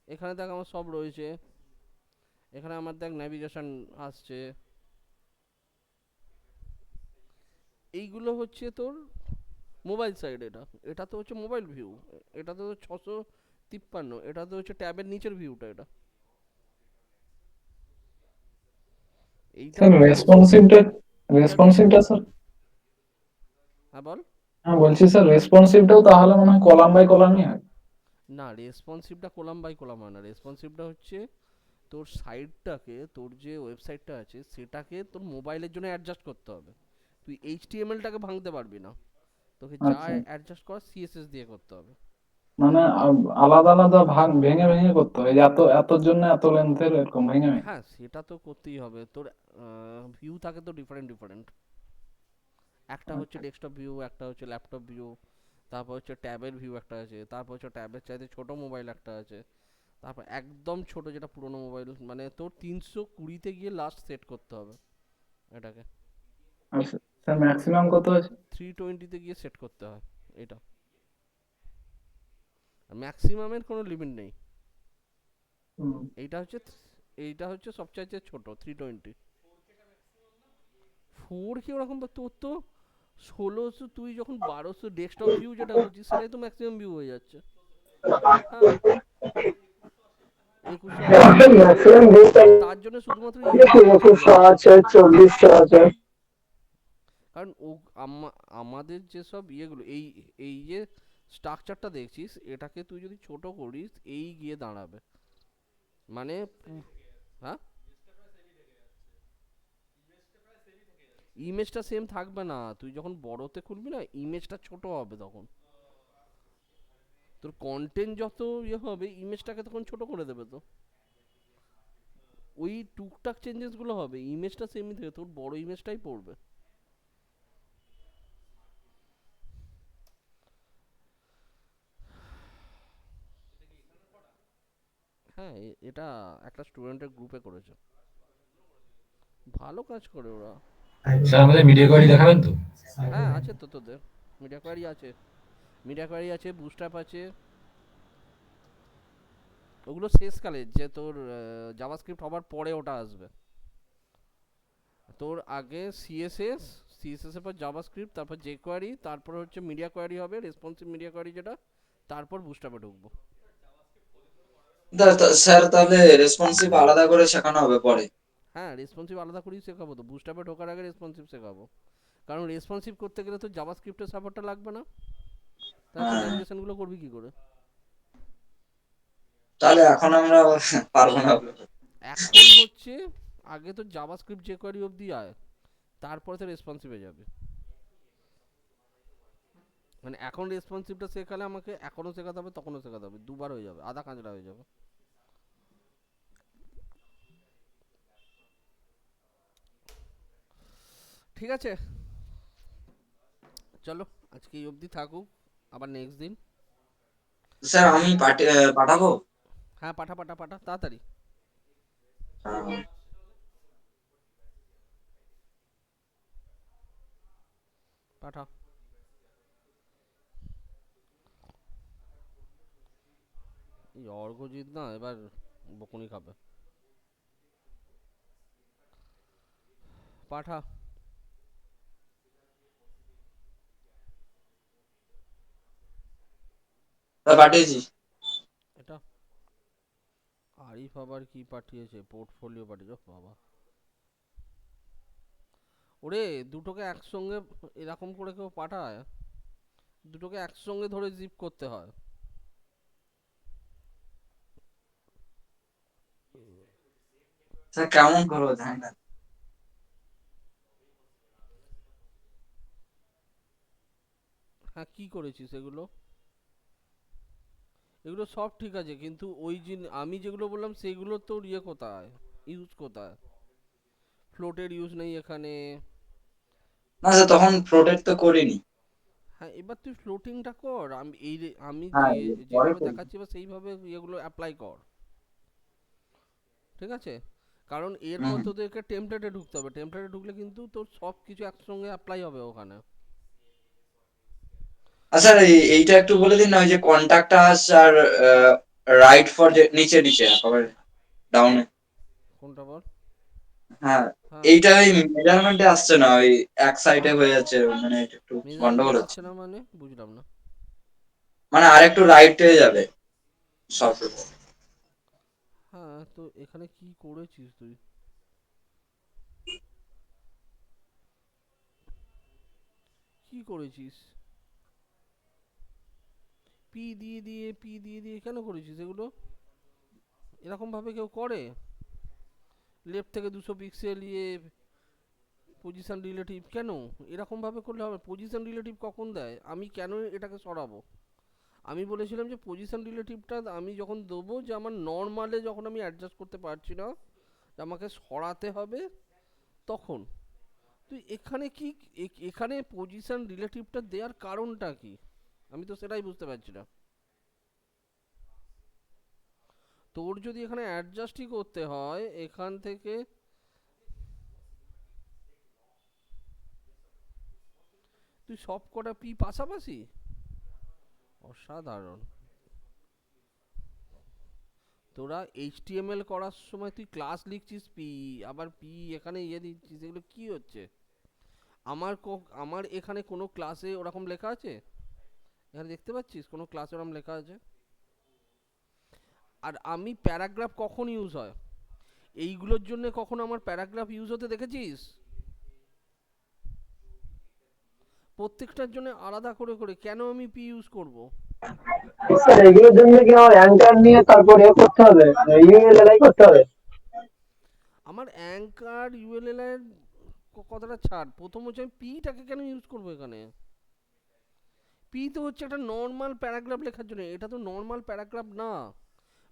এখানে দেখ আমার সব রয়েছে, এখানে আমার দেখ ন্যাভিগেশন আসছে। এইগুলো হচ্ছে তোর মোবাইল সাইড। এটা এটা তো হচ্ছে মোবাইল ভিউ, এটা তো 653, এটা তো হচ্ছে ট্যাবের নিচের ভিউটা। এটা এইটা স্যার হচ্ছে রেসপন্সিভটা স্যার। হ্যাঁ বল। হ্যাঁ বলছি স্যার রেসপন্সিভটাও তাহলে মনে হয় কলাম বাই কলামই হয়। না, রেসপন্সিভটা কলাম বাই কলাম হয় না। রেসপন্সিভটা হচ্ছে তোর সাইটটাকে, তোর যে ওয়েবসাইটটা আছে সেটাকে তোর মোবাইলের জন্য অ্যাডজাস্ট করতে হবে। তুই এইচটিএমএলটাকে ভাঙতে পারবি না, তোকে যা আচ্ছা অ্যাডজাস্ট করা সিএসএস দিয়ে করতে হবে। মানে আলাদা আলাদা ভাগ ভেঙে ভেঙে করতে হয়, যে এত এতর জন্য এত লেন্থের এরকম ভেঙে ভেঙে। হ্যাঁ সেটা তো করতেই হবে। তোর ভিউ থাকে তো ডিফারেন্ট ডিফারেন্ট, একটা হচ্ছে আচ্ছা ডেস্কটপ ভিউ, একটা হচ্ছে ল্যাপটপ ভিউ, তারপর হচ্ছে ট্যাবের ভিউ একটা আছে, তারপর হচ্ছে ট্যাবের চাইতে ছোট মোবাইল একটা আছে, তারপর একদম ছোট যেটা পুরোনো মোবাইল, মানে তোর 320-তে গিয়ে লাস্ট সেট করতে হবে এটাকে, আচ্ছা স্যার ম্যাক্সিমাম কত আছে? 320-তে গিয়ে সেট করতে হয় এটা। ম্যাক্সিমামের কোনো লিমিট নেই। হুম, এইটা হচ্ছে সবচাইতে ছোট 320। 4K ওরকম তোর তো 1600, তুই যখন 1200 ডেস্কটপ ভিউ যেটা করছিস সেটাই তো ম্যাক্সিমাম ভিউ হয়ে যাচ্ছে। হ্যাঁ 2180 ম্যাক্সিমাম ভিউটা তার জন্য শুধুমাত্র ইউটিউবে চলে 2100 যাচ্ছে। আছে, 2400 আছে। কারণ আমাদের যেসব ইয়েগুলো, এই এই যে স্ট্রাকচারটা দেখছিস, এটাকে তুই যদি ছোট করিস এই গিয়ে দাঁড়াবে, মানে হ্যাঁ ইমেজটা সেম থাকবে না, তুই যখন বড়তে খুলবি না ইমেজটা ছোট হবে, তখন তোর কন্টেন্ট যত ইয়ে হবে ইমেজটাকে তখন ছোট করে দেবে। তো ওই টুকটাক চেঞ্জেস গুলো হবে, ইমেজটা সেমই থাকে, তোর বড় ইমেজটাই পড়বে। হ্যাঁ এটা একটা স্টুডেন্টের গ্রুপে করেছে, ভালো কাজ করে ওরা। স্যার আমাদের মিডিয়া কোয়ারি দেখাবেন তো? হ্যাঁ আছে তো তোদের, মিডিয়া কোয়ারি আছে, মিডিয়া কোয়ারি আছে, বুস্টআপ আছে, ওগুলো শেষকালে যে তোর জাভাস্ক্রিপ্ট হবার পরে ওটা আসবে। তোর আগে সিএসএস, সিএসএস এর পর জাভাস্ক্রিপ্ট, তারপর জেকোয়ারি, তারপর হচ্ছে মিডিয়া কোয়ারি হবে, রেসপন্সিভ মিডিয়া কোয়ারি যেটা, তারপর বুস্টআপে ঢুকবো। স্যার তাহলে রেসপন্সিভ আলাদা করে শেখানো হবে পরে? হ্যাঁ রেসপন্সিভ আলাদা করেই শেখাবো, তো বুস্টআপে ঢোকার আগে রেসপন্সিভ শেখাবো, কারণ রেসপন্সিভ করতে গেলে তো জাভাস্ক্রিপ্টের সাপোর্টটা লাগবে না, তাহলে তুই হ্যাঁ, ন্যাভিগেশনগুলো করবি কি করে? তাহলে এখন আমরা পারবো না। এখন হচ্ছে আগে তো জাভাস্ক্রিপ্ট জেকোয়ারি অবধি আয়, তারপরে তো রেসপন্সিভে যাবে। মানে এখন রেসপন্সিভটা শেখালে আমাকে এখনও শেখাতে হবে, তখনও শেখাতে হবে, দুবার হয়ে যাবে, আধা কাঁচড়া হয়ে যাবে। ঠিক আছে চলো, আজকে এই অবধি থাকুক, আবার নেক্সট দিন। স্যার আমি পাঠাবো? হ্যাঁ পাঠা পাঠা পাঠা তাড়াতাড়ি। হ্যাঁ। পাঠা। এই অর্ঘজিৎ না এবার বকুনি খাবে। পাঠা। পাঠিয়েছি। এটা আরিফ আবার কি পাঠিয়েছে, পোর্টফোলিও পাঠিয়েছে, ওহ বাবা। ওরে দুটোকে একসঙ্গে এরকম করে কেউ পাঠায়? দুটোকে একসঙ্গে ধরে জিপ করতে হয়? স্যার কেমন করবো জানি না। হ্যাঁ কি করেছিস এগুলো? এগুলো সব ঠিক আছে, কিন্তু ওই আমি যেগুলো বললাম সেগুলো তোর ইয়ে কোথায়, ইউজ কোথায়? ফ্লোটের ইউজ নেই এখানে। না স্যার, তখন প্রোটেক্ট তো করিনি। হ্যাঁ এবার তুই ফ্লোটিংটা কর, আমি আমি হ্যাঁ, পরে যেভাবে করবো। দেখাচ্ছি এবার সেইভাবে ইয়েগুলো অ্যাপ্লাই কর, ঠিক আছে? কারণ এরপর হুম। তোদেরকে টেমপ্লেটে ঢুকতে হবে, টেমপ্লেটে ঢুকলে কিন্তু তোর সব কিছু একসঙ্গে অ্যাপ্লাই হবে ওখানে। আচ্ছা এইটা একটু বলে দিন না, ওই যে কন্টাক্ট আস আর রাইট ফর নিচে নিচে একেবারে ডাউনে। কোনটা বল? হ্যাঁ, হ্যাঁ এইটা ওই মেজারমেন্টে আসছে না, ওই এক সাইডে হয়ে যাচ্ছে, মানে এটা একটু গন্ডগোল মেজারমেন্টে হচ্ছে। আসছে না মানে বুঝলাম না। মানে আর একটু রাইটে যাবে সব। হ্যাঁ তো এখানে কি করেছিস তুই? কি করেছিস? পি দিয়ে দিয়ে কেন করেছিস এগুলো? এরকম ভাবে কেউ করে? লেফট থেকে 200 পিক্সেল ইয়ে পজিশন রিলেটিভ কেন? এরকম ভাবে করলে হবে? পজিশন রিলেটিভ কখন দেয়? আমি কেন এটাকে সরাবো? আমি বলেছিলাম যে পজিশন রিলেটিভটা আমি যখন দেবো, যে আমার নর্মালে যখন আমি অ্যাডজাস্ট করতে পারছি না, যে আমাকে সরাতে হবে, তখন। তুই এখানে কি এখানে পজিশন রিলেটিভটা দেওয়ার কারণটা কি? আমি তো সেটাই বুঝতে পারছি না। তোর যদি এখানে অ্যাডজাস্টই করতে হয় এখান থেকে, তুই সব কটা পি পাশাপাশি, অসাধারণ। তোরা এইচটিএমএল করার সময় তুই ক্লাস লিখছিস পি, আবার পি এখানে ইয়ে দিচ্ছিস, এগুলো কি হচ্ছে? আমার এখানে কোনো ক্লাসে ওরকম লেখা আছে? এখানে দেখতে পাচ্ছিস কোনো ক্লাসে ওরকম লেখা আছে? আর আমি প্যারাগ্রাফ কখন ইউজ হয় এইগুলোর জন্য, কখন আমার প্যারাগ্রাফ ইউজ হতে দেখেছিস? প্রত্যেকটার জন্য আলাদা করে করে কেন আমি পি ইউজ করব? স্যার এগুলোর জন্য কি আমার অ্যাঙ্কার নিয়ে তারপরে করতে হবে, ইউএলএলআই করতে হবে? আমার অ্যাঙ্কার ইউএলএল এর কথাটা ছাড়, প্রথম হচ্ছে আমি পিটাকে কেন ইউজ করবো এখানে? পি তো হচ্ছে একটা নর্মাল প্যারাগ্রাফ লেখার জন্য, এটা তো নর্মাল প্যারাগ্রাফ না।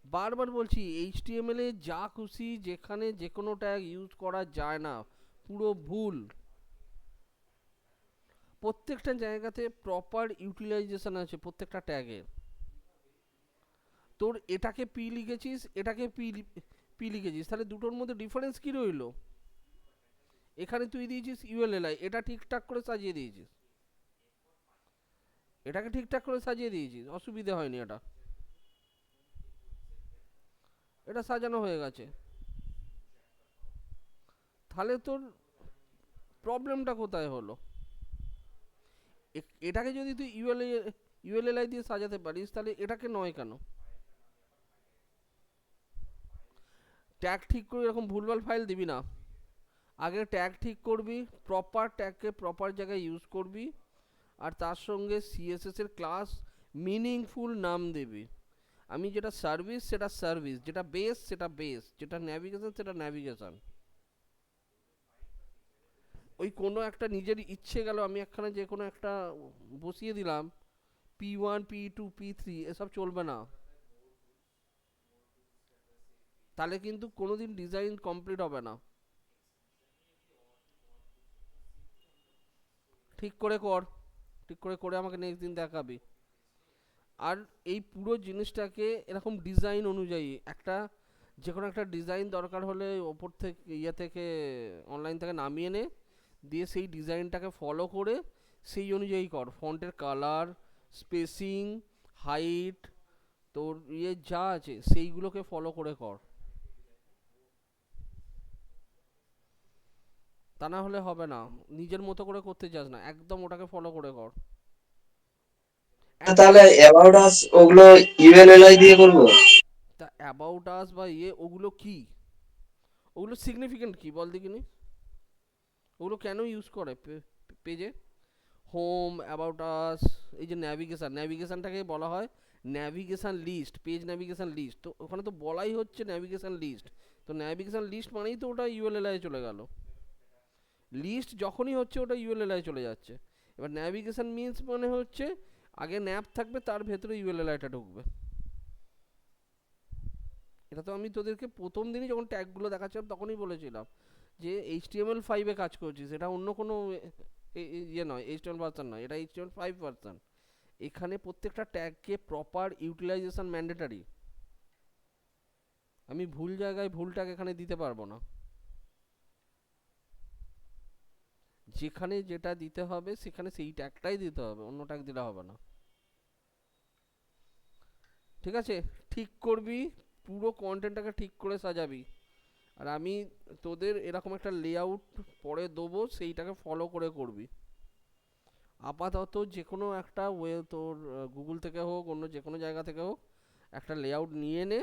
বারবার বলছি এইচটিএমএল এ যা খুশি যেখানে যে কোনো ট্যাগ ইউজ করা যায় না, পুরো ভুল। প্রত্যেকটা জায়গাতে প্রপার ইউটিলাইজেশন আছে প্রত্যেকটা ট্যাগের। তোর এটাকে পি লিখেছিস, এটাকে পি লিখেছিস, তাহলে দুটোর মধ্যে ডিফারেন্স কি রইলো? এখানে তুই দিয়েছিস ইউএলএলআই, এটা ঠিকঠাক করে সাজিয়ে দিয়েছিস, এটাকে ঠিকঠাক করে সাজিয়ে দিয়েছিস, অসুবিধা হয়নি। এটা সাজানো হয়ে গেছে, তাহলে তোর প্রবলেমটা কোথায় হলো? এটাকে যদি তুই ইউএলএলআই দিয়ে সাজাতে পারিস, তাহলে এটাকে নয় কেন? ট্যাগ ঠিক করে এরকম ভুলভাল ফাইল দিবি না, আগে ট্যাগ ঠিক করবি, প্রপার ট্যাগকে প্রপার জায়গায় ইউজ করবি, আর তার সঙ্গে সিএসএস এর ক্লাস মিনিংফুল নাম দিবি। আমি যেটা সার্ভিস সেটা সার্ভিস, যেটা বেস সেটা বেস, যেটা ন্যাভিগেশন সেটা ন্যাভিগেশন। ওই কোনো একটা নিজের ইচ্ছে গেল আমি একখানে যে কোনো একটা বসিয়ে দিলাম, P1 P2 P3 এসব চলবে না, তাহলে কিন্তু কোনোদিন ডিজাইন কমপ্লিট হবে না। ঠিক করে কর, ঠিক করে করে আমাকে নেক্সট দিন দেখাবি। আর এই পুরো জিনিসটাকে এরকম ডিজাইন অনুযায়ী একটা, যে কোনো একটা ডিজাইন দরকার হলে ওপর থেকে থেকে অনলাইন থেকে নামিয়ে নে, দিয়ে সেই ডিজাইনটাকে ফলো করে সেই অনুযায়ী কর। ফন্টের কালার, স্পেসিং, হাইট, তোর যা আছে সেইগুলোকে ফলো করে কর, তা না হলে হবে না। নিজের মতো করে করতে চাস না, একদম ওটাকে ফলো করে কর। তাহলে অ্যাবাউট আস ওগুলো ইউএলএলআই দিয়ে করবো? তা অ্যাবাউট আস বা ওগুলো কি, ওগুলো সিগনিফিকেন্ট কি বল দেখিনি? ওগুলো কেন ইউজ করে পেজে? হোম, অ্যাবাউট আস, এই যে ন্যাভিগেশন, ন্যাভিগেশনটাকে বলা হয় navigation list, page navigation list, তো ওখানে তো বলাই হচ্ছে ন্যাভিগেশন লিস্ট, তো ন্যাভিগেশন লিস্ট মানেই তো ওটা ইউএলএলআই চলে গেল। লিস্ট যখনই হচ্ছে ওটা ইউএলএলআই চলে যাচ্ছে। এবার ন্যাভিগেশন মিনস মানে হচ্ছে আগে ন্যাপ থাকবে, তার ভেতরে ইউএলএলআইটা ঢুকবে। এটা তো আমি তোদেরকে প্রথম দিনই যখন ট্যাগগুলো দেখাচ্ছিলাম তখনই বলেছিলাম যে HTML5 কাজ করছিস, এটা অন্য কোনো নয়, HTML ভার্সন নয়, এটা HTML5 ভার্সন। এখানে প্রত্যেকটা ট্যাগকে প্রপার ইউটিলাইজেশন ম্যান্ডেটারি। আমি ভুল জায়গায় ভুল ট্যাগ এখানে দিতে পারবো না, যেখানে যেটা দিতে হবে সেখানে সেই ট্যাগটাই দিতে হবে, অন্য ট্যাগ দিলে হবে না। ঠিক আছে, ঠিক করবি, পুরো কন্টেন্টটাকে ঠিক করে সাজাবি। আর আমি তোদের এরকম একটা লেআউট পরে দেবো, সেইটাকে ফলো করে করবি। আপাতত যে কোনো একটা তোর গুগল থেকে হোক, অন্য যে কোনো জায়গা থেকে হোক, একটা লেআউট নিয়ে নে,